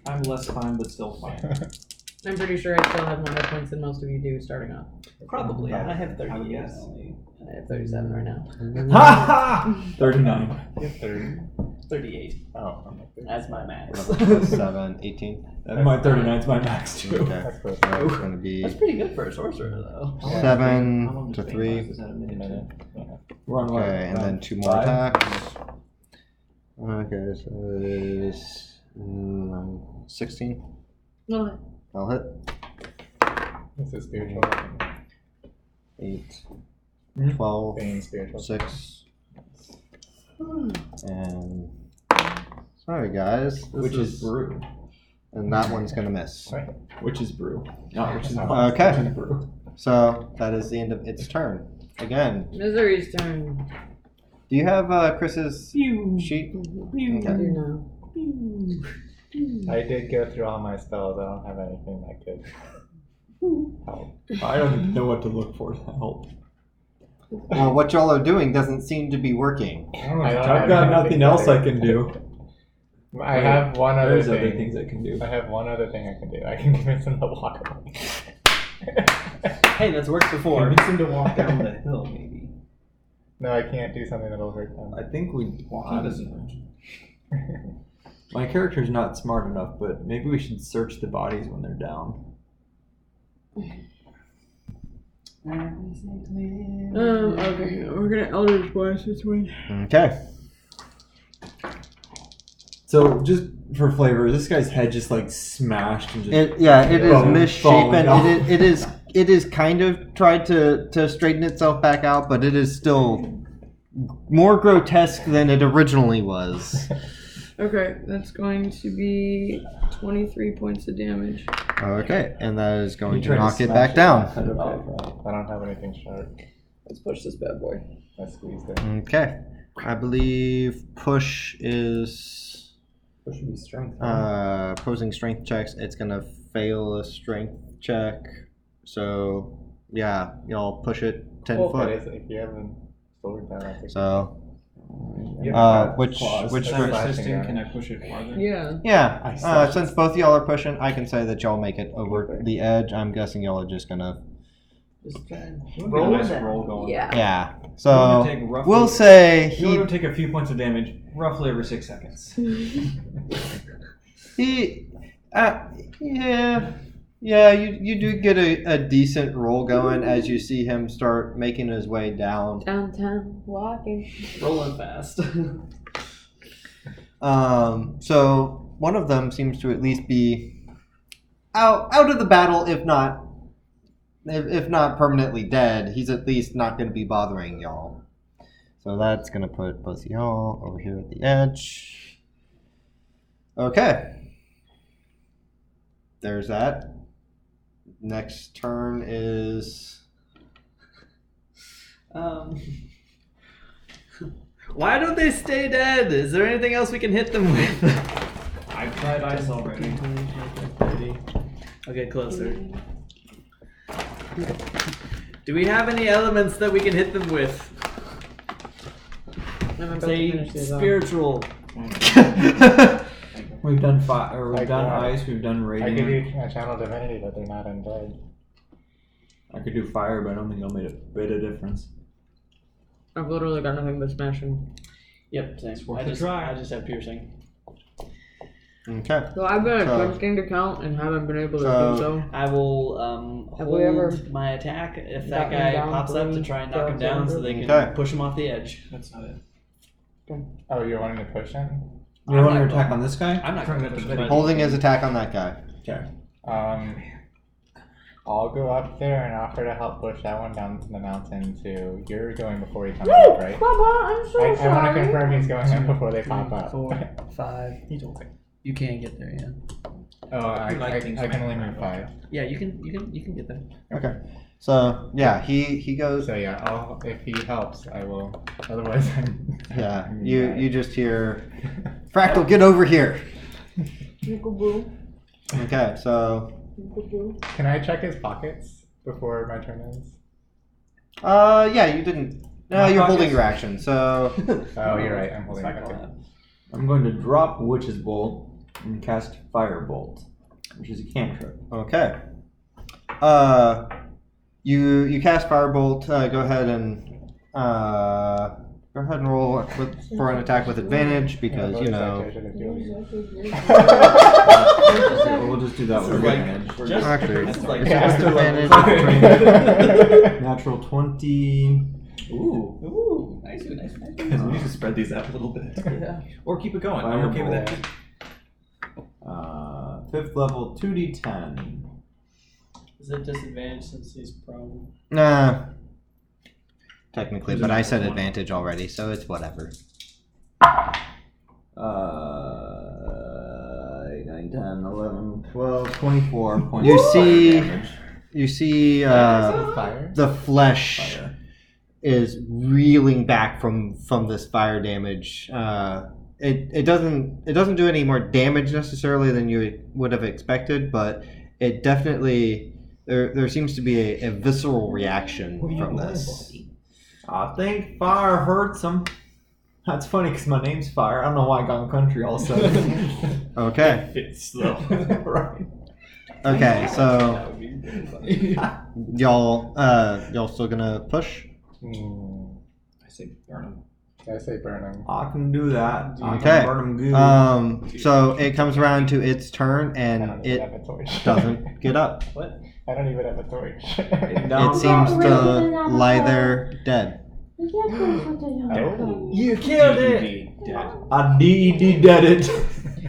I'm less fine, but still fine. I'm pretty sure I still have more hit points than most of you do starting off. Probably. I have 30 I would yes. guess. only. And I have 37 right now. Ha ha! 39. You have 30. 38. Oh, I'm like 30. That's my max. 7, 18. And my 39's my max too. Okay. That's close. So it's going to be That's pretty good for a sorcerer, though. 7 to 3. Is that a minute? We're on what? Okay, and then 2 more 5? attacks. Okay, so it is 16. No, I'll hit. This is spiritual. 8, Hmm? 12, Bane spiritual. 6, and sorry guys, Which is brew. and that one's gonna miss. Right. Which is brew. Not which is Okay. Which is brew. So that is the end of its turn. Again, Misery's turn. do you have Chris's sheet? I Okay. do know. I did go through all my spells. I don't have anything that could help. I don't even know what to look for to help. Well, what y'all are doing doesn't seem to be working. I don't I've have got anything nothing that else I could- can do. I have one other There's thing. other things I can do. I have one other thing I can do. I can convince him to walk away. Hey, that's worked before. Convince him to walk down the hill, maybe. No, I can't do something that'll hurt him. I think we. Walking doesn't hurt. My character's not smart enough, but maybe we should search the bodies when they're down. Okay, we're gonna Eldritch Blast this way. Okay. So, just for flavor, this guy's head just like smashed and just. It is Falling misshapen. off. It is kind of tried to straighten itself back out, but it is still more grotesque than it originally was. Okay, that's going to be 23 points of damage. Okay, and that is going You to try knock it smash back down. Cut it off, right? I don't have anything sharp. Let's push this bad boy. I squeezed it. Okay, I believe push is Push should be strength. opposing strength checks. It's gonna fail a strength check. So yeah, y'all push it 10 Well, foot. it is, if you haven't sword that, I think. So Yeah, which claws. which If I'm Slashing assisting, damage. can I push it farther? Yeah. yeah. Since both of y'all are pushing, I can say that y'all make it over the edge. I'm guessing y'all are just gonna Just try and Roll roll nice that. roll going. Yeah. yeah. You're So gonna take roughly- we'll say You're going to take a few points of damage roughly every 6 seconds. Yeah, you do get a decent roll going as you see him start making his way down. Downtown walking. Rolling fast. So one of them seems to at least be out of the battle, if not permanently dead. He's at least not going to be bothering y'all. So that's going to put both of y'all over here at the edge. Okay. There's that. Next turn is... Why don't they stay dead? Is there anything else we can hit them with? I've tried ice already. 30. I'll get closer. Do we have any elements that we can hit them with? I'm about to Say finish these off. spiritual. We've done fire, we've Like done what? ice, we've done I give radiant. you a channel divinity, but they're not undead. I could do fire, but I don't think it'll make a bit of difference. I've literally got nothing but smashing. Yep, same. worth a try. I just have piercing. Okay. So I've been So- attempting to count and haven't been able to So- do so. I will Have hold we ever my attack if that gotten guy down pops up to three try and knock him shots down so over? they can Okay. push him off the edge. That's not it. Oh, you're wanting to push him? You want to attack on this guy? I'm not Trying going to to push get him. Holding his attack on that guy. Okay. I'll go up there and offer to help push that one down the mountain too. You're going before he comes up, right? Papa, I'm so I want to sorry. confirm he's going up before they pop 3, up. 4, 5. You can't get there, yeah. Oh, I things can only moving move 5. Yeah, you can get there. Okay. So yeah, he goes. So yeah, if he helps, I will. Otherwise, Yeah, you just hear, Fractal, get over here. Boo. Okay, so Can I check his pockets before my turn ends? yeah, you didn't. No, My you're holding pockets? your action. So Oh, you're right. I'm holding my Fractal okay. have. I'm going to drop Witch's Bolt and cast Firebolt, which is a cantrip. okay. You cast Firebolt. Go ahead and roll for an attack with advantage because you know. We'll just do that with advantage. Actually, That's like advantage. Natural 20. Ooh, nice. Because we need to spread these out a little bit. Yeah. Or keep it going. I'm okay with that. Firebolt. 5th level, 2d10. Is it disadvantage since he's prone? Nah. Technically, but I said advantage already, so it's whatever. 8, 9, 10, 11, 12, 24 points You of fire see, damage. you see, Fire? the flesh Fire. is reeling back from this fire damage. It doesn't do any more damage necessarily than you would have expected, but it definitely there seems to be a visceral reaction from this. I think fire hurts him. That's funny because my name's Fire. I don't know why I got in country all of a sudden. Okay. It's slow. Right. Okay, so That would be really funny. y'all still gonna push? I say burn them. I say burning. I can do that. I Okay. can burn them good. So it comes around to its turn I and don't even it have a torch. doesn't get up. What? I don't even have a torch. No. It seems to lie there dead. Oh. You killed it. DED, dead. I DED dead it.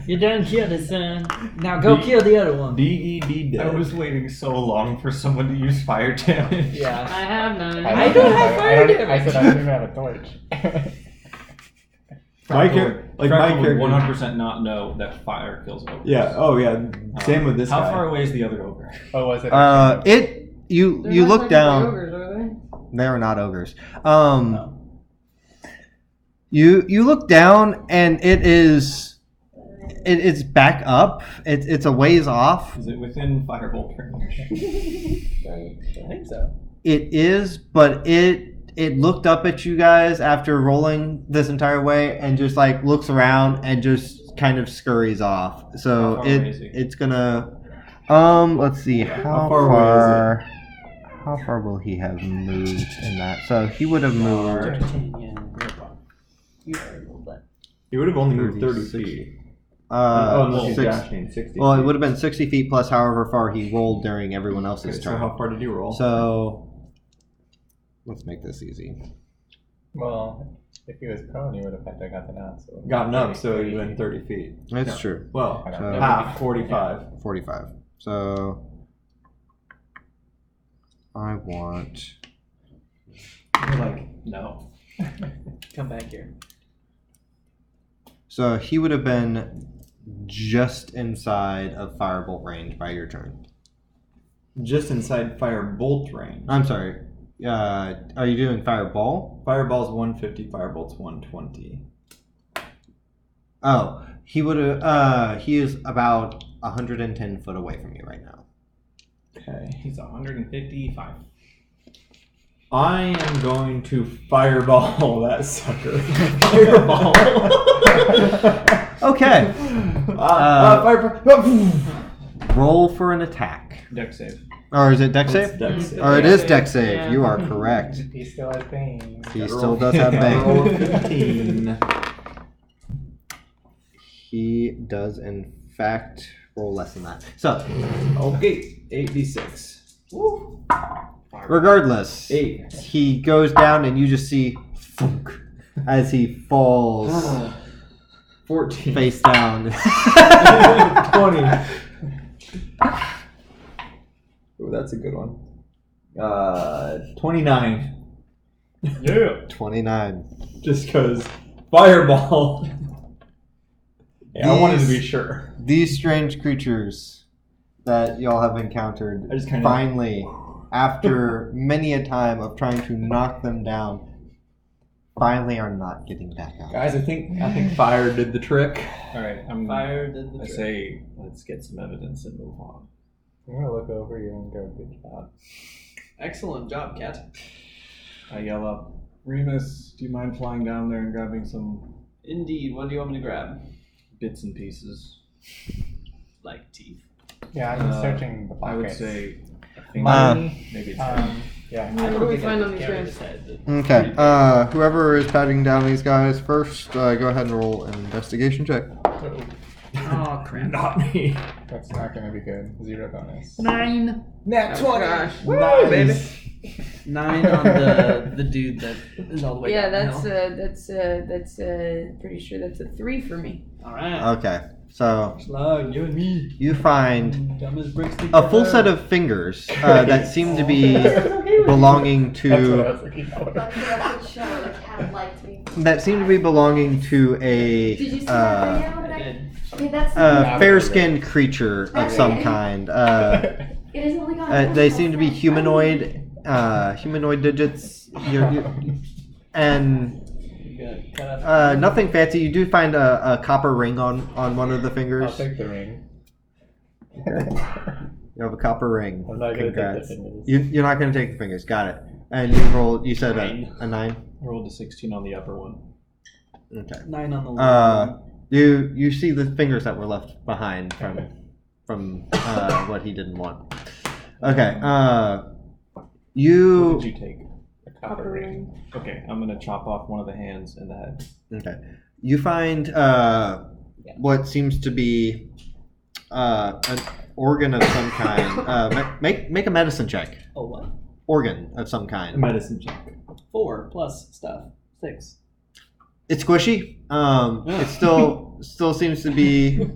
You done killed it, son. Now go kill the other one. DED dead. I was waiting so long for someone to use fire damage. Yeah. I have none. I don't have fire I damage. said I don't even have a torch. My Fractal character. would 100% not know that fire kills ogres. Yeah. Oh yeah. Same with this How guy. far away is the other ogre? Oh, was it? You They're you not look technically down. Ogres, are they? They are not ogres. You look down and it's back up. It's a ways off. Is it within firebolt range? I think so. It is, but it looked up at you guys after rolling this entire way and just like looks around and just kind of scurries off. So How far away is he? it's gonna let's see how far away is how far will he have moved in that? So he would have moved 13, yeah. You already rolled that. He would have only moved 30 36. feet. Unless he's six- dashing 60 well, it feet. would have been 60 feet plus however far he rolled during everyone else's Okay, so turn. how far did you roll? So let's make this easy. Well, if he was prone, he would have had to gotten out. So Gotten up, so he went 30 feet. That's No. true. Well, I don't So- know. half, 45. 45. So I want. You're like, no. Come back here. So he would have been just inside of firebolt range by your turn. Just inside firebolt range. I'm sorry. Are you doing fireball? Fireball's 150, firebolt's 120. Oh, he would have. He is about 110 foot away from you right now. Okay. He's 155. I am going to fireball that sucker. Fireball. Okay. Fireball. Roll for an attack. Deck save. Or is it deck It's save? dex save. Or it is deck save. Yeah. You are correct. He still has pain. He still does have Roll bang. a 15. He does, in fact, roll less than that. So, Okay, 8d6. Woo. regardless, 8. he goes down and you just see thunk as he falls 14. face down. 20. Ooh, that's a good one. 29. Yeah. 29. Just because fireball. Yeah, I wanted to be These- sure. These strange creatures that y'all have encountered I just kinda- finally, after many a time of trying to knock them down, finally are not getting back up. Guys, I think fire did the trick. All right. Fire did the I trick. say let's get some evidence and move on. I'm gonna look over you and go, good job. Excellent job, Cat. I yell up, Remus, do you mind flying down there and grabbing some Indeed. What do you want me to grab? bits and pieces? Like teeth. Yeah, I'm searching the I would pockets. say a finger, Money. maybe it's Yeah. I What do don't we think I find could on these carry guys? his head. Okay, whoever is patting down these guys first, go ahead and roll an investigation check. Oh crap. Not me. That's not gonna be good. 0 bonus. 9. Nat 20. Gosh. Nice. baby. 9 on the dude that is all the way Yeah, down the that's hill. pretty sure that's a 3 for me. Alright. Okay, so Slug, you and me. you find Dumb as bricks a full set of fingers that seem to be belonging That's what I to was looking for. that seem to be belonging to a Did you see that video? I did. Okay, that's fair-skinned creature of some kind. it isn't only got They seem to be humanoid digits, and You got cut off. nothing fancy. You do find a copper ring on one of the I'll fingers. take the ring. You have a copper ring. I'm not gonna take the Congrats. fingers. You're not going to take the fingers. Got it. And you rolled. You said a 9. I rolled a 16 on the upper one. Okay. 9 on the line. You see the fingers that were left behind from what he didn't want. Okay. What You. did you take? A copper ring. Okay, I'm gonna chop off one of the hands and the head. Okay. You find what seems to be an organ of some kind. Make a medicine check. Oh, what? Organ of some kind. Medicine check. 4 plus stuff. 6. It's squishy. It still seems to be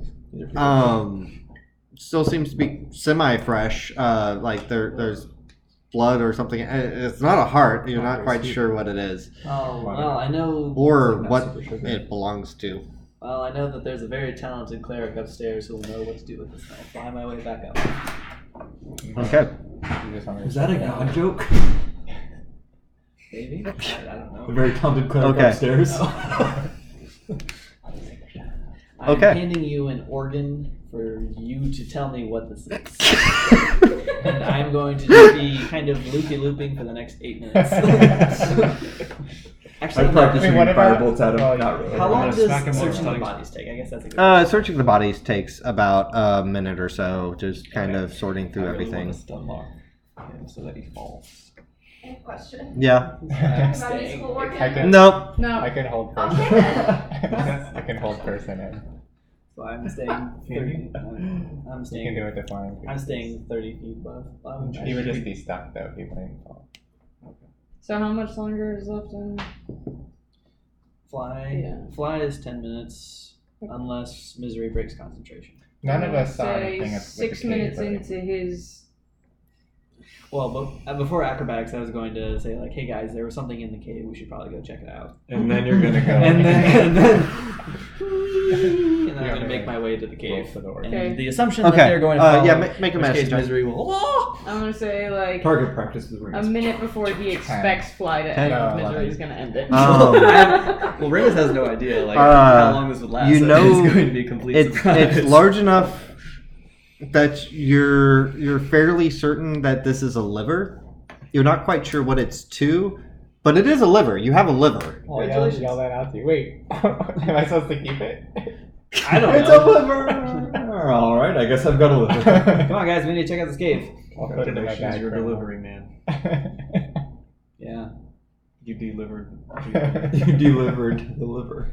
semi fresh. Like there's blood or something. It's not a heart. You're not quite sure what it is Oh, well, I know. or what it belongs to. Well, I know that there's a very talented cleric upstairs who will know what to do with this. I'll fly my way back up. Okay. Is that a god joke? Maybe? I don't know. A very talented cleric Okay. upstairs. I'm Okay. handing you an organ for you to tell me what this is. And I'm going to just be kind of loopy-looping for the next 8 minutes. Actually, I practice shooting what about- firebolts at him. well, Not really. how long gonna does smack him while searching the he's bodies take? I guess that's a good Searching the bodies takes about a minute or so, just kind of sorting through I really everything. want to stun lock him so that he falls. I have a question. Yeah. I'm About staying. musical organ? I can, Nope. No. I can hold person. Okay then. I can hold person in. So I'm staying 30. I'm You can do staying. it to flying. I'm staying 30 feet above. He would just be stuck though. He wouldn't fall. So how much longer is left in? Fly. Yeah. Fly is 10 minutes, unless misery breaks concentration. None of us saw Say anything with 6 the minutes cave, right? into his. Well, but before acrobatics, I was going to say like, "Hey guys, there was something in the cave. We should probably go check it out." And then you're gonna go. And then I'm going to make my way to the cave. Roll for the orc. And Okay. the assumption Okay. that they're going to follow. Yeah. Make a in which medicine case check. misery will. I'm gonna say like Target practice with a rings. minute before he expects Fly to 10. end. No, Misery is gonna end it. Well, Reyes has no idea like how long this would last. you so know, it's going to be a complete surprise. it's large enough that you're fairly certain that this is a liver. You're not quite sure what it's to, but it is a liver. You have a liver. I'll yell that out to you. Wait, am I supposed to keep it? I don't It's know. a liver. All right, I guess I've got a liver. Come on, guys, we need to check out this cave. I'll put it in my Congratulations, bag. you're a for now. delivery man. Yeah. You delivered. You delivered the liver.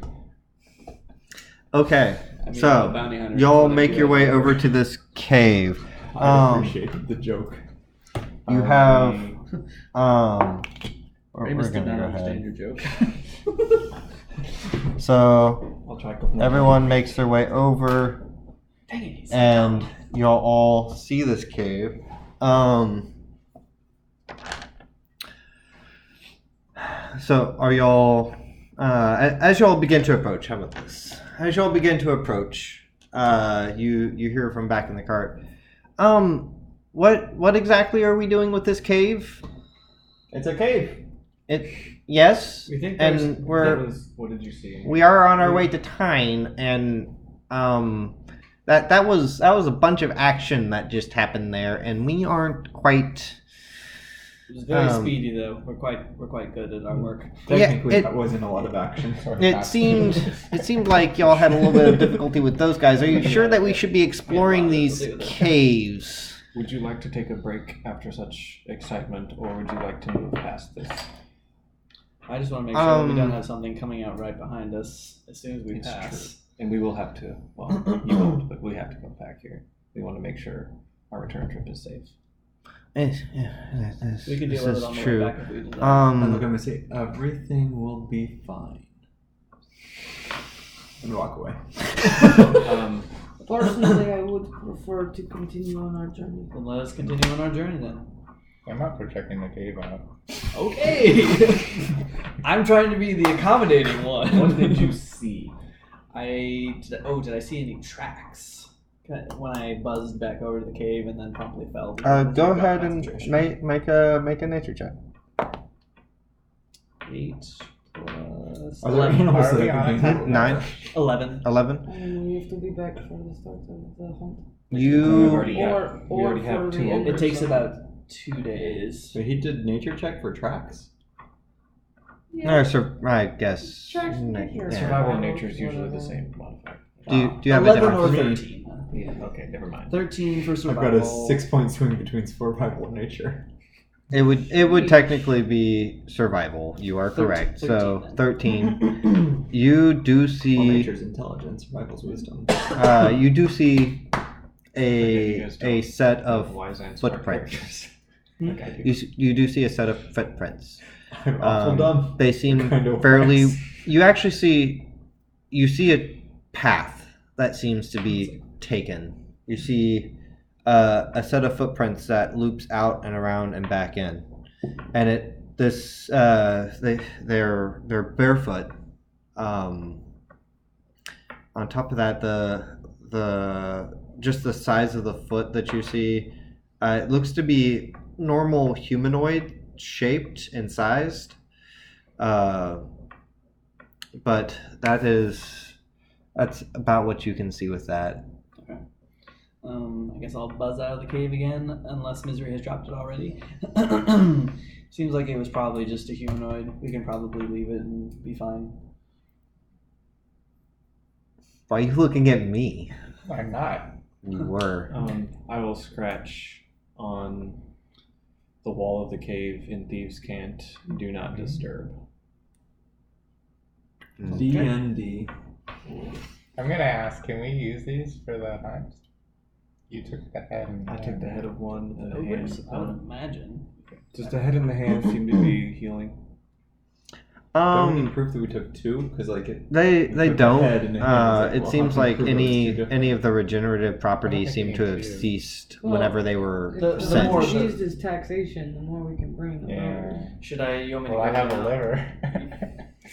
Okay, I mean, so a bounty hunter y'all is what I make do your at way the over river. to this cave. I appreciated the joke. You have Ramus we're did gonna not go understand ahead. your joke. So I'll try a couple more. everyone makes their way over, Dang it, he's and y'all all see this cave. So are y'all as y'all begin to approach? How about this? As y'all begin to approach, you hear from back in the cart. What exactly are we doing with this cave? It's a cave. Yes, We think and there's- What did you see? we are on our way to Tyne, and that was a bunch of action that just happened there, and we aren't quite. It was very speedy though. We're quite good at our work. Technically, it- that wasn't a lot of action. It seemed like y'all had a little bit of difficulty with those guys. Are you sure that we should be exploring these caves? Would you like to take a break after such excitement, or would you like to move past this? I just want to make sure that we don't have something coming out right behind us as soon as we It's pass. true. And we will have to, well, you won't, but we have to come back here. We want to make sure our return trip is safe. We can deal with it on the way back if we do that. And look, I'm gonna say everything will be fine. And walk away. Personally, I would prefer to continue on our journey. Then let us continue on our journey then. I'm up for checking the cave out. Okay. I'm trying to be the accommodating one. What did you see? Did I see any tracks? When I buzzed back over to the cave and then promptly fell. Go ahead and make a nature check. 8 plus Are there 11. animals Are that we I on can it? think 9, 11. 11. And we have to be back for the start of the hunt. You already got- Or we already have for two the end It or takes something. about 2 days. So he did nature check for tracks. Yeah. I guess. Yeah. Survival and nature is usually the same modifier. Do you have a 11 or different? 13. Yeah, okay, never mind. 13 for I've survival. got a 6-point swing between survival and nature. It would technically be survival. You are 13, correct. 13 So then. 13. You do Well, see. nature's intelligence, survival's wisdom. You do see You a guys don't set have of wise and smart footprints. characters. Like I do. You do see a set of footprints. I'm awful dumb. They seem Kind of fairly. wise. You actually see a path that seems to be taken. You see a set of footprints that loops out and around and back in, and they're barefoot. On top of that, just the size of the foot that you see, it looks to be normal humanoid shaped and sized, but that's about what you can see with that. Okay. I guess I'll buzz out of the cave again, unless Misery has dropped it already. Seems like it was probably just a humanoid. We can probably leave it and be fine. Why are you looking at me? I'm not. You were. I will scratch on the wall of the cave in Thieves' Cant. Do not disturb. DND. I'm gonna ask, can we use these for the hunt? You took the head. And I took the head of one and the I hand would, of I would one. imagine. Does the head and the hand seem to be healing? Don't we need proof that we took 2? Because like it. They took the don't. head and the hand, it's It well, seems how can we like prove it was 2 different? any of the regenerative properties think seem we to need have to. ceased Well, whenever they were the sent. more- used as taxation, the more we can bring them Yeah. over. Should I? You want me to Well, I go have a down? liver.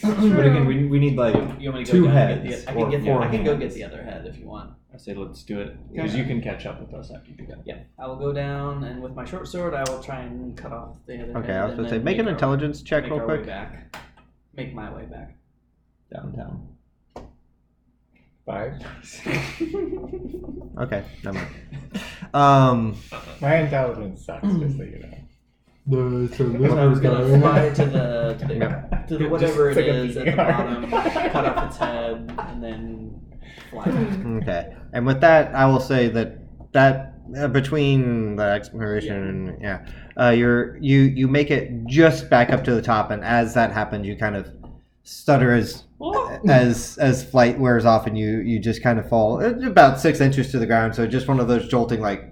But again, we need like You want me to 2 go down and heads get the? I or can get the. 4 I can go hands. get the other head if you want. I say let's do it because you can catch up with us after you do that. Yeah, I will go down, and with my short sword, I will try and cut off the other head. Okay, I was and going to say, then make an our- intelligence check make real our way quick. back. Make my way back. downtown. 5. Okay, never mind. My intelligence sucks, just so you know. So I was gonna fly to the Yeah. to the whatever Just it like a is at the meteor. bottom, cut off its head, and then fly back. Okay, and with that, I will say that between the exploration and you make it just back up to the top, and as that happens, you kind of stutter as flight wears off, and you just kind of fall about 6 inches to the ground. So just one of those jolting like.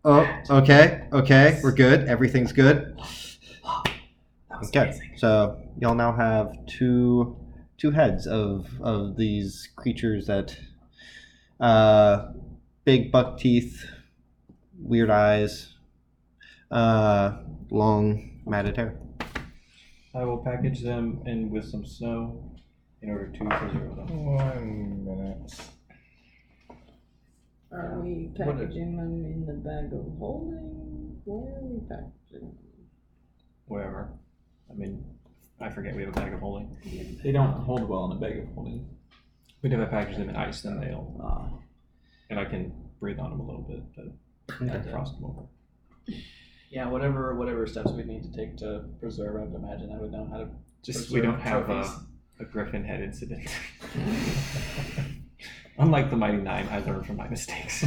Oh, okay, we're good. Everything's good. That was Okay, amazing. so y'all now have two heads of these creatures that, big buck teeth, weird eyes, long matted hair. I will package them in with some snow in order to preserve them. 1 minute. Are we packaging them in the bag of holding? Where are we packaging them? Wherever. I mean, I forget we have a bag of holding. They don't hold well in a bag of holding. We'd have to package them in ice, then they'll. And I can breathe on them a little bit to frost them over. Yeah, whatever steps we need to take to preserve, I would imagine I would know how to. Just we don't have trophies. a griffin head incident. Unlike the Mighty Nine, I learned from my mistakes.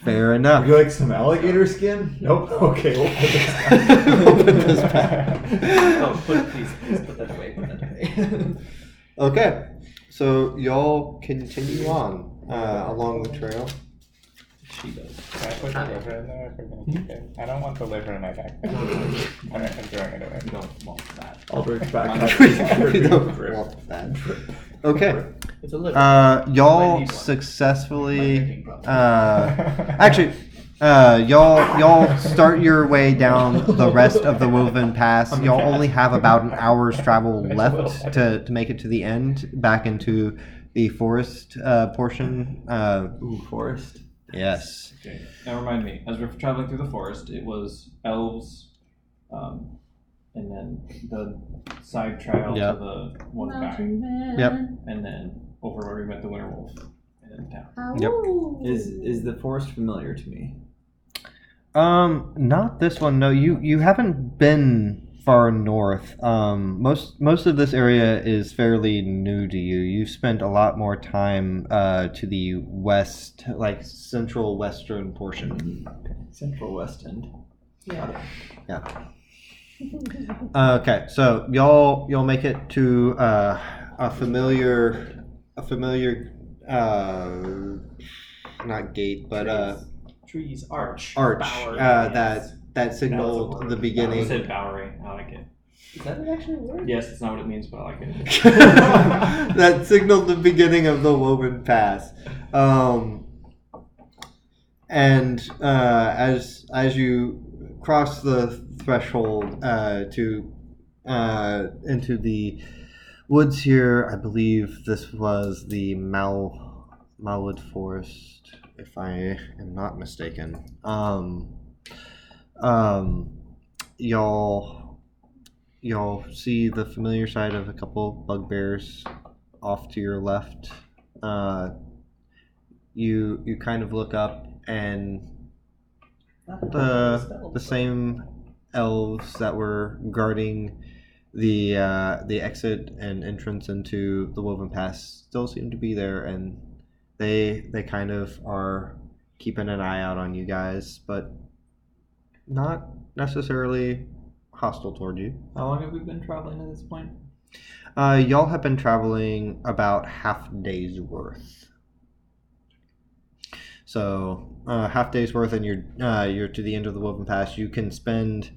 Fair enough. Would you like some alligator skin? Nope. Okay, we'll put this back. Oh, please put that away. Put that away. Okay, so y'all continue on along the trail. She does. Can I put the liver in there if we're gonna keep it? I don't want the liver in my backpack. Alright, I'm throwing it away. You don't want that. I'll drink back. We don't want that. Okay. It's a little. Might Y'all need one. successfully. My thinking Actually, y'all start your way down the rest of the Woven Pass. Y'all only have about an hour's travel left to make it to the end, back into the forest portion. Ooh, forest. Yes. Okay. Now remind me, as we're traveling through the forest, it was elves, and then the side trail Yep. to the one guy, Mountain man. Yep. and then over where we met the winter wolf, and then town. Yep. Ow. Is the forest familiar to me? Not this one. No, you haven't been far north. Most of this area is fairly new to you. You've spent a lot more time to the west, like central western portion. Central West End. Yeah. Yeah. Okay, so y'all make it to a familiar not gate, but Trees, arch. arch Bower, that signaled the I beginning. said Bowery. I like it. Is that actually a word? Yes, it's not what it means, but I like it. That signaled the beginning of the Woven Pass. And as you cross the threshold to into the woods here, I believe this was the Malwood Forest, if I am not mistaken. Y'all see the familiar sight of a couple bugbears off to your left. You kind of look up, and the same elves that were guarding the exit and entrance into the Woven Pass still seem to be there, and they kind of are keeping an eye out on you guys, but not necessarily hostile toward you. How long have we been traveling at this point? Y'all have been traveling about half a day's worth. So half day's worth, and you're to the end of the Woven Pass. You can spend,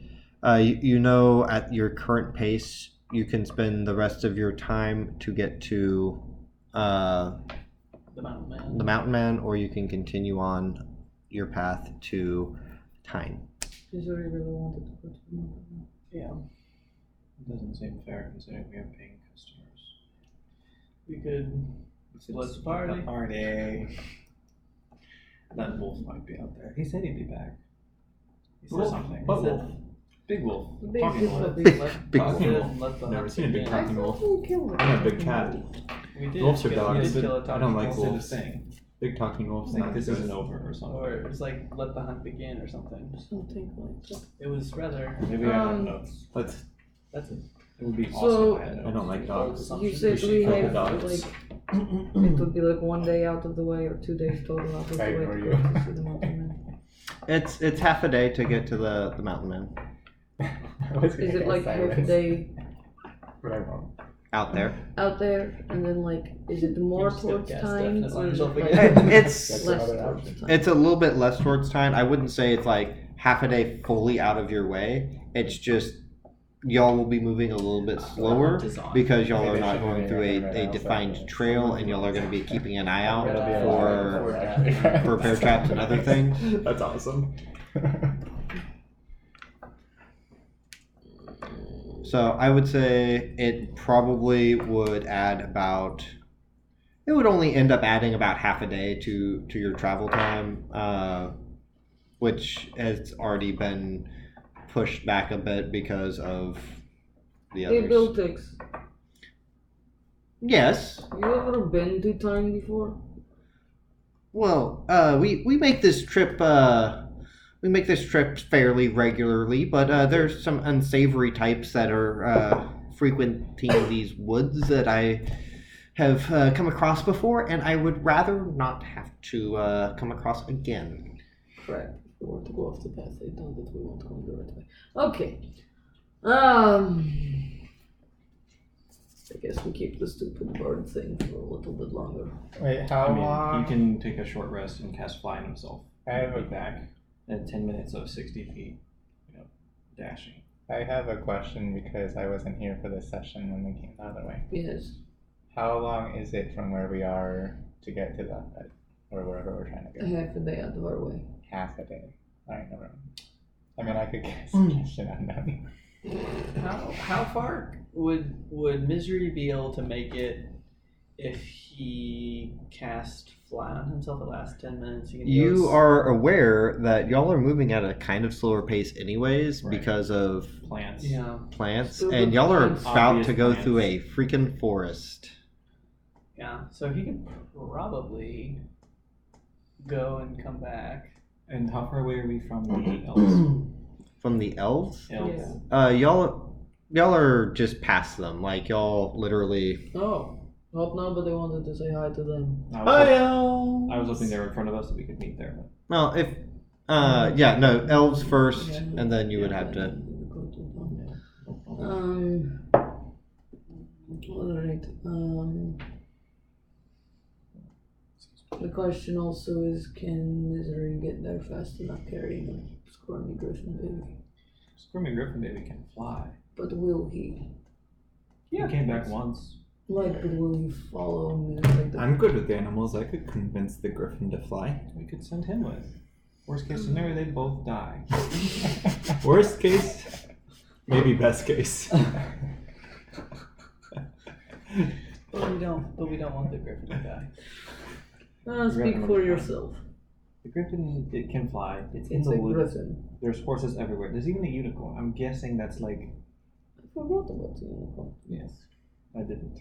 at your current pace, you can spend the rest of your time to get to The Mountain Man. the Mountain Man, or you can continue on your path to Tyne. Is what I really wanted to go to the mountain. Yeah. It doesn't seem fair considering we have paying customers. We could split the party. Party. That wolf might be out there. He said he'd be back. He said Wolf? something. What He said- wolf? Big wolf. The big Talking wolf. wolf. Big Talk wolf. to him, let the Never hunt seen a big begin. talking wolf. Kill it. I have a big cat. We did. Wolves are kill- we dogs. did kill a I talking don't like wolf. Say the wolves. thing. Big talking wolves. Like not this good. isn't over or something. Or it was like, let the hunt begin or something. Something like that. It was rather. Maybe I have Um, notes. Let's. That's it. It would be So- awesome if I had notes. I don't like dogs. You said we kill the have dogs. like it would be like 1 day out of the way or 2 days total out of the I way ignore to you. go to see the mountain man. It's half a day to get to the Mountain Man. I was gonna Is it guess like half a silence, day but I won't. Out there. out there, and then like is it more You're just gonna towards cast time deafness on or is it yourself like again. It's That's less another towards option. time? It's a little bit less towards time. I wouldn't say it's like half a day fully out of your way. It's just y'all will be moving a little bit slower hunt is on. because y'all Maybe are they not should going be through right a now, defined so- trail, and y'all are going to be keeping an eye out That'll be a for lot. for bear traps and other things. That's awesome. So I would say it probably would add about. It would only end up adding about half a day to your travel time, which has already been pushed back a bit because of the Hey, others. Bill Tix, Yes. you ever been to Tyne before? Well, we make this trip. We make this trip fairly regularly, but there's some unsavory types that are frequenting these woods that I have come across before, and I would rather not have to come across again. Correct. If we were to go off the path they told that we won't go the right way. Okay. I guess we keep the stupid bird thing for a little bit longer. Wait, how I mean, long? he can take a short rest and cast fly on himself. I have Be a, back. And 10 minutes of 60 feet, dashing. I have a question because I wasn't here for this session when we came the other way. Yes. How long is it from where we are to get to the or wherever we're trying to go? Half a day out of our way. Half a day. Alright, no problem. I mean, I could guess question unknown. How far would Misery be able to make it if he cast fly on himself the last 10 minutes? He can You go are aware that y'all are moving at a kind of slower pace, anyways, Right. because of Plants. Yeah, plants, Stupid and y'all are plants. about Obvious to go plants. through a freaking forest. yeah. So he could probably go and come back. And how far away are we from the elves? From the elves, Elves. Yeah. y'all y'all are just past them. Like y'all literally. Oh, hope nobody wanted to say hi to them. I was hoping they were in front of us so we could meet there. Well, if yeah, no, elves first, and then you would have to. Alright. The question also is, can Misery get there fast enough carrying a squirmy griffin baby? Squirmy Griffin baby can fly. But will he? He came back once. Like, but will he follow me? Like I'm good with animals. I could convince the griffin to fly. We could send him with. Worst case scenario, they'd both die. Worst case, maybe best case. But we don't want the griffin to die. speak for yourself. The griffin, it can fly. It's in It's the a woods. griffin. There's horses everywhere. There's even a unicorn. I'm guessing that's like. I forgot about the unicorn. Yes, I didn't.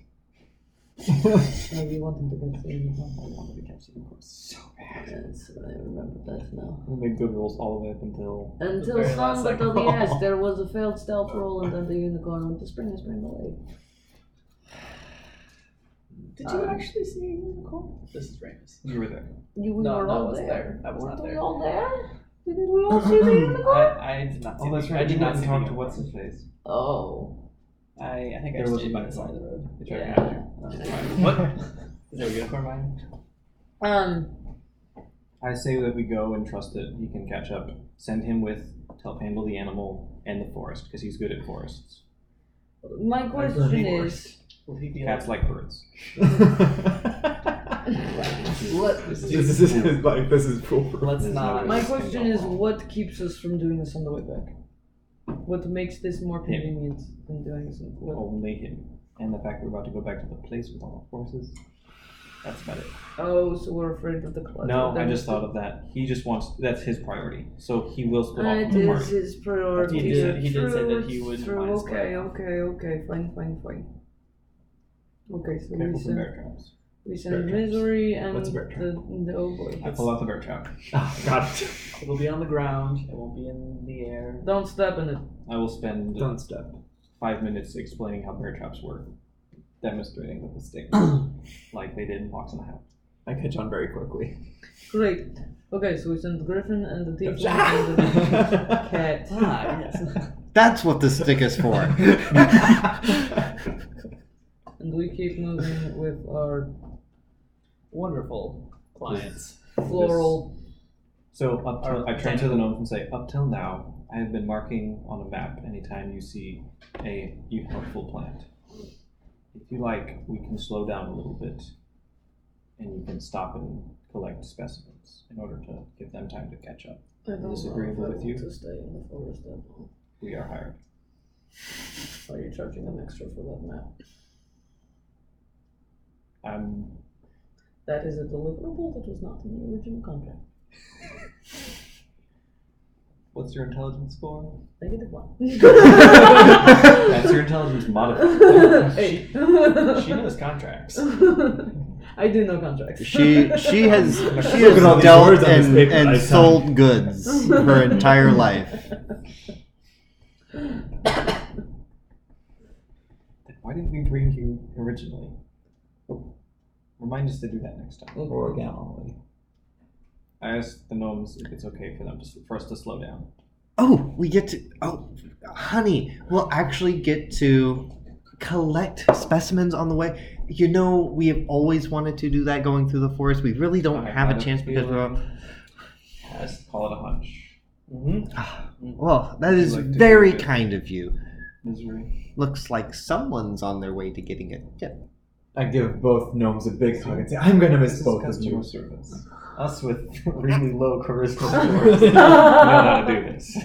Now you wanted to get the unicorn. I wanted to catch the unicorn so bad. Yes, I remember that now. We made good rolls all the way up until. Until very last somebody second. asked, there was a failed stealth roll, and then the unicorn went to spring away. Did you actually see a unicorn? This is Ramus. You were there. We No, were I all wasn't there. there. I was Weren't not we there. all there? Didn't we all see the unicorn? I did not see Oh, that's the- right. I did not see the talk to unicorn. what's his face. Oh. I think I There was stayed a by the unicorn. side of the road. It's right Yeah. behind you. What? Is there a unicorn behind? I say that we go and trust that he can catch up. Send him with to help handle the animal and the forest because he's good at forests. My question is, Will he be Cats like birds. what? This is foolproof. Let's There's not. no My way. question is, what keeps us from doing this on the way back? What makes this more Him. convenient than doing this? What? Only him. And the fact we're about to go back to the place with all the horses. That's about it. Oh, so we're afraid of the clutch. No, I just thought of that. He just wants. That's his priority. So he will split off It from the is party. his priority. He did say that he True, wouldn't true. mind Okay, splitting off. okay. Fine. Okay, so Careful we for send, bear traps. we send Bear traps. Misery and What's a bear trap? the oh boy. I pull out the bear trap. Oh, got it. It'll be on the ground. It won't be in the air. Don't step in it. I will spend Don't step. 5 minutes explaining how bear traps work, demonstrating with the stick, like they did in Fox and a Half. I catch on very quickly. Great. Okay, so we send the griffin and the thief and the cat. Ah, yes. That's what the stick is for. And we keep moving with our Wonderful clients. floral. So up till, I turn to the gnomes and say, up till now, I have been marking on a map anytime you see a helpful plant. If you like, we can slow down a little bit, and you can stop and collect specimens in order to give them time to catch up. I don't Is this know agreeable if I with you? want to stay in the forest that long. We are hired. Are you charging them extra for that map? That is a deliverable that was not in the original contract. What's your intelligence score? -1. That's your intelligence modifier. Hey. She knows contracts. I do know contracts. She has Look at all these dealt words on this paper and I sold goods her entire life. Why didn't we bring you originally? Remind us to do that next time. Or gallantly. I asked the gnomes if it's okay for us to slow down. Oh, we get to. Oh, honey, we'll actually get to collect specimens on the way. You know, we have always wanted to do that going through the forest. We really don't I have a had a chance because we're all. Let's call it a hunch. Well, that is Like to very do it. kind of you. Misery. Looks like someone's on their way to getting it. Yeah. I give both gnomes a big hug and say, I'm going to miss This is both of customer you. service. Us with really low charisma scores. We know how to do this.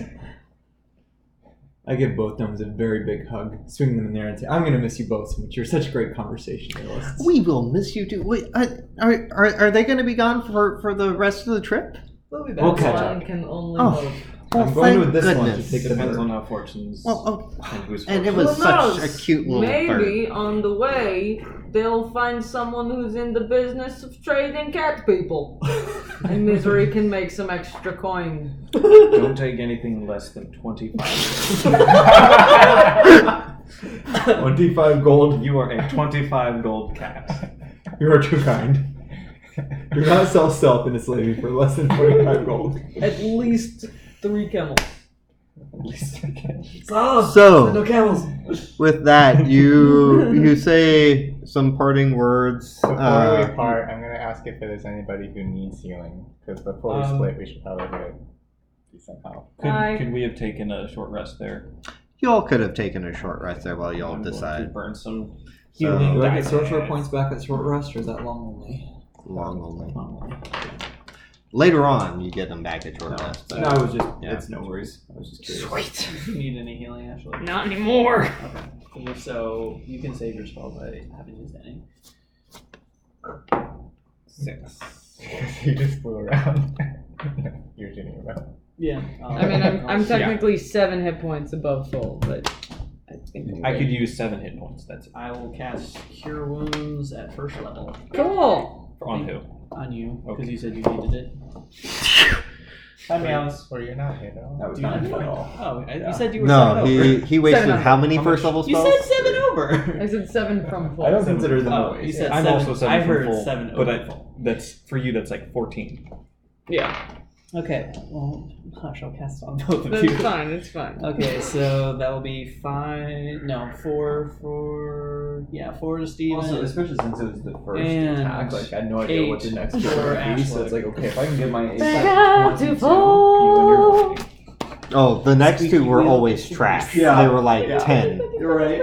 I give both gnomes a very big hug, swing them in there and say, I'm going to miss you both so much. You're such great conversationalists. We will miss you too. Wait, are they going to be gone for the rest of the trip? We'll be We'll back. catch One up. can only Oh. hope. Well, I'm going thank with this one to goodness. take the Depends bird. on how fortunes Well, and who's and it fortune. was Who such knows? a cute little Maybe bird. on the way they'll find someone who's in the business of trading cat people, and Misery can make some extra coin. Don't take anything less than 25. 25 gold. You are a 25 gold cat. You are too kind. Do not sell self into slavery for less than 25 gold. At least 3 camels. So, no camels. with that, you say some parting words. Before we part, I'm gonna ask if there's anybody who needs healing, because before we split, we should probably get decent help. Could we have taken a short rest there? Y'all could have taken a short rest there while y'all I'm going to decide. burn some So- healing. Do I get dice. short points back at short rest, or is that long only? Long only. Later on, you get them back at short rest. No, I was just. Yeah. It's no worries. I was just curious. Do you need any healing, actually? Not anymore. Okay. Cool. So you can save your spell by having used any. 6. You just flew around. You're shooting about. Yeah. I mean, I'm technically 7 hit points above full, but I think I could use 7 hit points. That's I will cast Cure Wounds at first level. cool. on who? On you, because Okay. you said you needed it. Hi, meows. Or you're not hit all. That was Do you not not fun need at it? all. Oh, Yeah. you said you were No, 7 over. he wasted 7 how many How first much? level You spells? said 7 over. I said 7 from full. I don't consider them Oh, always. you said I'm 7. also 7 I from heard full, 7 but over. that's for you. That's like 14. Yeah, Okay. Well, hush. I'll cast on both of that's you. fine. It's fine. Okay, so that will be 5. No, 4 for. Yeah, 4 to Steven. Also, especially since it was the first And attack, like I had no idea what the 8 next for would be. So it's like, okay, if I can get my Back to full. Oh, the next Squeaky two were wheel. always trash. Yeah. They were like Yeah. 10. You're right.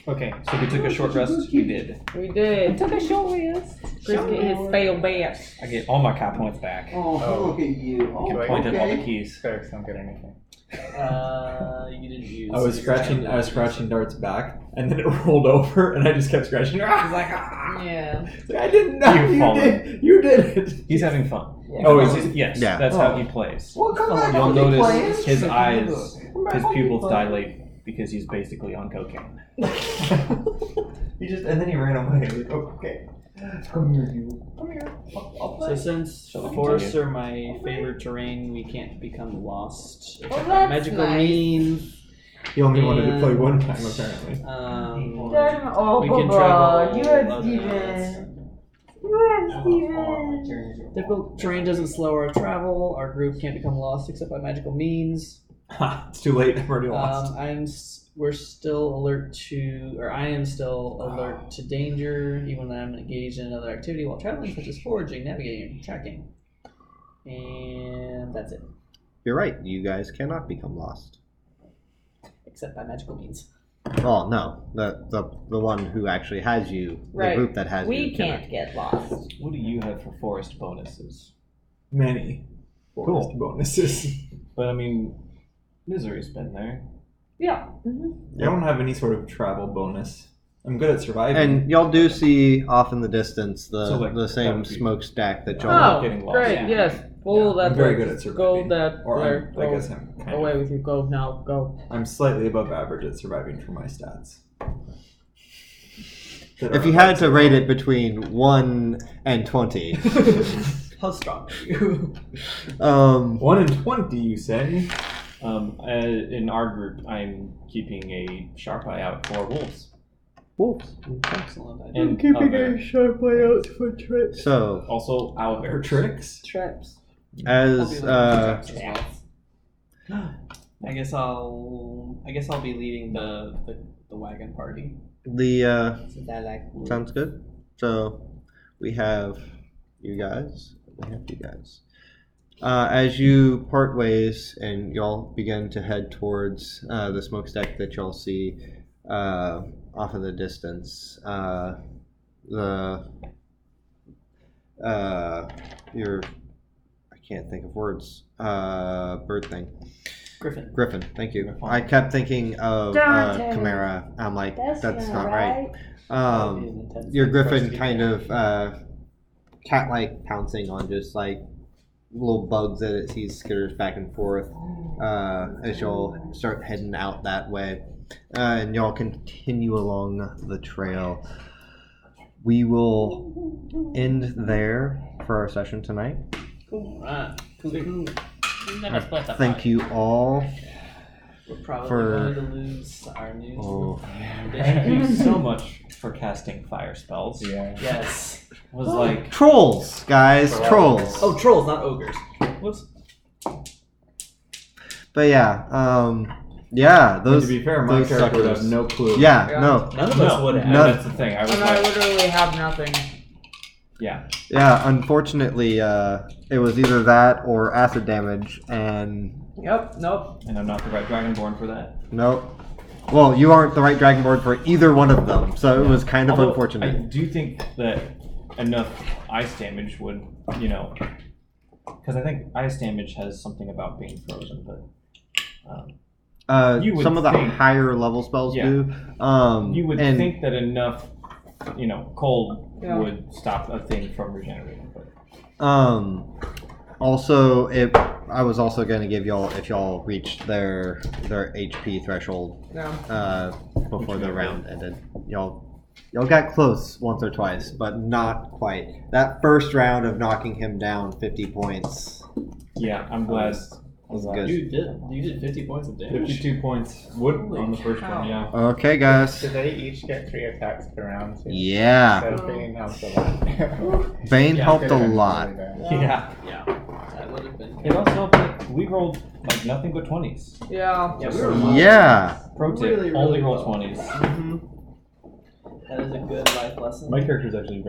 Okay, so we took a short rest. We did. We did. Took a short rest. Chris get his fail best. I get all my cat points back. Oh, look at you. I can point at all the keys. Clerics don't get anything. You didn't use. I was scratching Dart's back, and then it rolled over, and I just kept scratching. I was like, ah! Yeah. It's like, I didn't know You've you fallen. did. You did it. He's having fun. Oh, is he? Yes, Yeah. that's how he plays. Well, come back. You'll I'll be notice playing. his eyes, Come back, his I'll be pupils playing. dilate because he's basically on cocaine. He just and then he ran away. Like, oh, okay. Come here, you. Come here. I'll So play. since Shall we forests continue? are my favorite terrain, we can't become lost. Well, except by that's magical nice. means. He only wanted to play one time, apparently. We can travel. Difficult terrain doesn't slow our travel. Our group can't become lost except by magical means. Ha! It's too late. I've already lost. We're still alert to, or I am still alert to danger, even when I'm engaged in another activity while traveling, such as foraging, navigating, and tracking. And that's it, You're right. You guys cannot become lost. except by magical means. Well, no. The one who actually has you, Right. the group that has We you. can't get lost. What do you have for forest bonuses? Many. Forest bonuses. But I mean, Misery's been there. Yeah. I don't have any sort of travel bonus. I'm good at surviving. And y'all do see off in the distance the So, like, the that same would be- smokestack that y'all. not Oh, getting lost. great. Yeah. Yes. Pull I'm that. very way. good at surviving. Go that. Or there. I Go guess I'm kind away of. with you. Go now. Go. I'm slightly above average at surviving for my stats. If you had to rate it between 1 and 20, How strong are you? 1 in 20, you say? In our group, I'm keeping a sharp eye out for wolves. wolves. Excellent. And other, sharp eye out for tricks. So also For owlbears. tricks? Traps. as I guess I'll be leading the wagon party. the Since I like wood. sounds good. So we have you guys. We have you guys. As you part ways and y'all begin to head towards the smokestack that y'all see off in the distance, your I can't think of words. Bird thing. Griffin. Thank you. I kept thinking of Chimera. I'm like, that's not right. Your Griffin kind of cat-like pouncing on just like little bugs that it sees skitters back and forth as y'all start heading out that way. And y'all continue along the trail. We will end there for our session tonight. Cool. Cool. Thank you all We're probably For- going to lose our news. Oh. Thank you so much for casting fire spells. Yeah. Yes. I was like, Trolls, guys, trolls. Oh, trolls, not ogres. whoops. But yeah, yeah, those. to be fair, my those character would have suckers. no clue. Yeah, Yeah. no, None of us would have. None. That's the thing. I was And I like, literally have nothing. yeah. yeah. Unfortunately, it was either that or acid damage, and Yep. Nope. And I'm not the right dragonborn for that. nope. Well, you aren't the right dragonborn for either one of them, so it was kind of Although, unfortunate. I do think that enough ice damage would, because I think ice damage has something about being frozen, but you would Some of the think- higher level spells Yeah. do. you would and think that enough, cold Yeah. would stop a thing from regenerating. But also, I was also going to give y'all, if y'all reached their HP threshold No. before the round ended, y'all got close once or twice, but not quite. That first round of knocking him down 50 points yeah, I'm glad. was good. You did 50 points of damage. 52 points would on the first one, yeah. Okay, guys. So they each get 3 attacks per round. Too. Yeah, So Bane helps a lot. Bane Yeah, helped a Could've been lot. really bad. Yeah. Yeah. That would have been. It also helped that we rolled like nothing but 20s. Yeah. Yeah, we were Yeah. Pro tip, Really, only really roll well. 20s. Mm-hmm. That is a good life lesson. My character's actually